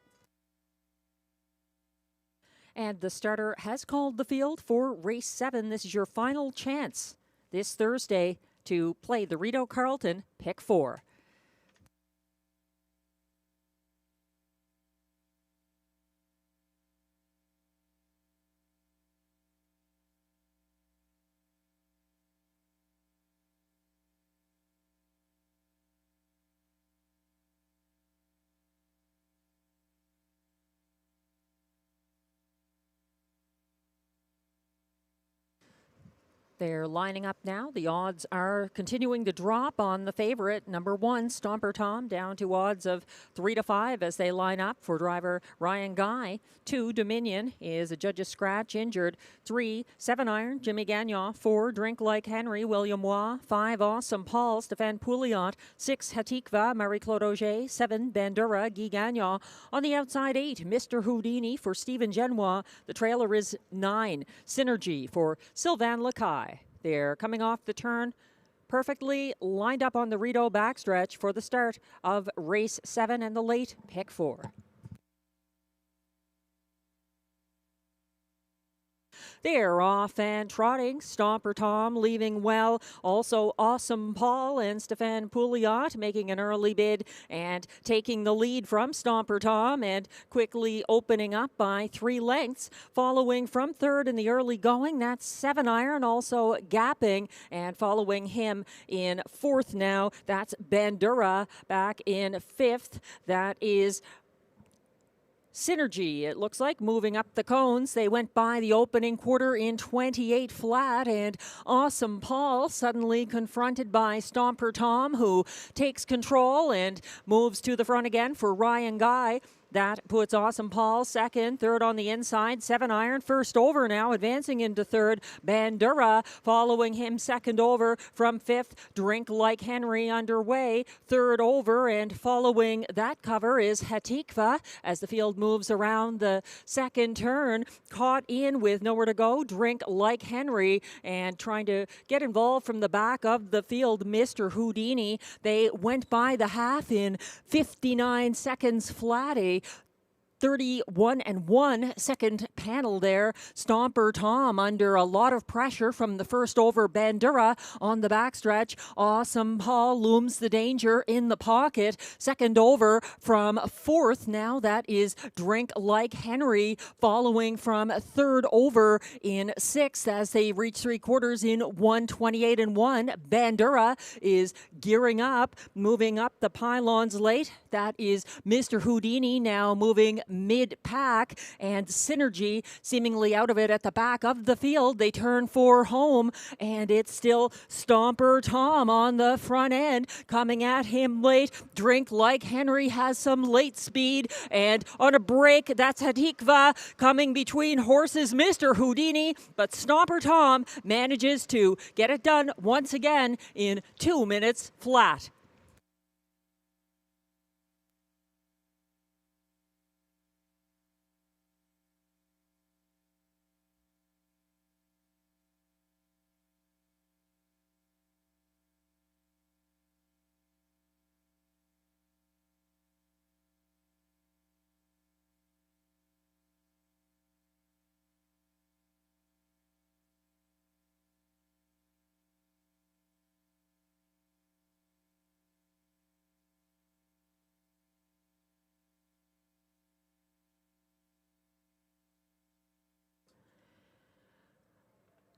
And the starter has called the field for race 7. This is your final chance this Thursday to play the Rideau Carleton Pick 4. They're lining up now. The odds are continuing to drop on the favorite, number 1, Stomper Tom, down to odds of 3-5 as they line up for driver Ryan Guy. 2, Dominion is a judge's scratch, injured. 3, 7 Iron, Jimmy Gagnon. 4, Drink Like Henry, William Waugh. 5, Awesome Paul, Stéphane Pouliot. 6, Hatikva, Marie-Claude Auger. 7, Bandura, Guy Gagnon. On the outside, 8, Mr. Houdini for Stephen Genois. The trailer is 9, Synergy for Sylvain Lacaille. They're coming off the turn, perfectly lined up on the Rideau backstretch for the start of race 7 and the late Pick 4. They're off and trotting. Stomper Tom leaving well. Also Awesome Paul and Stéphane Pouliot making an early bid and taking the lead from Stomper Tom and quickly opening up by 3 lengths. Following from third in the early going, that's 7 Iron also gapping, and following him in fourth now, that's Bandura back in fifth. That is Synergy, it looks like, moving up the cones. They went by the opening quarter in 28 flat, and Awesome Paul suddenly confronted by Stomper Tom, who takes control and moves to the front again for Ryan Guy. That puts Awesome Paul second, third on the inside. 7 Iron first over now, advancing into third. Bandura following him second over from fifth. Drink Like Henry underway, third over, and following that cover is Hatikva as the field moves around the second turn. Caught in with nowhere to go, Drink Like Henry, and trying to get involved from the back of the field, Mr. Houdini. They went by the half in 59 seconds flat. 31 and 1 second panel there. Stomper Tom under a lot of pressure from the first over. Bandura on the backstretch. Awesome Paul looms the danger in the pocket. Second over from fourth. Now that is Drink Like Henry following from third over in sixth as they reach 3/4 in 1:28 and 1. Bandura is gearing up, moving up the pylons late. That is Mr. Houdini now moving mid-pack, and Synergy seemingly out of it at the back of the field. They turn for home, and it's still Stomper Tom on the front end coming at him late. Drink Like Henry has some late speed, and on a break, that's Hatikva coming between horses, Mr. Houdini, but Stomper Tom manages to get it done once again in 2 minutes flat.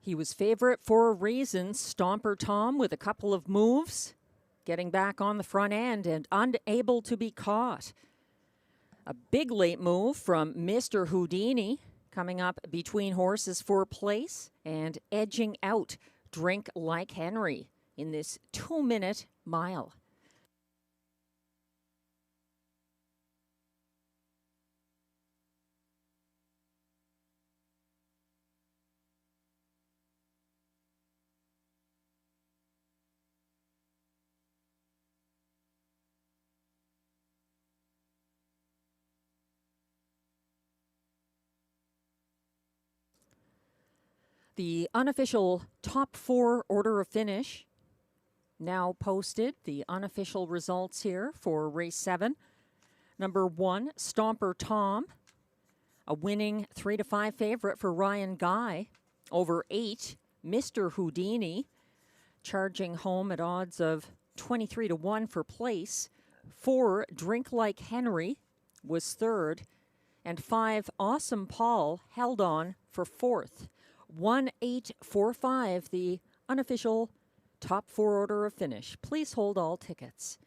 He was favorite for a reason. Stomper Tom with a couple of moves, getting back on the front end and unable to be caught. A big late move from Mr. Houdini, coming up between horses for place and edging out Drink Like Henry in this 2-minute mile. The unofficial top 4 order of finish now posted. The unofficial results here for race 7. Number 1, Stomper Tom, a winning 3-5 favorite for Ryan Guy. Over 8, Mr. Houdini, charging home at odds of 23-1 for place. 4, Drink Like Henry was 3rd. And 5, Awesome Paul held on for 4th. 1-8-4-5, the unofficial top 4 order of finish. Please hold all tickets.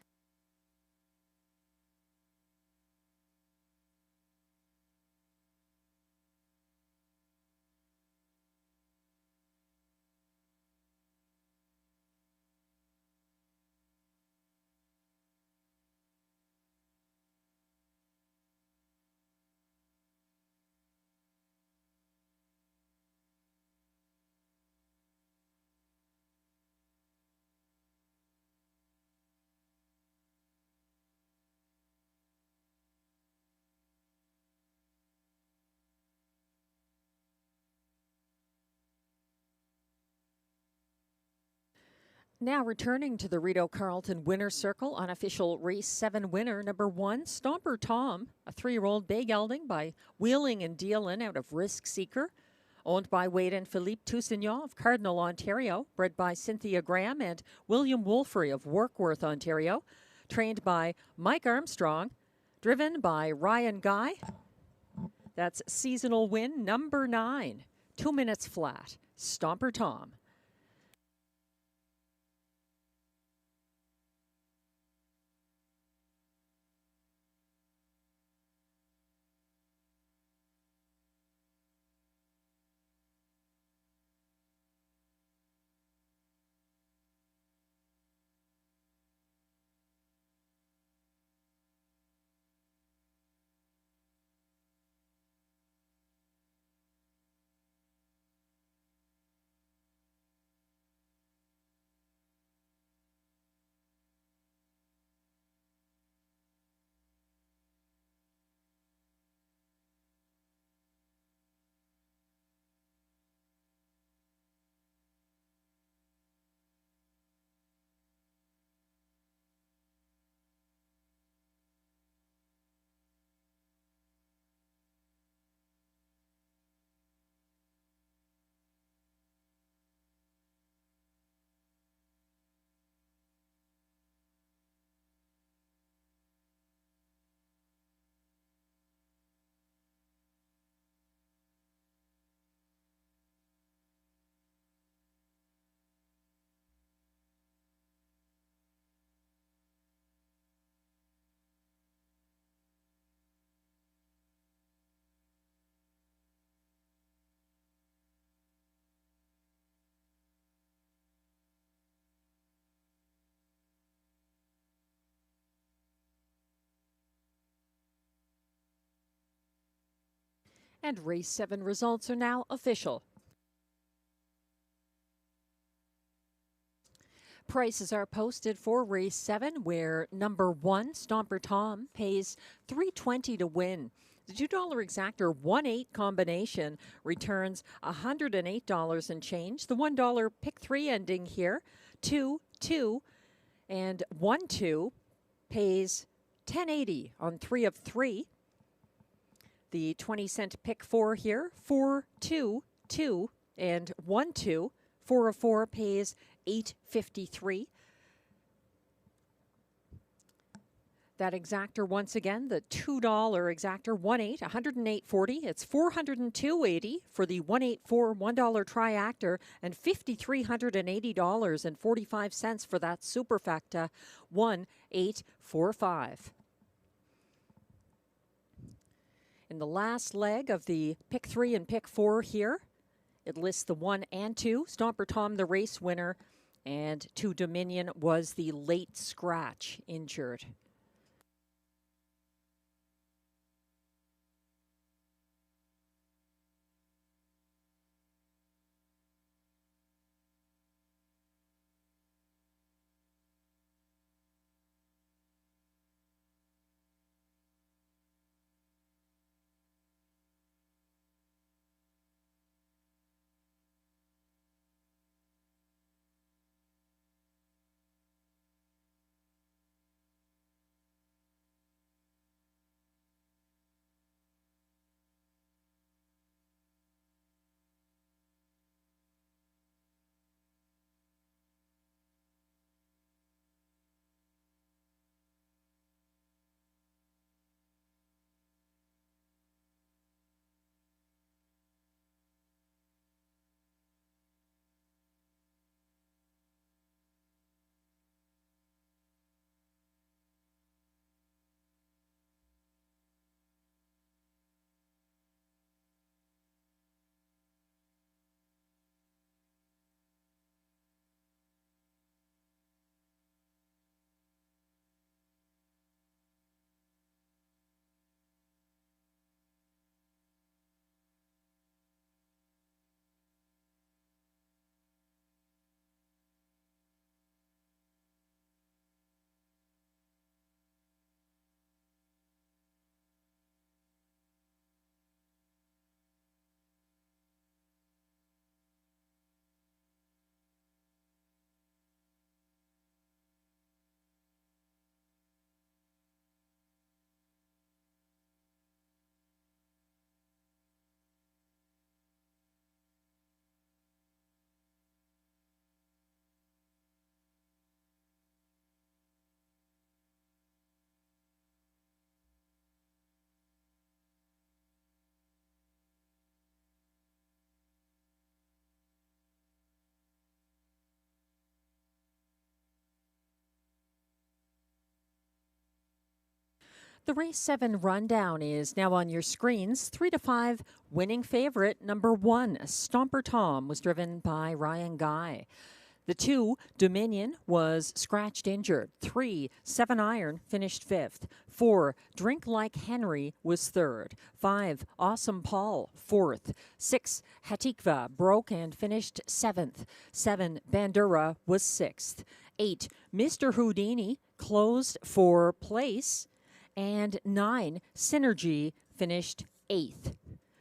Now returning to the Rideau Carleton Winner's Circle, unofficial race 7 winner, number 1, Stomper Tom, a 3-year-old bay gelding by Wheeling and Dealin out of Risk Seeker, owned by Wade and Philippe Toussaint of Cardinal, Ontario, bred by Cynthia Graham and William Wolfrey of Warkworth, Ontario, trained by Mike Armstrong, driven by Ryan Guy. That's seasonal win number 9, 2 minutes flat, Stomper Tom. And race 7 results are now official. Prices are posted for race 7, where number 1, Stomper Tom, pays $3.20 to win. The $2 exactor 1-8 combination returns $108 and change. The $1 pick 3 ending here, 2-2 and 1-2, pays $10.80 on 3 of 3. The 20-cent pick 4 here, 4-2-2 and 1-2. 4 of 4 pays $8.53. That exactor once again, the $2 exactor, 1/8, 108.40. It's $402.80 for the 184 $1 triactor and $5,380.45 for that superfecta 1845. In the last leg of the pick 3 and pick 4 here, it lists the 1 and 2. Stomper Tom, the race winner, and 2 Dominion was the late scratch injured. The race 7 rundown is now on your screens. 3 to 5 winning favorite number 1, Stomper Tom, was driven by Ryan Guy. The 2, Dominion, was scratched injured. 3, 7 Iron, finished 5th. 4, Drink Like Henry, was 3rd. 5, Awesome Paul, 4th. 6, Hatikva, broke and finished 7th. 7, Bandura, was 6th. 8, Mr. Houdini, closed for place. And 9, Synergy, finished 8th.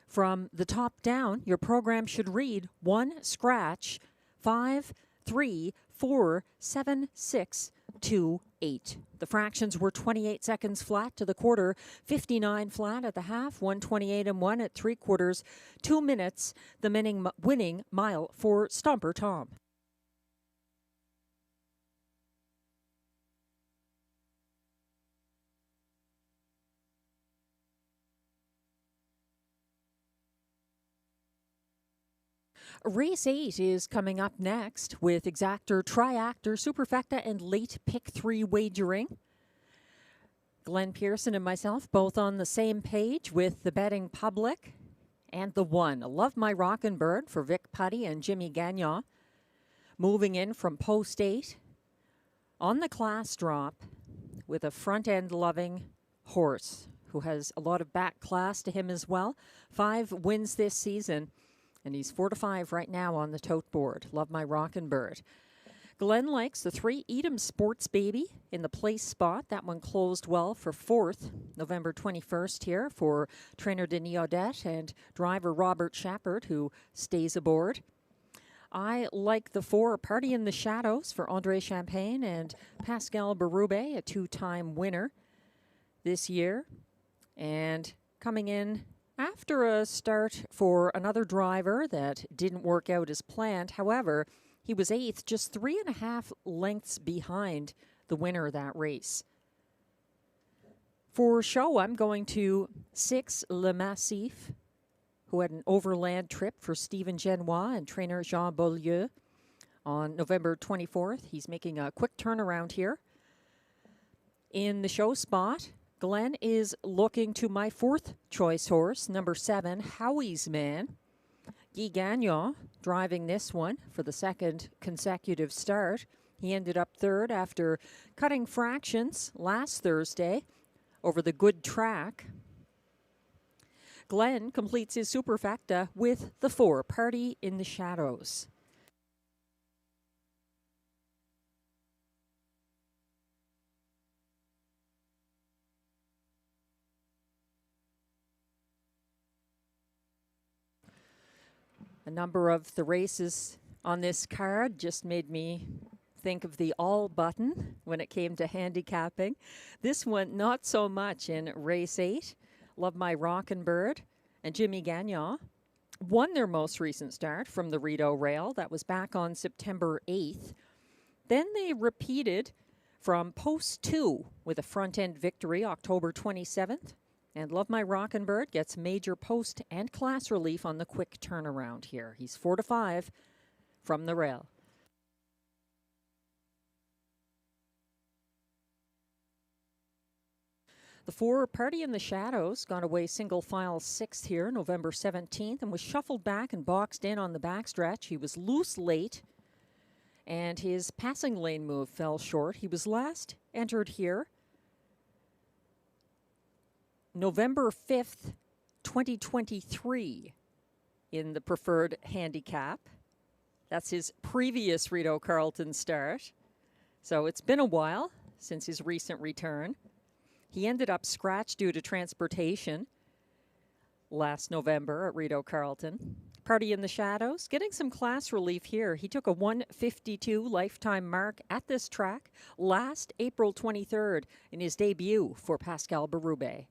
From the top down, your program should read 1, scratch, 5, 3, 4, 7, 6, 2, 8. The fractions were 28 seconds flat to the quarter, 59 flat at the half, 128 and 1 at 3/4, 2 minutes, the winning mile for Stomper Tom. Race 8 is coming up next with exactor, triactor, superfecta, and late pick 3 wagering. Glenn Pearson and myself both on the same page with the betting public. And the 1, Love My Rockin' Bird for Vic Putty and Jimmy Gagnon. Moving in from post 8 on the class drop with a front-end loving horse who has a lot of back class to him as well. 5 wins this season. And he's 4 to 5 right now on the tote board. Love My Rockin' Bird. Glenn likes the 3 Edam Sports Baby in the place spot. That one closed well for 4th, November 21st here for trainer Denis Audette and driver Robert Shepard, who stays aboard. I like the 4 Party in the Shadows for Andre Champagne and Pascal Berube, a 2-time winner this year. And coming in after a start for another driver that didn't work out as planned. However, he was 8th, just 3.5 lengths behind the winner of that race. For show, I'm going to 6 Le Massif, who had an overland trip for Stephen Genois and trainer Jean Beaulieu on November 24th. He's making a quick turnaround here. In the show spot, Glenn is looking to my 4th choice horse, number 7, Howie's Man. Guy Gagnon driving this one for the 2nd consecutive start. He ended up 3rd after cutting fractions last Thursday over the good track. Glenn completes his superfecta with the 4, Party in the Shadows. A number of the races on this card just made me think of the all button when it came to handicapping. This one, not so much in race 8. Love My Rockin' Bird and Jimmy Gagnon won their most recent start from the Rideau rail. That was back on September 8th. Then they repeated from post 2 with a front end victory October 27th. And Love My Rockin' Bird gets major post and class relief on the quick turnaround here. He's 4 to 5 from the rail. The 4, Party in the Shadows, got away single file 6th here, November 17th, and was shuffled back and boxed in on the backstretch. He was loose late, and his passing lane move fell short. He was last entered here November 5th, 2023 in the preferred handicap. That's his previous Rideau Carleton start. So it's been a while since his recent return. He ended up scratched due to transportation last November at Rideau Carleton. Party in the Shadows, getting some class relief here. He took a 152 lifetime mark at this track last April 23rd in his debut for Pascal Berube.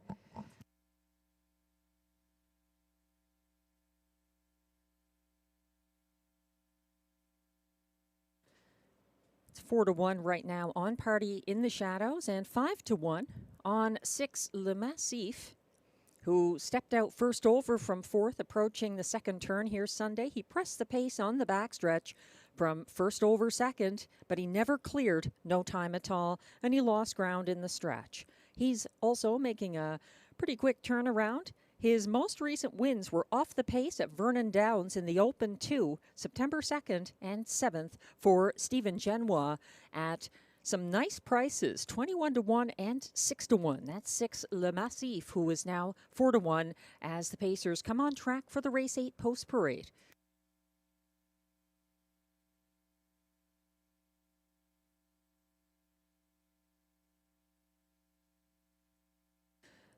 It's 4 to 1 right now on Party in the Shadows and 5 to 1 on 6 Le Massif, who stepped out first over from 4th, approaching the 2nd turn here Sunday. He pressed the pace on the backstretch from first over 2nd, but he never cleared, no time at all, and he lost ground in the stretch. He's also making a pretty quick turnaround. His most recent wins were off the pace at Vernon Downs in the Open 2, September 2nd and 7th for Stephen Genois at some nice prices, 21 to 1 and 6 to 1. That's 6 Le Massif, who is now 4 to 1 as the Pacers come on track for the race 8 post parade.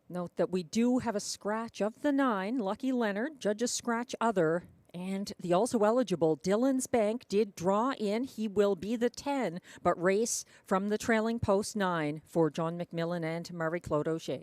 Note that we do have a scratch of the 9, Lucky Leonard, judges scratch other, and the also eligible Dillon's Bank did draw in. He will be the 10, but race from the trailing post 9 for John McMillan and Marie-Claude Auger.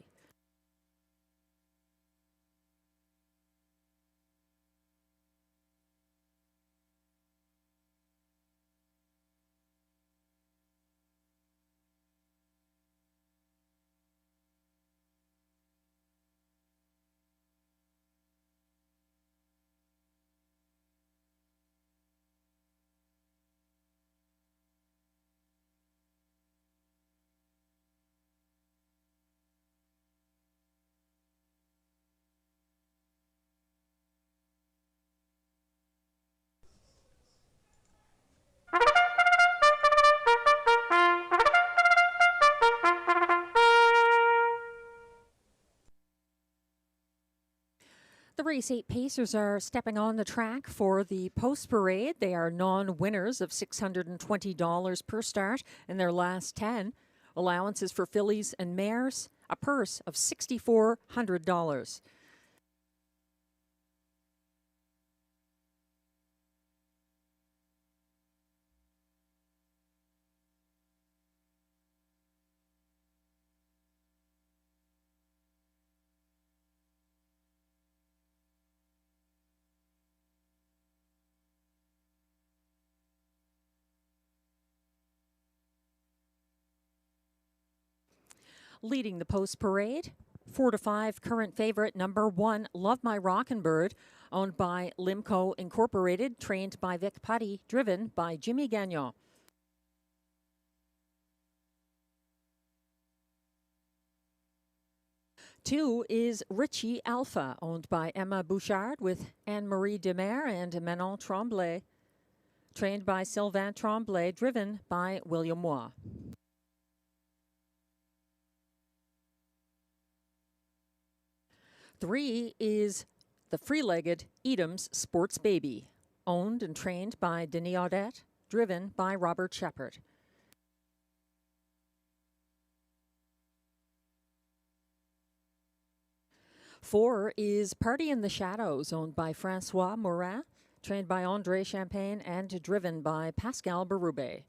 The race 8 Pacers are stepping on the track for the post parade. They are non-winners of $620 per start in their last 10. Allowances for fillies and mares, a purse of $6,400. Leading the post parade, 4 to 5, current favorite number 1, Love My Rockin' Bird, owned by Limco Incorporated, trained by Vic Putty, driven by Jimmy Gagnon. Two is Richie Alpha, owned by Emma Bouchard with Anne-Marie Demare and Manon Tremblay, trained by Sylvain Tremblay, driven by William Waugh. Three is the free-legged Edam's Sports Baby, owned and trained by Denis Audette, driven by Robert Shepard. Four is Party in the Shadows, owned by Francois Morin, trained by André Champagne and driven by Pascal Berube.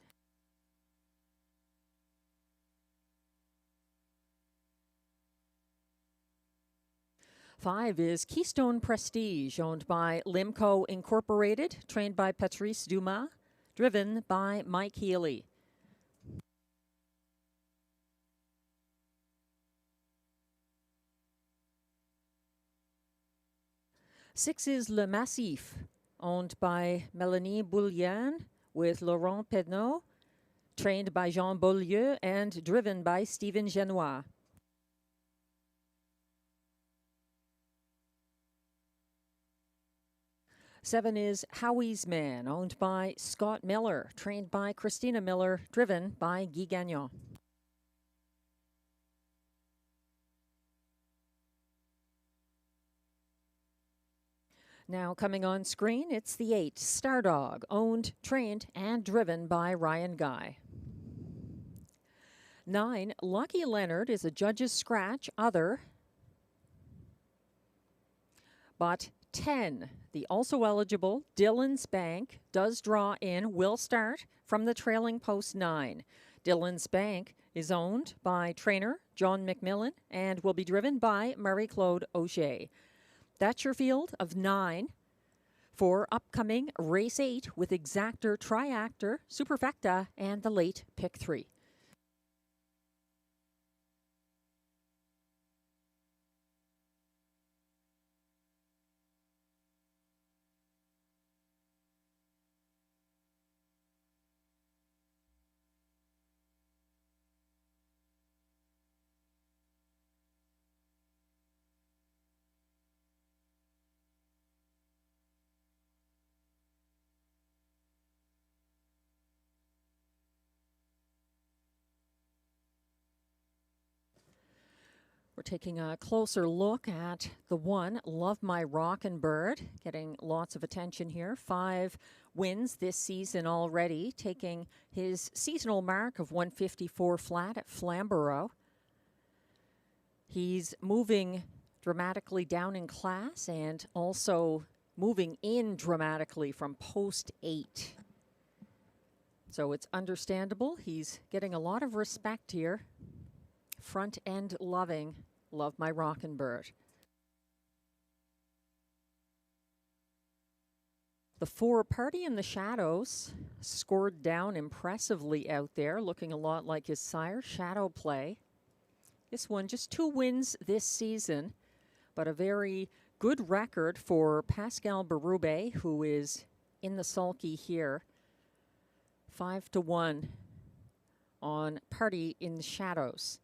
Five is Keystone Prestige, owned by Limco Incorporated, trained by Patrice Dumas, driven by Mike Healy. Six is Le Massif, owned by Melanie Boulian with Laurent Pedneau, trained by Jean Beaulieu and driven by Stephen Genois. Seven is Howie's Man, owned by Scott Miller, trained by Christina Miller, driven by Guy Gagnon. Now coming on screen, it's the 8, Stardog, owned, trained, and driven by Ryan Guy. 9, Lucky Leonard is a judge's scratch, other. But 10, the also eligible Dylan's Bank, does draw in, will start from the trailing post 9. Dylan's Bank is owned by trainer John McMillan and will be driven by Marie-Claude Auger. That's your field of 9 for upcoming race 8 with Exactor, Triactor, Superfecta, and the late pick 3. We're taking a closer look at the 1, Love My Rockin' Bird, getting lots of attention here. 5 wins this season already, taking his seasonal mark of 154 flat at Flamborough. He's moving dramatically down in class and also moving in dramatically from post 8. So it's understandable. He's getting a lot of respect here. Front end loving, Love My Rockin' Bird. The 4, Party in the Shadows, scored down impressively out there, looking a lot like his sire, Shadow Play. This one, just 2 wins this season, but a very good record for Pascal Berube, who is in the sulky here. 5 to 1 on Party in the Shadows.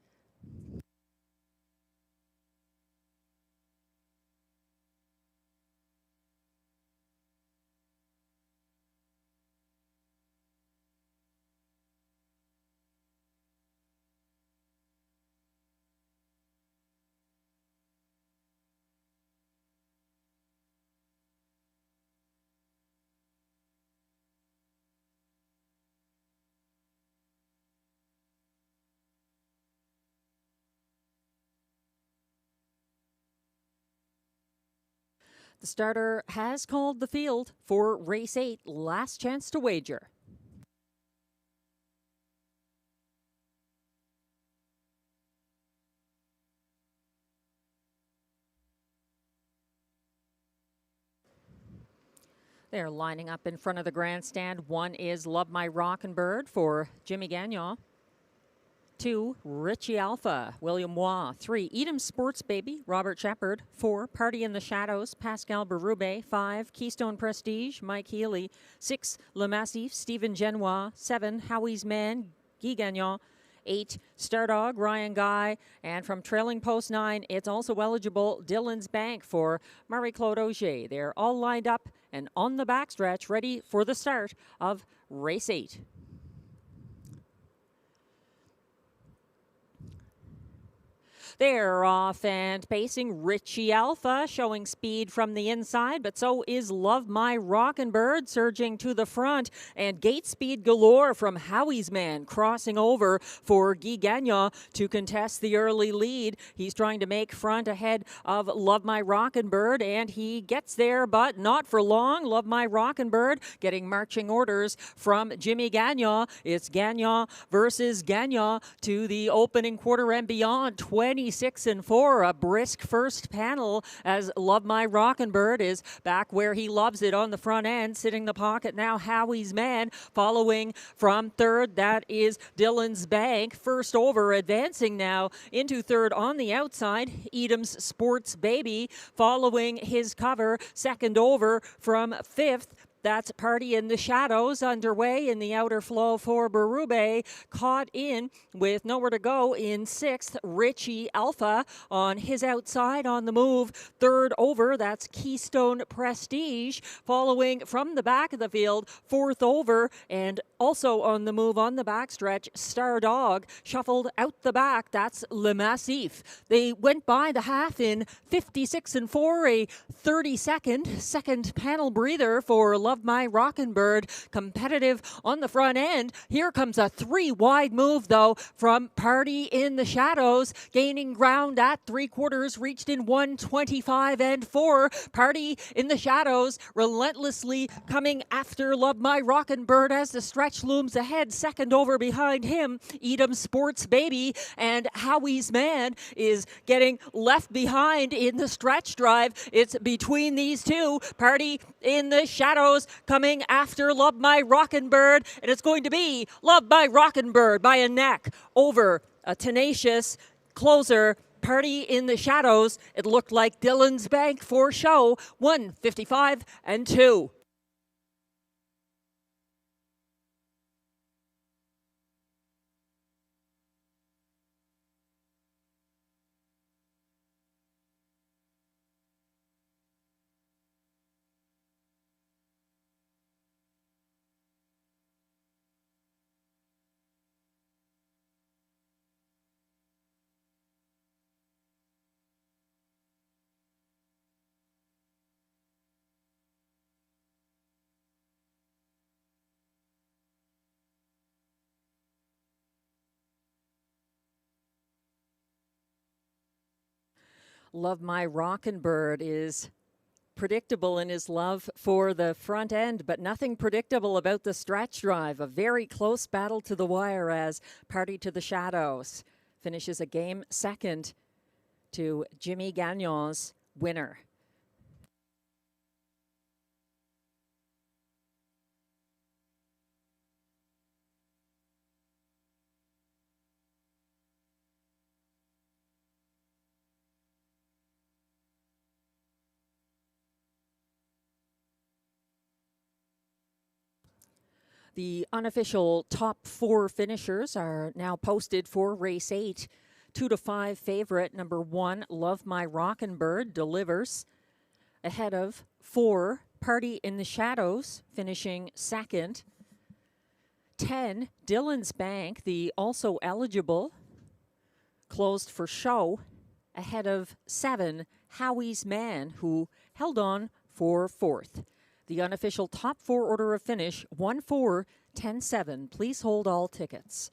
The starter has called the field for race 8, last chance to wager. They're lining up in front of the grandstand. 1 is Love My Rockin' Bird for Jimmy Gagnon. 2, Richie Alpha, William Waugh. 3, Edam Sports Baby, Robert Shepard. 4, Party in the Shadows, Pascal Berube. 5, Keystone Prestige, Mike Healy. 6, Le Massif, Stephen Genois. 7, Howie's Man, Guy Gagnon. 8, Stardog, Ryan Guy. And from trailing post 9, it's also eligible Dylan's Bank for Marie-Claude Auger. They're all lined up and on the backstretch, ready for the start of race 8. They're off and pacing. Richie Alpha showing speed from the inside, but so is Love My Rockin' Bird surging to the front, and gate speed galore from Howie's Man crossing over for Guy Gagnon to contest the early lead. He's trying to make front ahead of Love My Rockin' Bird, and he gets there, but not for long. Love My Rockin' Bird getting marching orders from Jimmy Gagnon. It's Gagnon versus Gagnon to the opening quarter and beyond. 26 and 4, a brisk first panel as Love My Rockin' Bird is back where he loves it on the front end, sitting in the pocket now. Howie's Man following from third. That is Dylan's Bank. First over, advancing now into third on the outside. Edam's Sports Baby following his cover. Second over from fifth. That's Party in the Shadows underway in the outer flow for Berube. Caught in with nowhere to go in sixth, Richie Alpha on his outside on the move. Third over, that's Keystone Prestige. Following from the back of the field, fourth over, and also on the move on the backstretch, Stardog. Shuffled out the back, that's Le Massif. They went by the half in 56 and 4, a 32nd panel breather for Love My Rockin' Bird. Competitive on the front end. Here comes a 3 wide move though from Party in the Shadows, gaining ground at 3/4, reached in 1:25 and 4. Party in the Shadows relentlessly coming after Love My Rockin' Bird as the stretch looms ahead. Second over behind him, Edam Sports Baby, and Howie's Man is getting left behind in the stretch drive. It's between these two. Party in the Shadows coming after Love My Rockin' Bird, and it's going to be Love My Rockin' Bird by a neck over a tenacious closer. Party in the Shadows. It looked like Dylan's Bank for show. 1:55 and 2. Love My Rockin' Bird is predictable in his love for the front end, but nothing predictable about the stretch drive. A very close battle to the wire as Party to the Shadows finishes a game second to Jimmy Gagnon's winner. The unofficial top 4 finishers are now posted for race 8. 2 to 5 favorite, number 1, Love My Rockin' Bird, delivers. Ahead of 4, Party in the Shadows, finishing second. 10, Dylan's Bank, the also eligible, closed for show. Ahead of 7, Howie's Man, who held on for fourth. The unofficial top 4 order of finish, 1-4, 10-7. Please hold all tickets.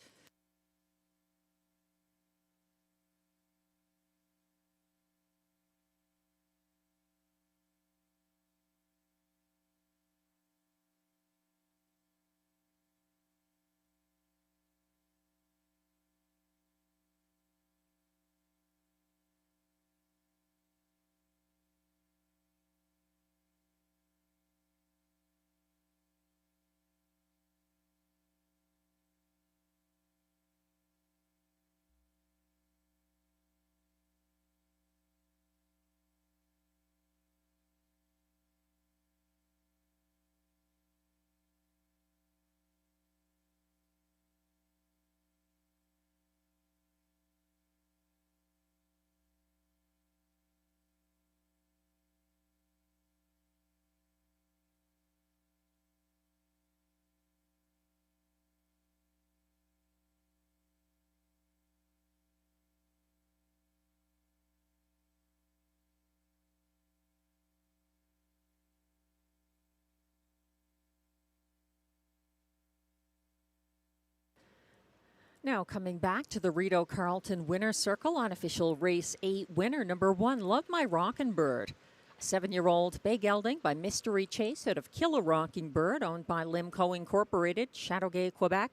Now coming back to the Rideau Carleton Winner's Circle, unofficial race 8 winner, number 1, Love My Rockin' Bird. A 7-year-old bay gelding by Mystery Chase out of Kill a Rocking Bird, owned by Limco Incorporated, Chateauguay, Quebec.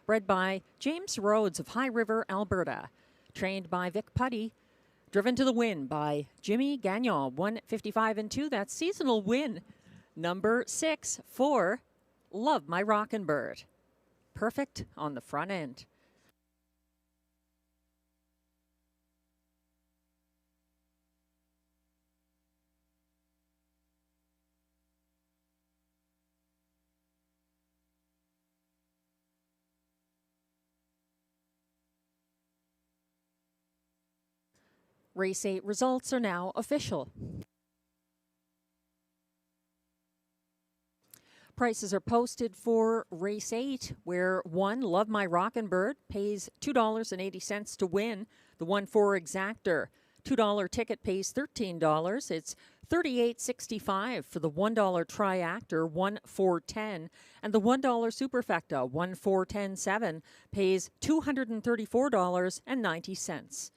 Bred by James Rhodes of High River, Alberta. Trained by Vic Putty. Driven to the win by Jimmy Gagnon, 155-2. That's seasonal win. Number 6 for Love My Rockin' Bird. Perfect on the front end. Race 8 results are now official. Prices are posted for race 8, where 1, Love My Rockin' Bird, pays $2.80 to win. The 1-4 Exactor, $2 ticket pays $13. It's $38.65 for the $1 Triactor, 1-4-10, and the $1 Superfecta, 1-4-10-7, pays $234.90.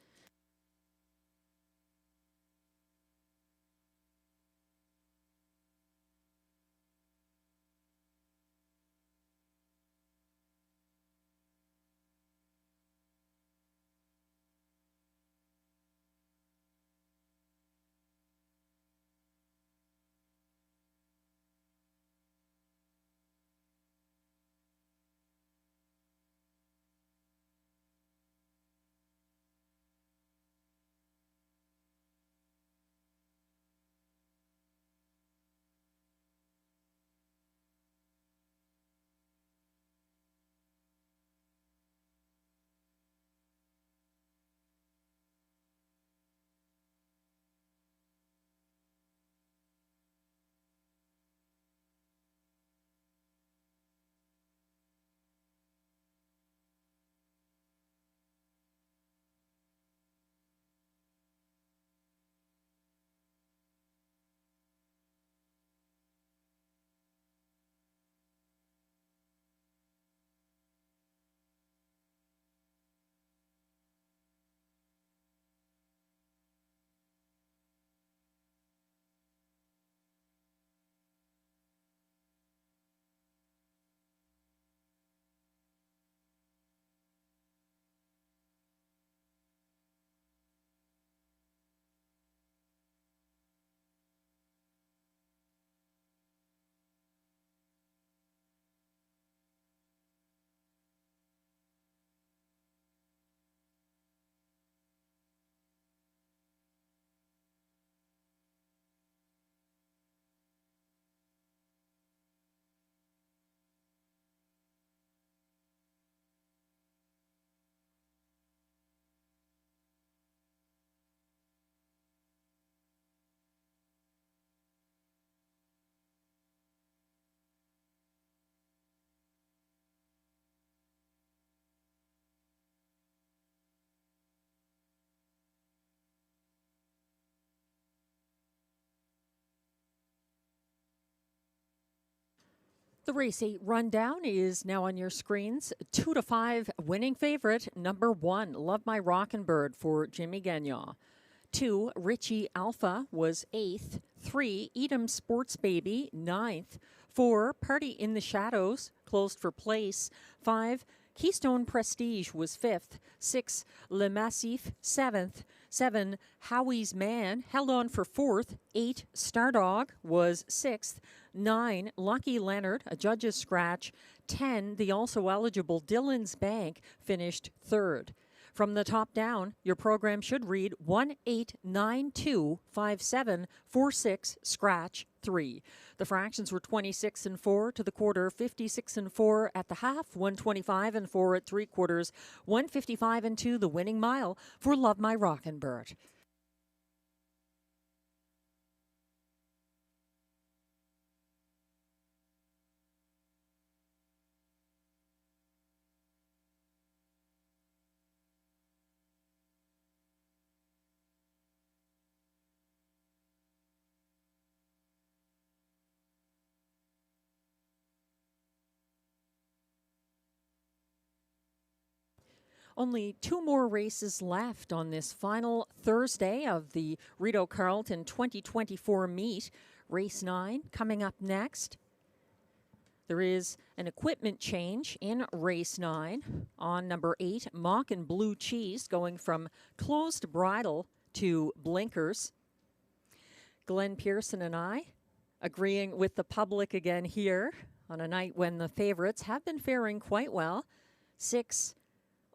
The race 8 rundown is now on your screens. 2-5 winning favorite, number 1, Love My Rockin' Bird for Jimmy Gagnon. 2, Richie Alpha was 8th. 3, Edam Sports Baby, 9th. 4, Party in the Shadows, closed for place. 5, Keystone Prestige was 5th. 6, Le Massif, 7th. 7, Howie's Man held on for 4th. 8, Stardog was 6th. 9, Lucky Leonard, a judge's scratch. 10, the also eligible Dillon's Bank finished 3rd. From the top down, your program should read 18925746 scratch 3. The fractions were 26 and 4 to the quarter, 56 and 4 at the half, 125 and 4 at 3/4, 155 and 2 the winning mile for Love My Rockin' Bird. Only 2 more races left on this final Thursday of the Rideau Carleton 2024 meet. Race 9 coming up next. There is an equipment change in race 9 on number 8, Mock and Blue Cheese, going from closed bridle to blinkers. Glenn Pearson and I agreeing with the public again here on a night when the favorites have been faring quite well. 6,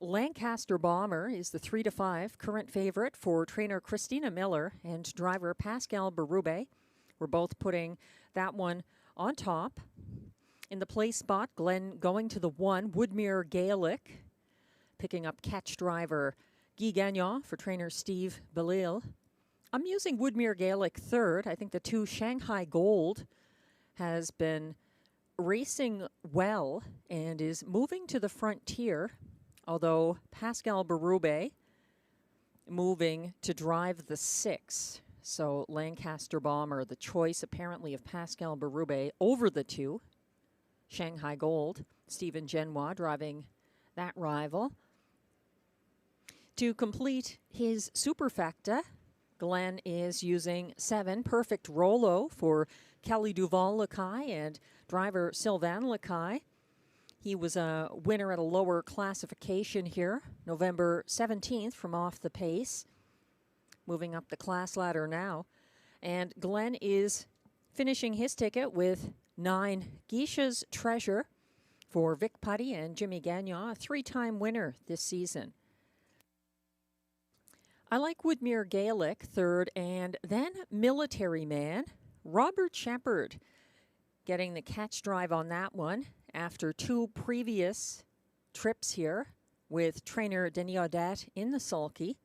Lancaster Bomber is the 3-5 current favorite for trainer Christina Miller and driver Pascal Berube. We're both putting that one on top. In the play spot, Glenn going to the 1, Woodmere Gaelic, picking up catch driver Guy Gagnon for trainer Steve Bellil. I'm using Woodmere Gaelic 3rd. I think the 2, Shanghai Gold, has been racing well and is moving to the frontier, although Pascal Berube moving to drive the 6. So Lancaster Bomber, the choice apparently of Pascal Berube over the 2. Shanghai Gold, Stephen Genois driving that rival. To complete his superfecta, Glenn is using 7, Perfect Rolo for Kelly Duval-Lacaille and driver Sylvain Lacaille. He was a winner at a lower classification here, November 17th from off the pace. Moving up the class ladder now. And Glenn is finishing his ticket with 9, Geisha's Treasure for Vic Putty and Jimmy Gagnon, a 3-time winner this season. I like Woodmere Gaelic 3rd, and then Military Man, Robert Shepard, getting the catch drive on that one after 2 previous trips here with trainer Denis Audette in the sulky.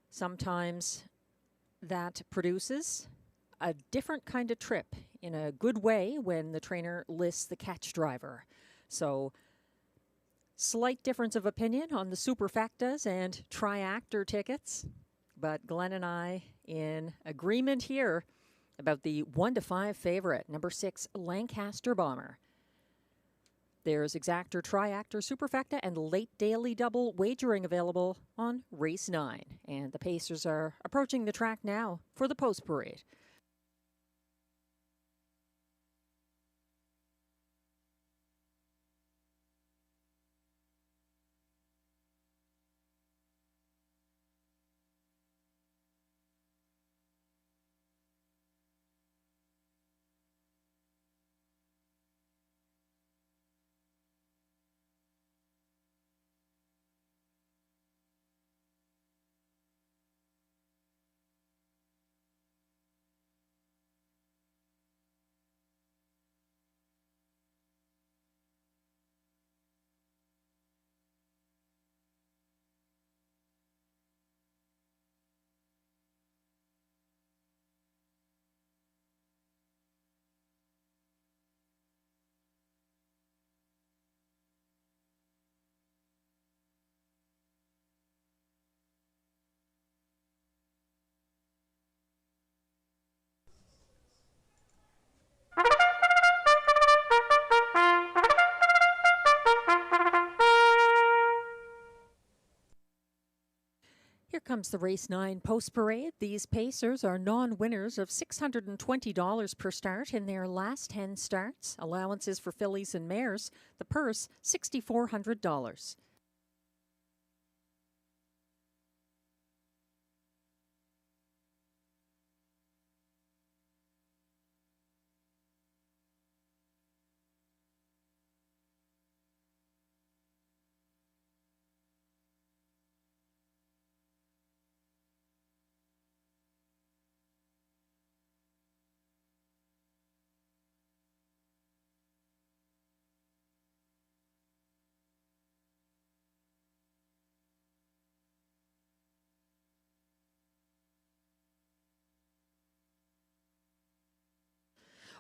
Sometimes that produces a different kind of trip in a good way when the trainer lists the catch driver. So slight difference of opinion on the superfectas and triactor tickets, but Glenn and I in agreement here about the 1-5 favorite, number 6, Lancaster Bomber. There's exactor, triactor, superfecta, and late daily double wagering available on race 9. And the Pacers are approaching the track now for the post parade. Here comes the race 9 post parade. These Pacers are non-winners of $620 per start in their last 10 starts. Allowances for fillies and mares. The purse, $6,400.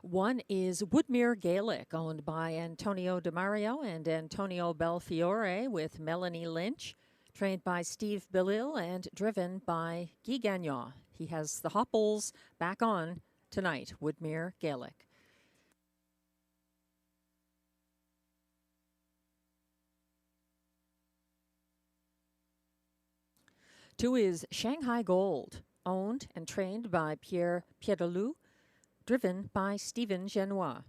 One is Woodmere Gaelic, owned by Antonio DeMario and Antonio Belfiore, with Melanie Lynch, trained by Steve Bellil and driven by Guy Gagnon. He has the Hopples back on tonight, Woodmere Gaelic. 2 is Shanghai Gold, owned and trained by Pierre Piedalou, driven by Stephen Genois.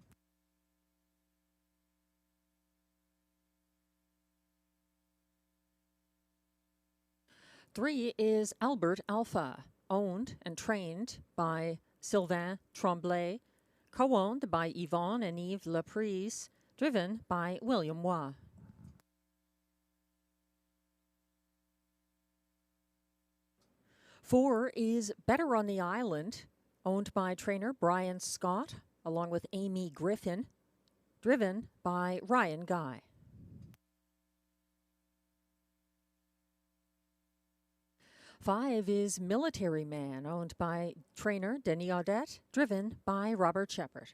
3 is Albert Alpha, owned and trained by Sylvain Tremblay, co-owned by Yvonne and Yves Laprise, driven by William Waugh. 4 is Better on the Island, owned by trainer Brian Scott, along with Amy Griffin, driven by Ryan Guy. 5 is Military Man, owned by trainer Denis Audette, driven by Robert Shepard.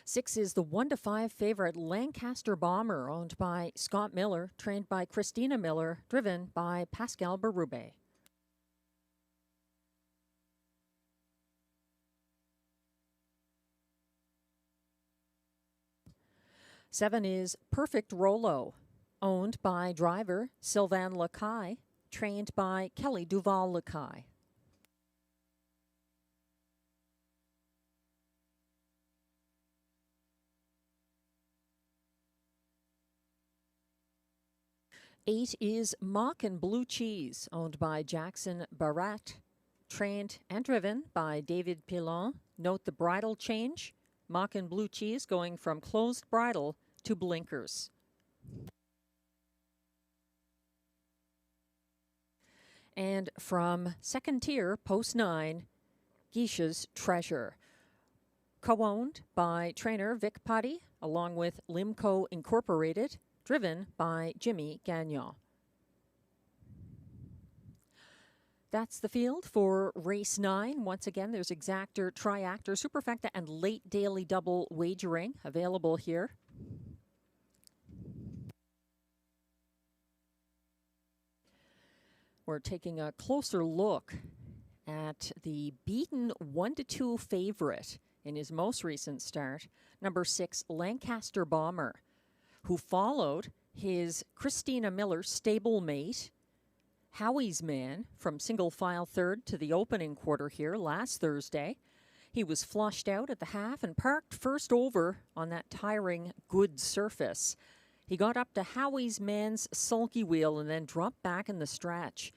6 is the 1-5 favorite Lancaster Bomber, owned by Scott Miller, trained by Christina Miller, driven by Pascal Berube. 7 is Perfect Rolo, owned by driver Sylvain Lacaille, trained by Kelly Duval Lacaille. 8 is Mock and Blue Cheese, owned by Jackson Barat, trained and driven by David Pilon. Note the bridle change. Mock and Blue Cheese going from closed bridle to blinkers. And from second tier, post 9, Geisha's Treasure, co-owned by trainer Vic Putty, along with Limco Incorporated, driven by Jimmy Gagnon. That's the field for race 9. Once again, there's exactor, triactor, superfecta, and late daily double wagering available here. We're taking a closer look at the beaten 1-2 favorite in his most recent start, number 6, Lancaster Bomber, who followed his Christina Miller stablemate, Howie's Man, from single file third to the opening quarter here last Thursday. He was flushed out at the half and parked first over on that tiring good surface. He got up to Howie's Man's sulky wheel and then dropped back in the stretch.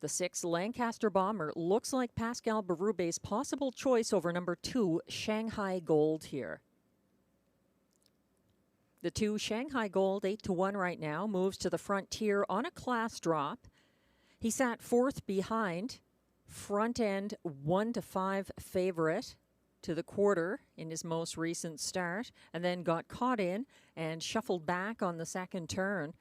The 6 Lancaster Bomber looks like Pascal Berube's possible choice over number 2 Shanghai Gold here. The 2 Shanghai Gold, 8-1 right now, moves to the front tier on a class drop. He sat 4th behind front end 1-5 favorite to the quarter in his most recent start, and then got caught in and shuffled back on the second turn.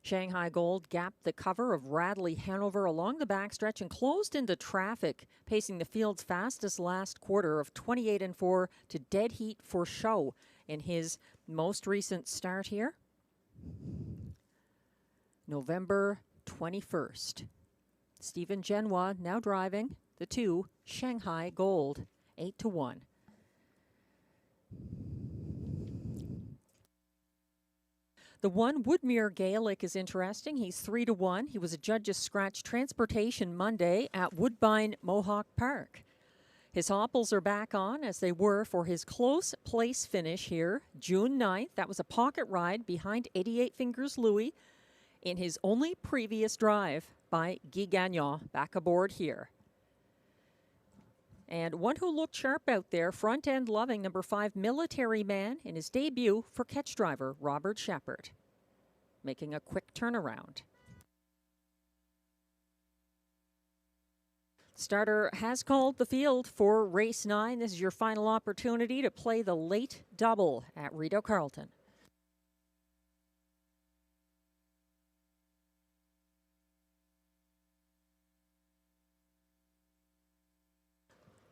Shanghai Gold gapped the cover of Radley Hanover along the backstretch and closed into traffic, pacing the field's fastest last quarter of 28-4 to dead heat for show in his most recent start here, November 21st. Stephen Genois now driving the 2 Shanghai Gold, 8-1. The 1 Woodmere Gaelic is interesting. He's 3-1. He was a judge's scratch transportation Monday at Woodbine Mohawk Park. His hopples are back on as they were for his close place finish here, June 9th. That was a pocket ride behind 88 Fingers Louis in his only previous drive by Guy Gagnon, back aboard here. And one who looked sharp out there, front end loving, number 5 Military Man in his debut for catch driver Robert Shepard, making a quick turnaround. Starter has called the field for race 9. This is your final opportunity to play the late double at Rideau Carleton.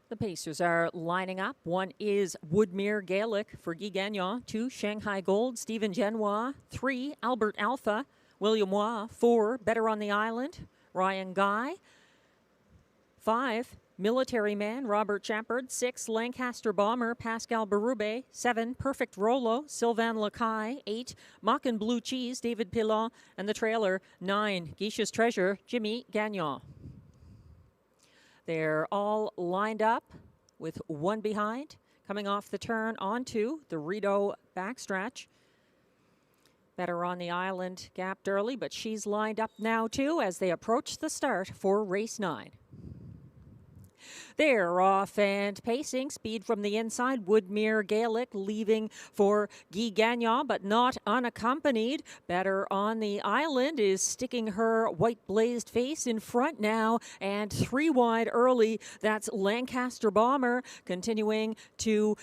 The Pacers are lining up. 1 is Woodmere Gaelic for Guy Gagnon. 2 Shanghai Gold, Stephen Genois. 3 Albert Alpha, William Waugh. 4 Better on the Island, Ryan Guy. 5 Military Man, Robert Shepard. 6, Lancaster Bomber, Pascal Berube. 7, Perfect Rolo, Sylvain Lacaille. 8, Mockin' Blue Cheese, David Pilon. And the trailer, 9, Geisha's Treasure, Jimmy Gagnon. They're all lined up with one behind, coming off the turn onto the Rideau backstretch. Better on the Island, gapped early, but she's lined up now too as they approach the start for race 9. They're off and pacing. Speed from the inside. Woodmere Gaelic leaving for Guy Gagnon, but not unaccompanied. Better on the Island is sticking her white blazed face in front now, and 3 wide early. That's Lancaster Bomber continuing to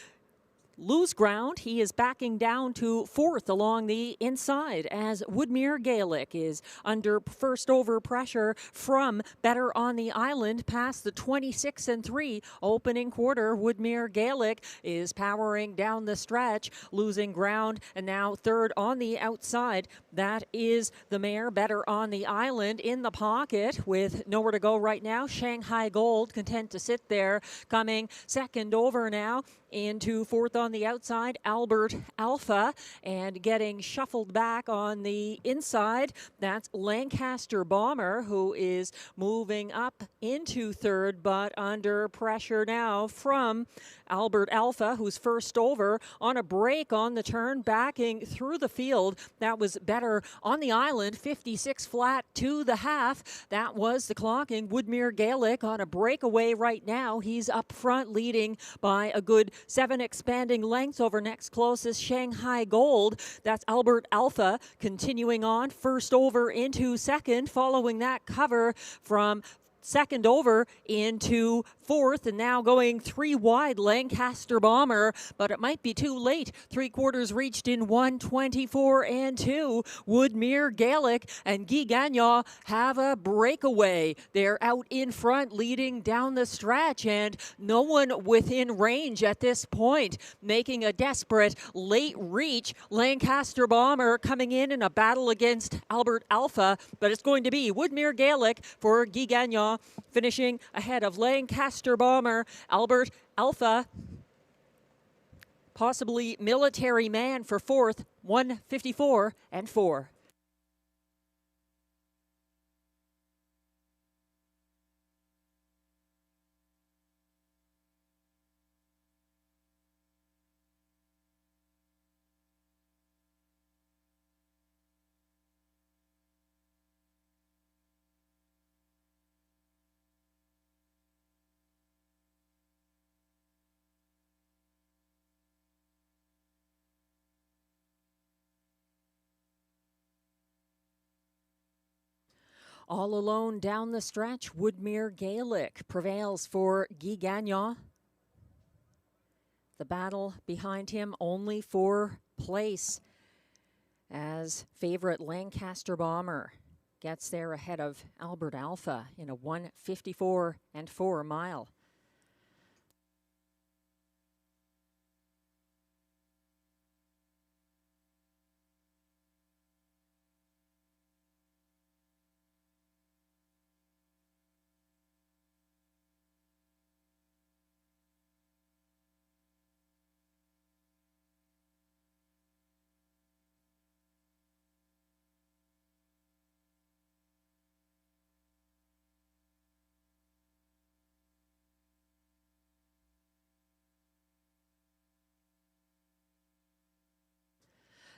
lose ground. He is backing down to 4th along the inside as Woodmere Gaelic is under first over pressure from Better on the Island past the 26 and 3 opening quarter. Woodmere Gaelic is powering down the stretch, losing ground, and now 3rd on the outside. That is the mare Better on the Island in the pocket with nowhere to go right now. Shanghai Gold content to sit there, coming 2nd over now into 4th on the outside, Albert Alpha, and getting shuffled back on the inside. That's Lancaster Bomber, who is moving up into 3rd, but under pressure now from Albert Alpha, who's first over on a break on the turn, backing through the field. That was Better on the Island, 56 flat to the half. That was the clocking. Woodmere Gaelic on a breakaway right now. He's up front, leading by a good 7 expanding lengths over next closest Shanghai Gold. That's Albert Alpha continuing on, first over into 2nd, following that cover from 2nd over into 4th, and now going 3 wide, Lancaster Bomber, but it might be too late. 3/4 reached in 1:24 and 2. Woodmere Gaelic and Guy Gagnon have a breakaway. They're out in front, leading down the stretch, and no one within range at this point, making a desperate late reach. Lancaster Bomber coming in a battle against Albert Alpha, but it's going to be Woodmere Gaelic for Guy Gagnon, finishing ahead of Lancaster Bomber. Albert Alpha, possibly Military Man for 4th, 1:54 and 4. All alone down the stretch, Woodmere Gaelic prevails for Guy Gagnon. The battle behind him only for place as favorite Lancaster Bomber gets there ahead of Albert Alpha in a 1:54 and 4 mile.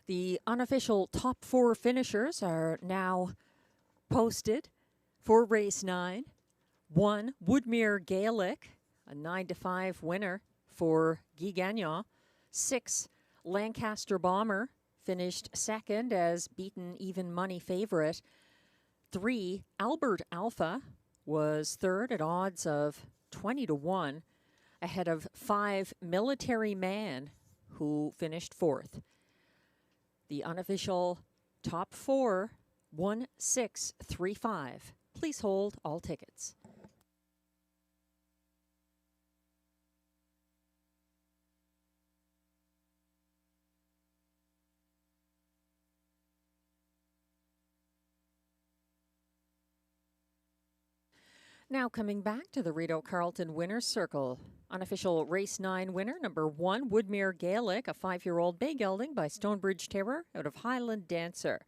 The unofficial top 4 finishers are now posted for race 9. 1, Woodmere Gaelic, a 9-5 winner for Guy Gagnon. 6, Lancaster Bomber, finished 2nd as beaten even money favorite. 3, Albert Alpha was 3rd at odds of 20-1, ahead of 5, Military Man, who finished 4th. The unofficial top 4, 1-6-3-5. Please hold all tickets. Now coming back to the Rideau Carleton Winner's Circle. Unofficial Race 9 winner, number 1, Woodmere Gaelic, a 5-year-old bay gelding by Stonebridge Terror out of Highland Dancer.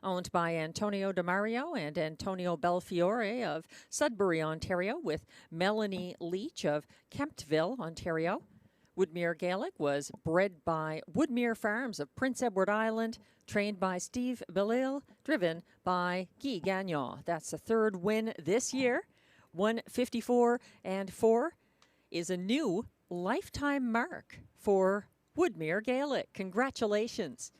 Owned by Antonio DeMario and Antonio Belfiore of Sudbury, Ontario, with Melanie Leach of Kemptville, Ontario. Woodmere Gaelic was bred by Woodmere Farms of Prince Edward Island, trained by Steve Bellil, driven by Guy Gagnon. That's the 3rd win this year. 154 and 4 is a new lifetime mark for Woodmere Gaelic. Congratulations.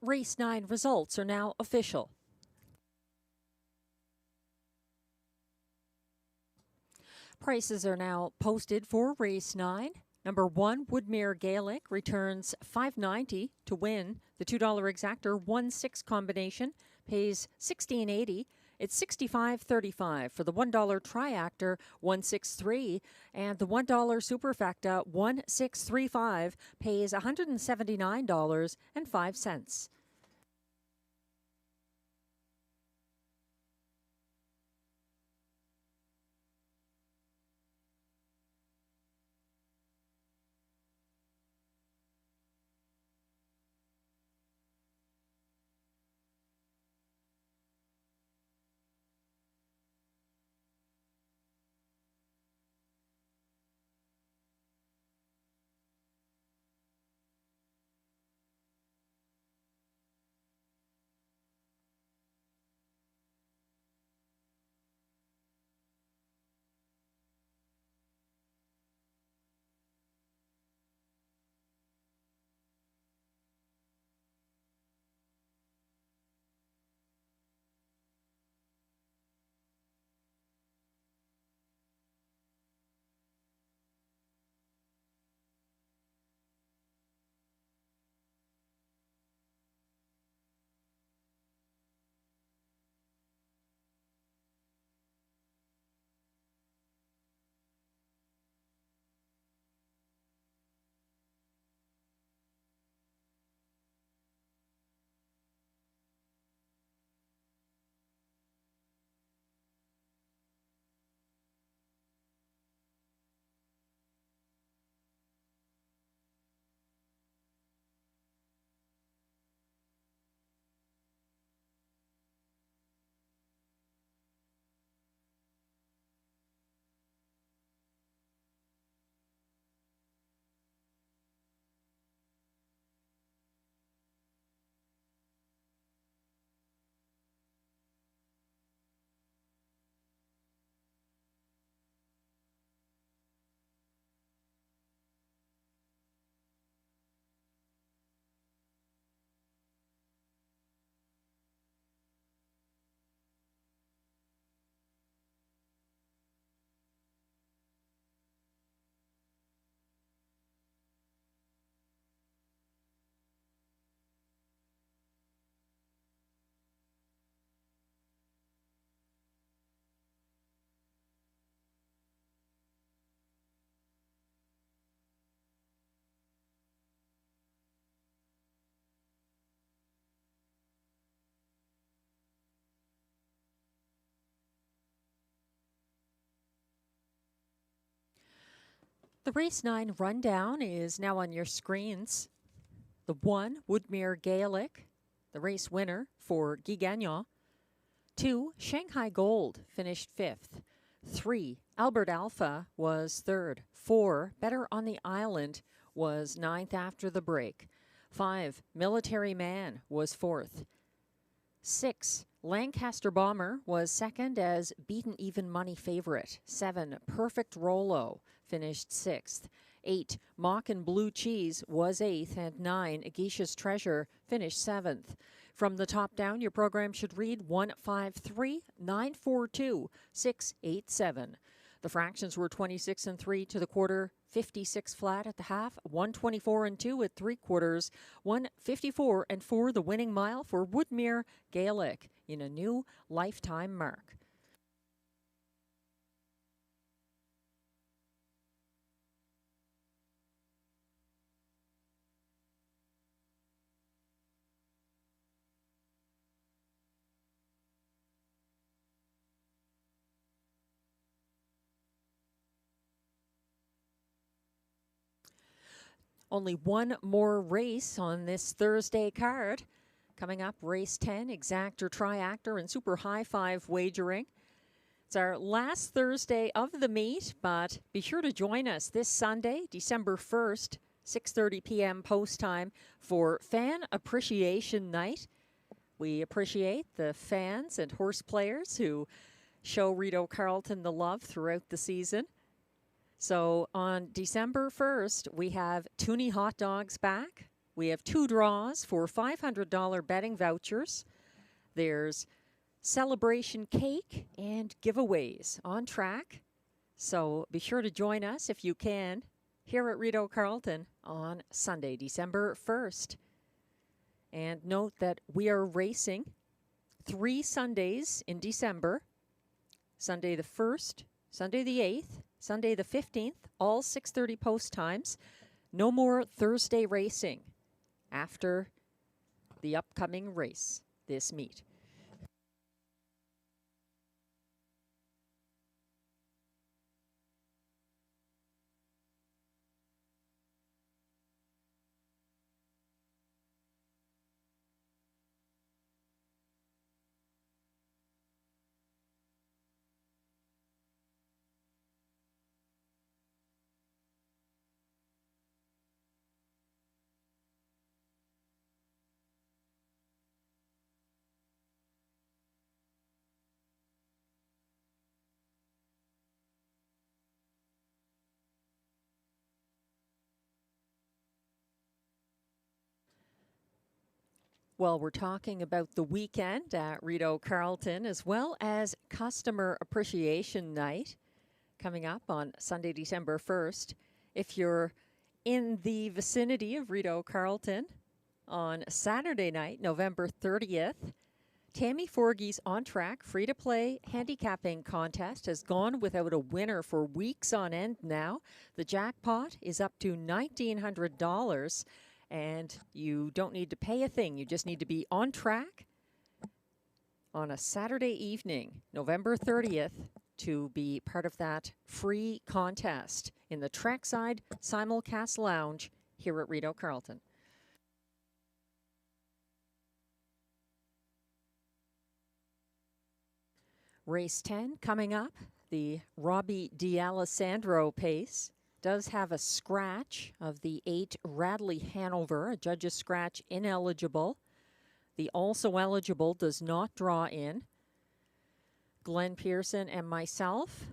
Race 9 results are now official. Prices are now posted for Race 9. Number 1, Woodmere Gaelic, returns $5.90 to win. The $2 exactor 1-6 combination pays $16.80. It's $65.35 for the $1 triactor 163, and the $1 superfecta 1635 pays $179.05. The race 9 rundown is now on your screens. The 1, Woodmere Gaelic, the race winner for Guy Gagnon. 2, Shanghai Gold, finished 5th. 3, Albert Alpha was 3rd. 4, Better on the Island was 9th after the break. 5, Military Man was 4th. 6, Lancaster Bomber was 2nd as beaten even money favorite. 7, Perfect Rolo finished 6th. 8, Mock and Blue Cheese was 8th, and 9, Geisha's Treasure finished 7th. From the top down, your program should read 153 942 687. The fractions were 26 and 3 to the quarter, 56 flat at the half, 124 and 2 at 3/4, 154 and 4 the winning mile for Woodmere Gaelic in a new lifetime mark. Only one more race on this Thursday card. Coming up, race 10, exactor, triactor, and super high five wagering. It's our last Thursday of the meet, but be sure to join us this Sunday, December 1st, 6:30 p.m. post time for Fan Appreciation Night. We appreciate the fans and horse players who show Rideau Carleton the love throughout the season. So on December 1st, we have Toonie hot dogs back. We have 2 draws for $500 betting vouchers. There's celebration cake and giveaways on track. So be sure to join us if you can here at Rideau Carleton on Sunday, December 1st. And note that we are racing 3 Sundays in December. Sunday the 1st, Sunday the 8th, Sunday the 15th, all 6:30 post times. No more Thursday racing after the upcoming race, this meet. Well, we're talking about the weekend at Rideau Carleton as well as Customer Appreciation Night coming up on Sunday, December 1st. If you're in the vicinity of Rideau Carleton on Saturday night, November 30th, Tammy Forgey's On Track free-to-play handicapping contest has gone without a winner for weeks on end now. The jackpot is up to $1,900. And you don't need to pay a thing. You just need to be on track on a Saturday evening, November 30th, to be part of that free contest in the Trackside Simulcast Lounge here at Rideau Carleton. Race 10 coming up, the Robbie D'Alessandro pace. Does have a scratch of the 8 Radley Hanover, a judge's scratch ineligible. The also eligible does not draw in. Glenn Pearson and myself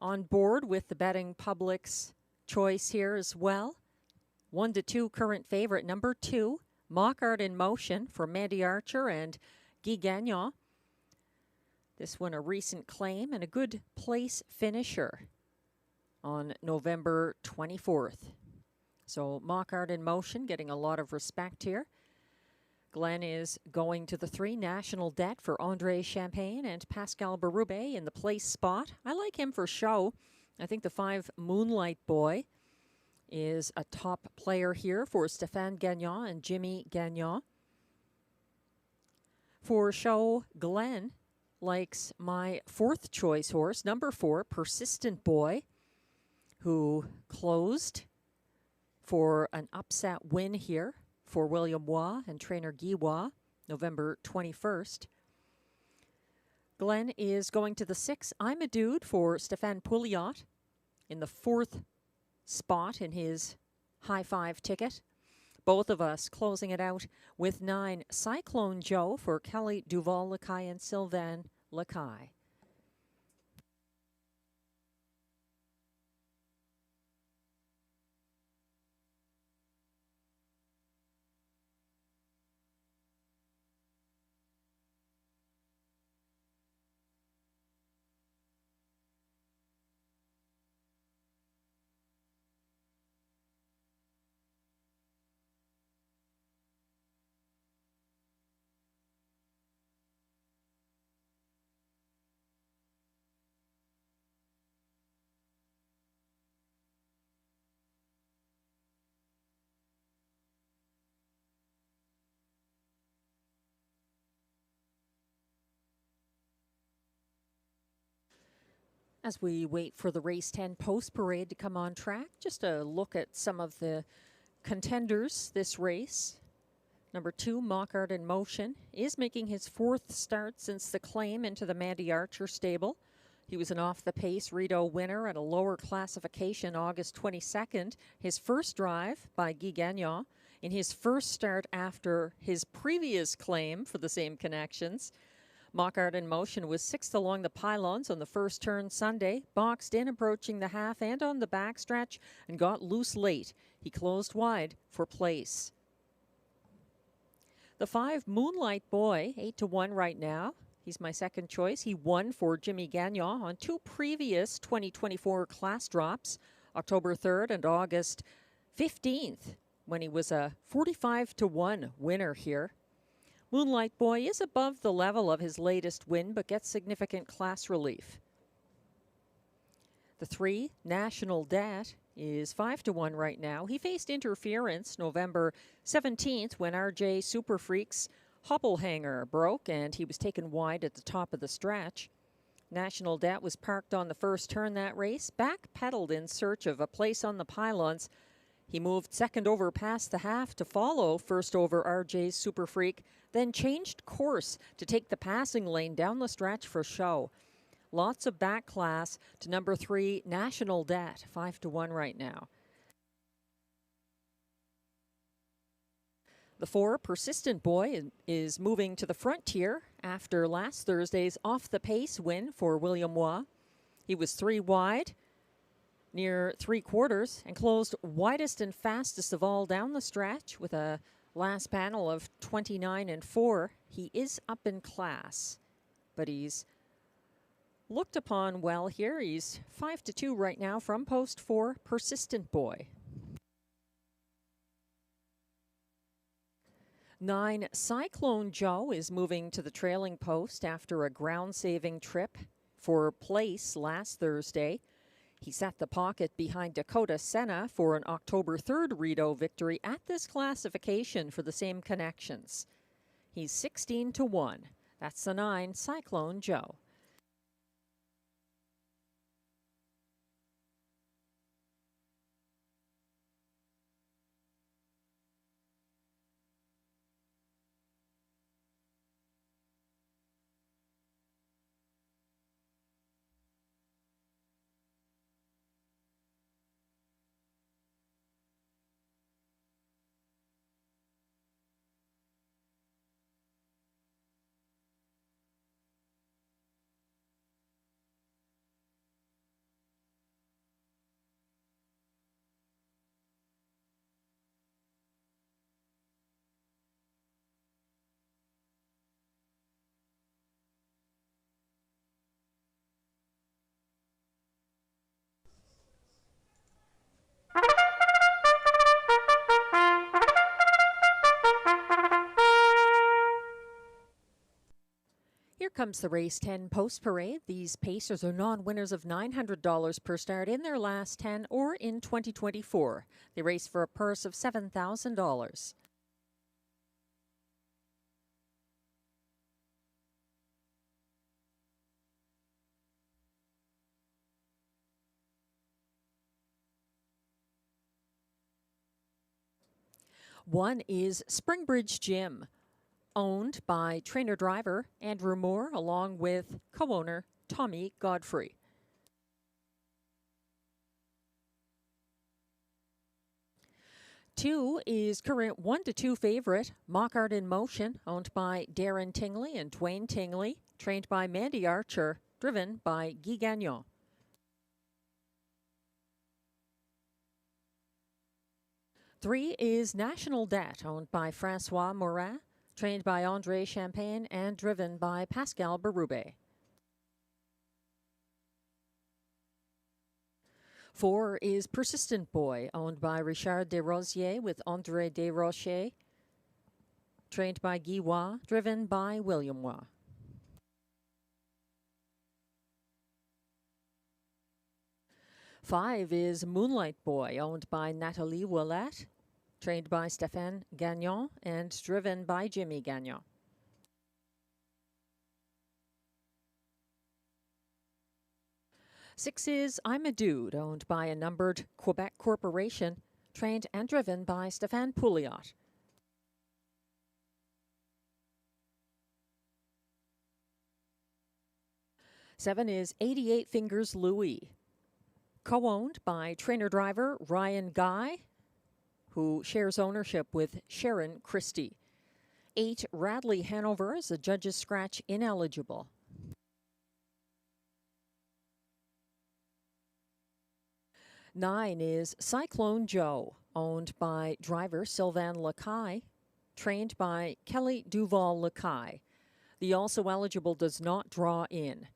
on board with the betting public's choice here as well. 1-2 current favorite, number 2, Mock Art in Motion for Mandy Archer and Guy Gagnon. This one a recent claim and a good place finisher on November 24th. So Mock Art in Motion getting a lot of respect here. Glenn is going to the 3 National Debt for Andre Champagne and Pascal Berube in the place spot. I like him for show. I think the 5 Moonlight Boy is a top player here for Stéphane Gagnon and Jimmy Gagnon. For show, Glenn likes my 4th choice horse, number 4, Persistent Boy. who closed for an upset win here for William Waugh and trainer Guy Waugh, November 21st. Glenn is going to the 6. I'm a Dude for Stéphane Pouliot in the 4th spot in his high 5 ticket. Both of us closing it out with 9 Cyclone Joe for Kelly Duval-Lacaille and Sylvain Lacaille. As we wait for the race 10 post parade to come on track, just a look at some of the contenders this race. Number 2, Mockart in Motion, is making his 4th start since the claim into the Mandy Archer stable. He was an off-the-pace Rideau winner at a lower classification August 22nd. His first drive by Guy Gagnon in his first start after his previous claim for the same connections. Mockart in Motion was 6th along the pylons on the first turn Sunday, boxed in approaching the half and on the backstretch, and got loose late. He closed wide for place. The 5, Moonlight Boy, 8-1 right now. He's my second choice. He won for Jimmy Gagnon on 2 previous 2024 class drops, October 3rd and August 15th, when he was a 45-1 winner here. Moonlight Boy is above the level of his latest win, but gets significant class relief. The 3, National Debt, is 5-1 right now. He faced interference November 17th when RJ Super Freak's hobble hanger broke and he was taken wide at the top of the stretch. National Debt was parked on the first turn that race, back-pedaled in search of a place on the pylons. He moved second over past the half to follow first over RJ's Super Freak, then changed course to take the passing lane down the stretch for show. Lots of back class to number 3, National Debt, 5-1 right now. The 4, Persistent Boy, is moving to the frontier after last Thursday's off-the-pace win for William Waugh. He was 3 wide, near 3/4, and closed widest and fastest of all down the stretch with a last panel of 29-4. He is up in class, but he's looked upon well here. He's 5-2 right now from post 4, Persistent Boy. 9, Cyclone Joe is moving to the trailing post after a ground-saving trip for place last Thursday. He set the pocket behind Dakota Senna for an October 3rd Rideau victory at this classification for the same connections. He's 16-1. That's the 9, Cyclone Joe. Here comes the race 10 post parade. These pacers are non-winners of $900 per start in their last 10 or in 2024. They race for a purse of $7,000. 1 is Springbridge Gym, owned by trainer-driver Andrew Moore along with co-owner Tommy Godfrey. Two is current 1-2 favorite Mockart in Motion, owned by Darren Tingley and Dwayne Tingley, trained by Mandy Archer, driven by Guy Gagnon. Three is National Debt, owned by Francois Morin, trained by Andre Champagne and driven by Pascal Berube. 4 is Persistent Boy, owned by Richard Desrosiers with André Desrochers, trained by Guy Waugh, driven by William Waugh. 5 is Moonlight Boy, owned by Nathalie Ouellette, trained by Stéphane Gagnon and driven by Jimmy Gagnon. 6 is I'm a Dude, owned by a numbered Quebec corporation, trained and driven by Stéphane Pouliot. 7 is 88 Fingers Louis, co-owned by trainer-driver Ryan Guy, who shares ownership with Sharon Christie. 8 Radley Hanover is a judge's scratch ineligible. 9 is Cyclone Joe, owned by driver Sylvain Lacaille, trained by Kelly Duval Lacaille. The also eligible does not draw in.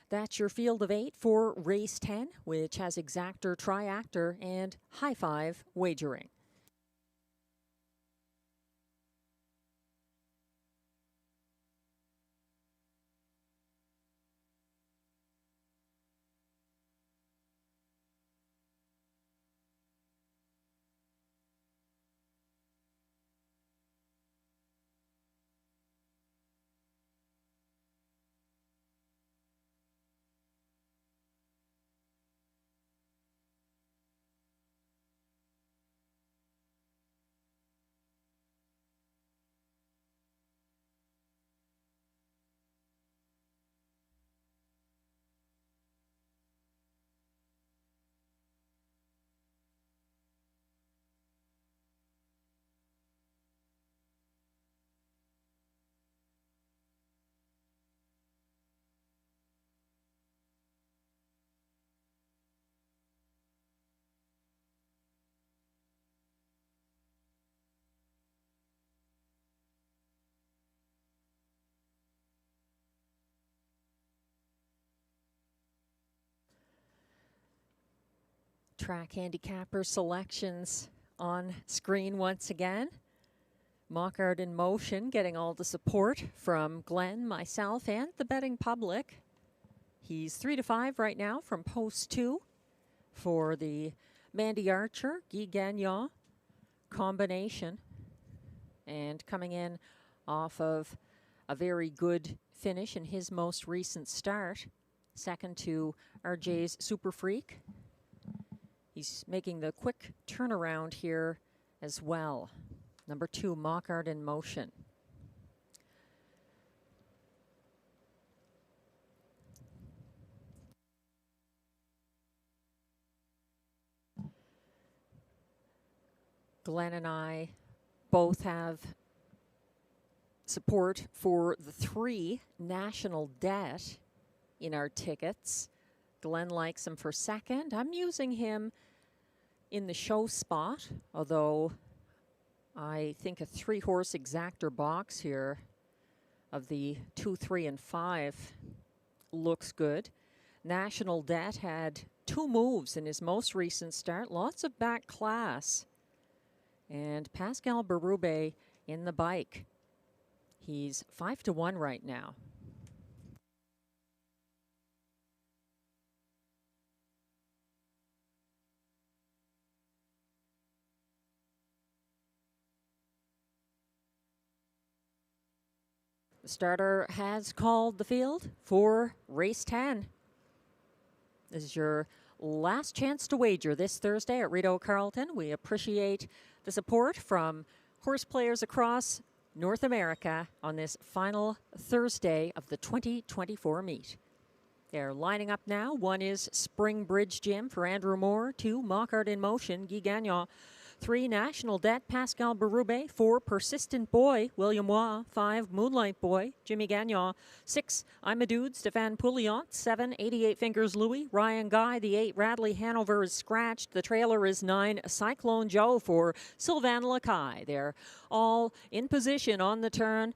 That's your field of 8 for race 10, which has exactor, triactor, and high five wagering. Track handicapper selections on screen once again. Mockart in Motion getting all the support from Glenn, myself, and the betting public. He's 3-5 right now from post 2 for the Mandy Archer, Guy Gagnon combination. And coming in off of a very good finish in his most recent start. Second to RJ's Super Freak. He's making the quick turnaround here as well. Number 2, Mockart in Motion. Glenn and I both have support for the 3 National Debt in our tickets. Glenn likes him for second. I'm using him in the show spot, although I think a 3-horse exactor box here of the 2, 3, and 5 looks good. National Debt had 2 moves in his most recent start. Lots of back class. And Pascal Berube in the bike. He's 5-1 right now. The starter has called the field for race 10. This is your last chance to wager this Thursday at Rideau Carleton. We appreciate the support from horse players across North America on this final Thursday of the 2024 meet. They're lining up now. 1 is Spring Bridge Gym for Andrew Moore. 2, Mockart in Motion, Guy Gagnon. 3, National Debt, Pascal Berube. 4, Persistent Boy, William Waugh. 5, Moonlight Boy, Jimmy Gagnon. 6, I'm a Dude, Stéphane Pouliot. 7, 88 Fingers Louis, Ryan Guy. The 8, Radley Hanover is scratched. The trailer is 9, Cyclone Joe for Sylvain Lacaille. They're all in position on the turn.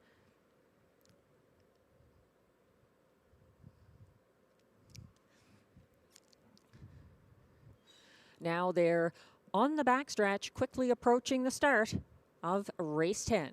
Now they're on the backstretch, quickly approaching the start of race 10.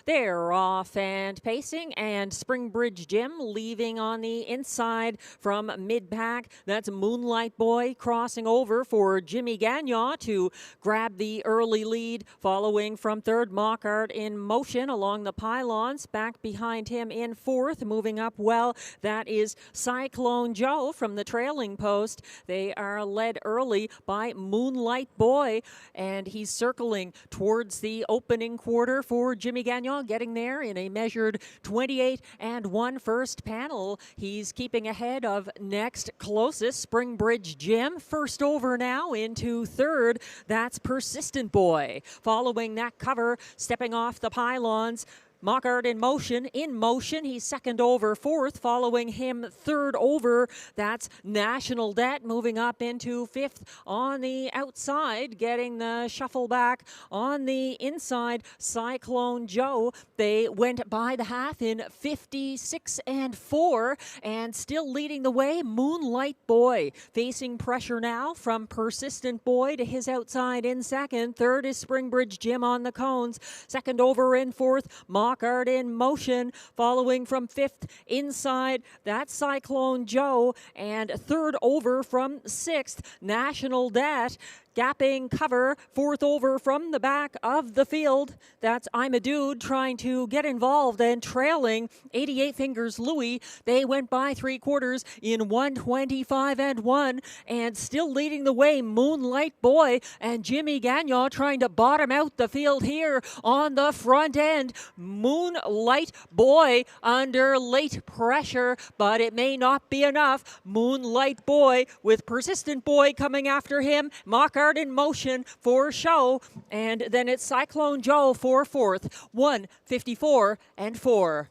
They're off and pacing, and Springbridge Jim leaving on the inside from mid-pack. That's Moonlight Boy crossing over for Jimmy Gagnon to grab the early lead. Following from third, Mockart in Motion along the pylons. Back behind him in fourth, moving up well. That is Cyclone Joe from the trailing post. They are led early by Moonlight Boy, and he's circling towards the opening quarter for Jimmy Gagnon, getting there in a measured 28-1 first panel. He's keeping ahead of next closest Springbridge Jim. First over now into third. That's Persistent Boy. Following that cover, stepping off the pylons, Mockart in Motion. In Motion, he's second over fourth. Following him, third over. That's National Debt, moving up into fifth on the outside, getting the shuffle back on the inside. Cyclone Joe, they went by the half in 56-4, and still leading the way, Moonlight Boy. Facing pressure now from Persistent Boy to his outside in second. Third is Springbridge Jim on the cones. Second over in fourth, Mockart in Motion. Following from fifth inside, that's Cyclone Joe. And third over from sixth, National Debt. Gapping cover, fourth over from the back of the field. That's I'm a Dude trying to get involved and trailing 88 Fingers Louis. They went by three quarters in 125-1, and still leading the way, Moonlight Boy and Jimmy Gagnon trying to bottom out the field here on the front end. Moonlight Boy under late pressure, but it may not be enough. Moonlight Boy with Persistent Boy coming after him. Mockart in Motion for show, and then it's Cyclone Joe for fourth. 154-4.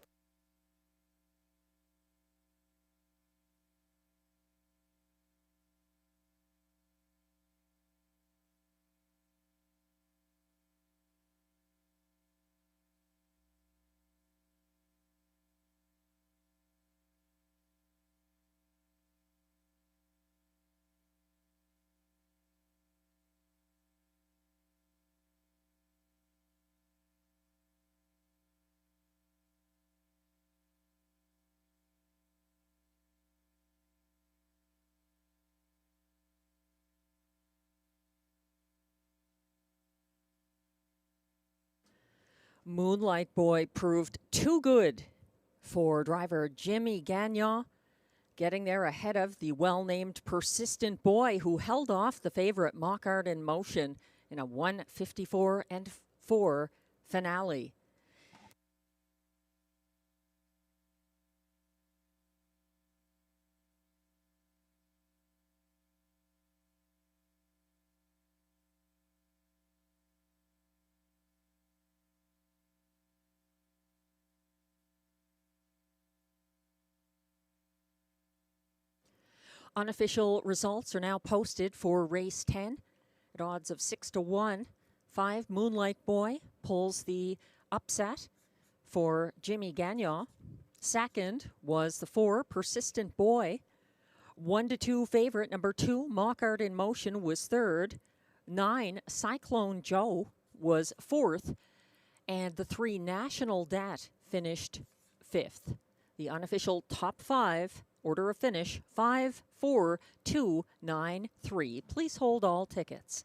Moonlight Boy proved too good for driver Jimmy Gagnon, getting there ahead of the well-named Persistent Boy, who held off the favorite Mockart in Motion in a 154-4 finale. Unofficial results are now posted for race 10 at odds of 6-1. 5, Moonlight Boy pulls the upset for Jimmy Gagnon. Second was the 4, Persistent Boy. 1-2 favorite, number 2, Mockart in Motion, was third. 9, Cyclone Joe was fourth. And the 3, National Debt, finished fifth. The unofficial top 5 order of finish, 5, 4, 2, 9, 3. Please hold all tickets.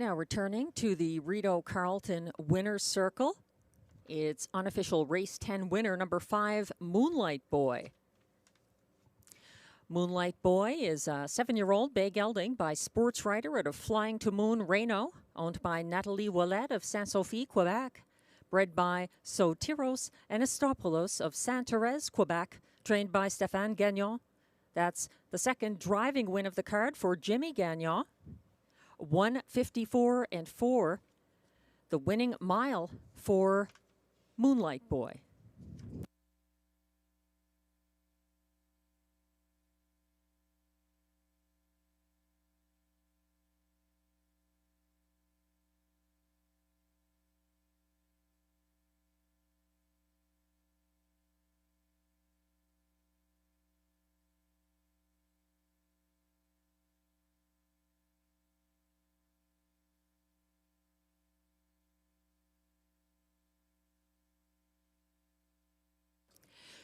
Now returning to the Rideau Carleton Winner's Circle. It's unofficial race 10 winner, number 5, Moonlight Boy. Moonlight Boy is a 7-year-old bay gelding by sports rider out of Flying to Moon, Rideau, owned by Nathalie Ouellet of Saint-Sophie, Quebec. Bred by Sotiros Anastopoulos of Sainte-Thérèse, Quebec, trained by Stéphane Gagnon. That's the second driving win of the card for Jimmy Gagnon. 1:54 and 4, the winning mile for Moonlight Boy.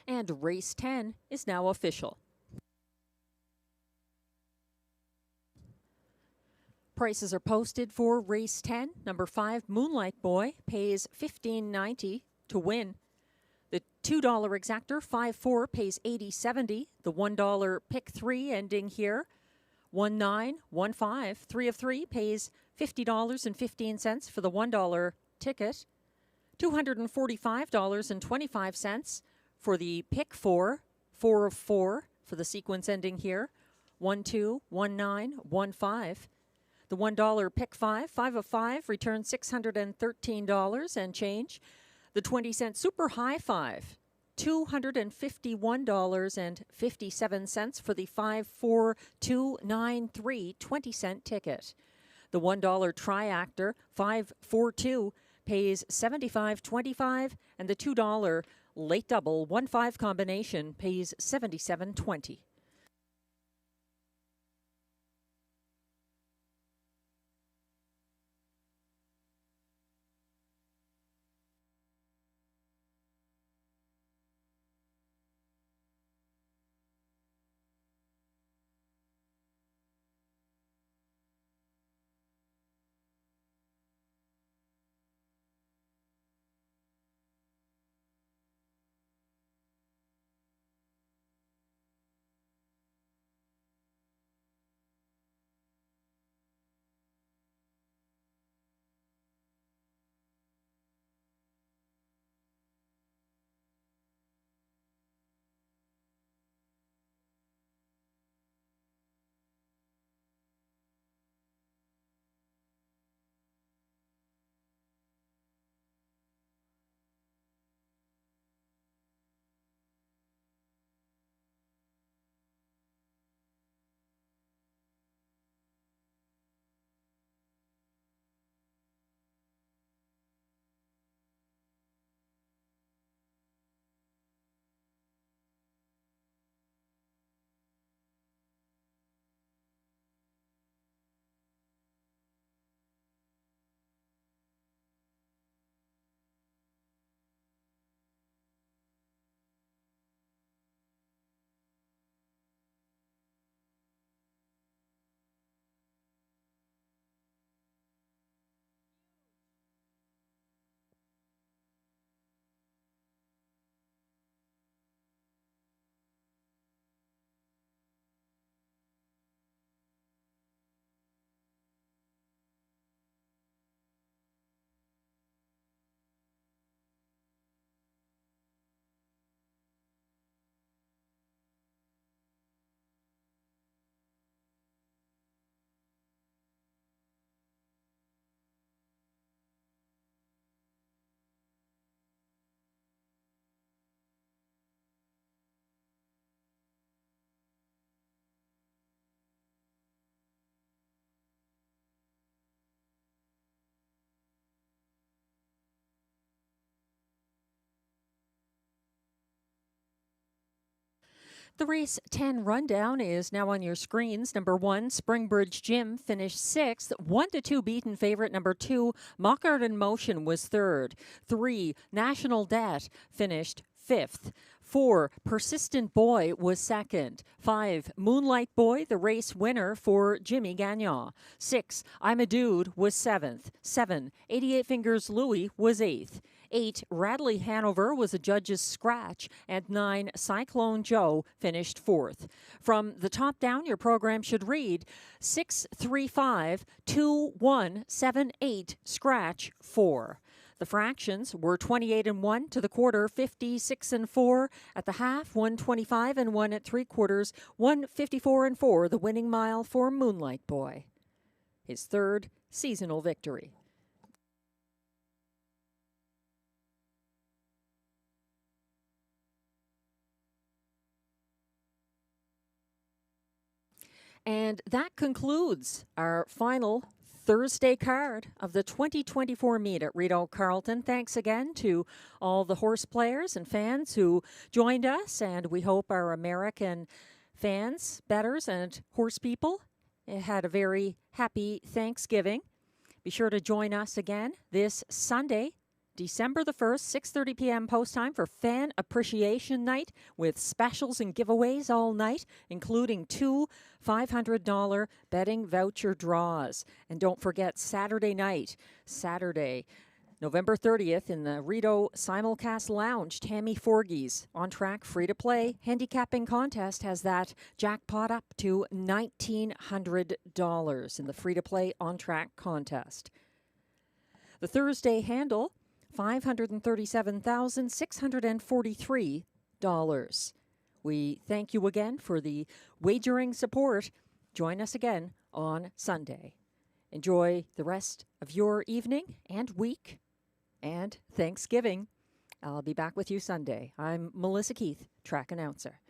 And race 10 is now official. Prices are posted for race 10. Number 5, Moonlight Boy, pays $15.90 to win. The $2 exactor, 5-4, pays $80.70. The $1 pick 3 ending here, 1915, 3 of 3, pays $50.15 for the $1 ticket. $245.25 for the pick 4, 4 of 4 for the sequence ending here, 121915. The $1 pick 5, 5 of 5, returns $613 and change. The 20-cent super high 5, $251.57 for the 54293 20-cent ticket. The $1 triactor 542 pays $75.25, and the $2 late double 1-5 combination pays $77.20. The race 10 rundown is now on your screens. Number 1, Springbridge Gym finished 6th. 1-2 beaten favorite. Number 2, Mockart in Motion was 3rd. 3, National Debt finished 5th. 4, Persistent Boy was 2nd. 5, Moonlight Boy, the race winner for Jimmy Gagnon. 6, I'm a Dude was 7th. 7, 88 Fingers Louie was 8th. 8, Radley Hanover was a judge's scratch, and 9, Cyclone Joe finished 4th. From the top down, your program should read 6-3-5-2-1-7-8 scratch 4. The fractions were 28-1 to the quarter, 56-4 at the half, 125-1 at 3/4, 154-4 the winning mile for Moonlight Boy. His 3rd seasonal victory. And that concludes our final Thursday card of the 2024 meet at Rideau Carleton. Thanks again to all the horse players and fans who joined us, and we hope our American fans, bettors, and horse people had a very happy Thanksgiving. Be sure to join us again this Sunday, December the 1st, 6:30 p.m. post time for Fan Appreciation Night with specials and giveaways all night, including 2 $500 betting voucher draws. And don't forget Saturday night, November 30th in the Rideau Simulcast Lounge, Tammy Forgey's On Track Free to Play handicapping contest has that jackpot up to $1,900 in the Free to Play On Track contest. The Thursday handle, $537,643. We thank you again for the wagering support. Join us again on Sunday. Enjoy the rest of your evening and week and Thanksgiving. I'll be back with you Sunday. I'm Melissa Keith, track announcer.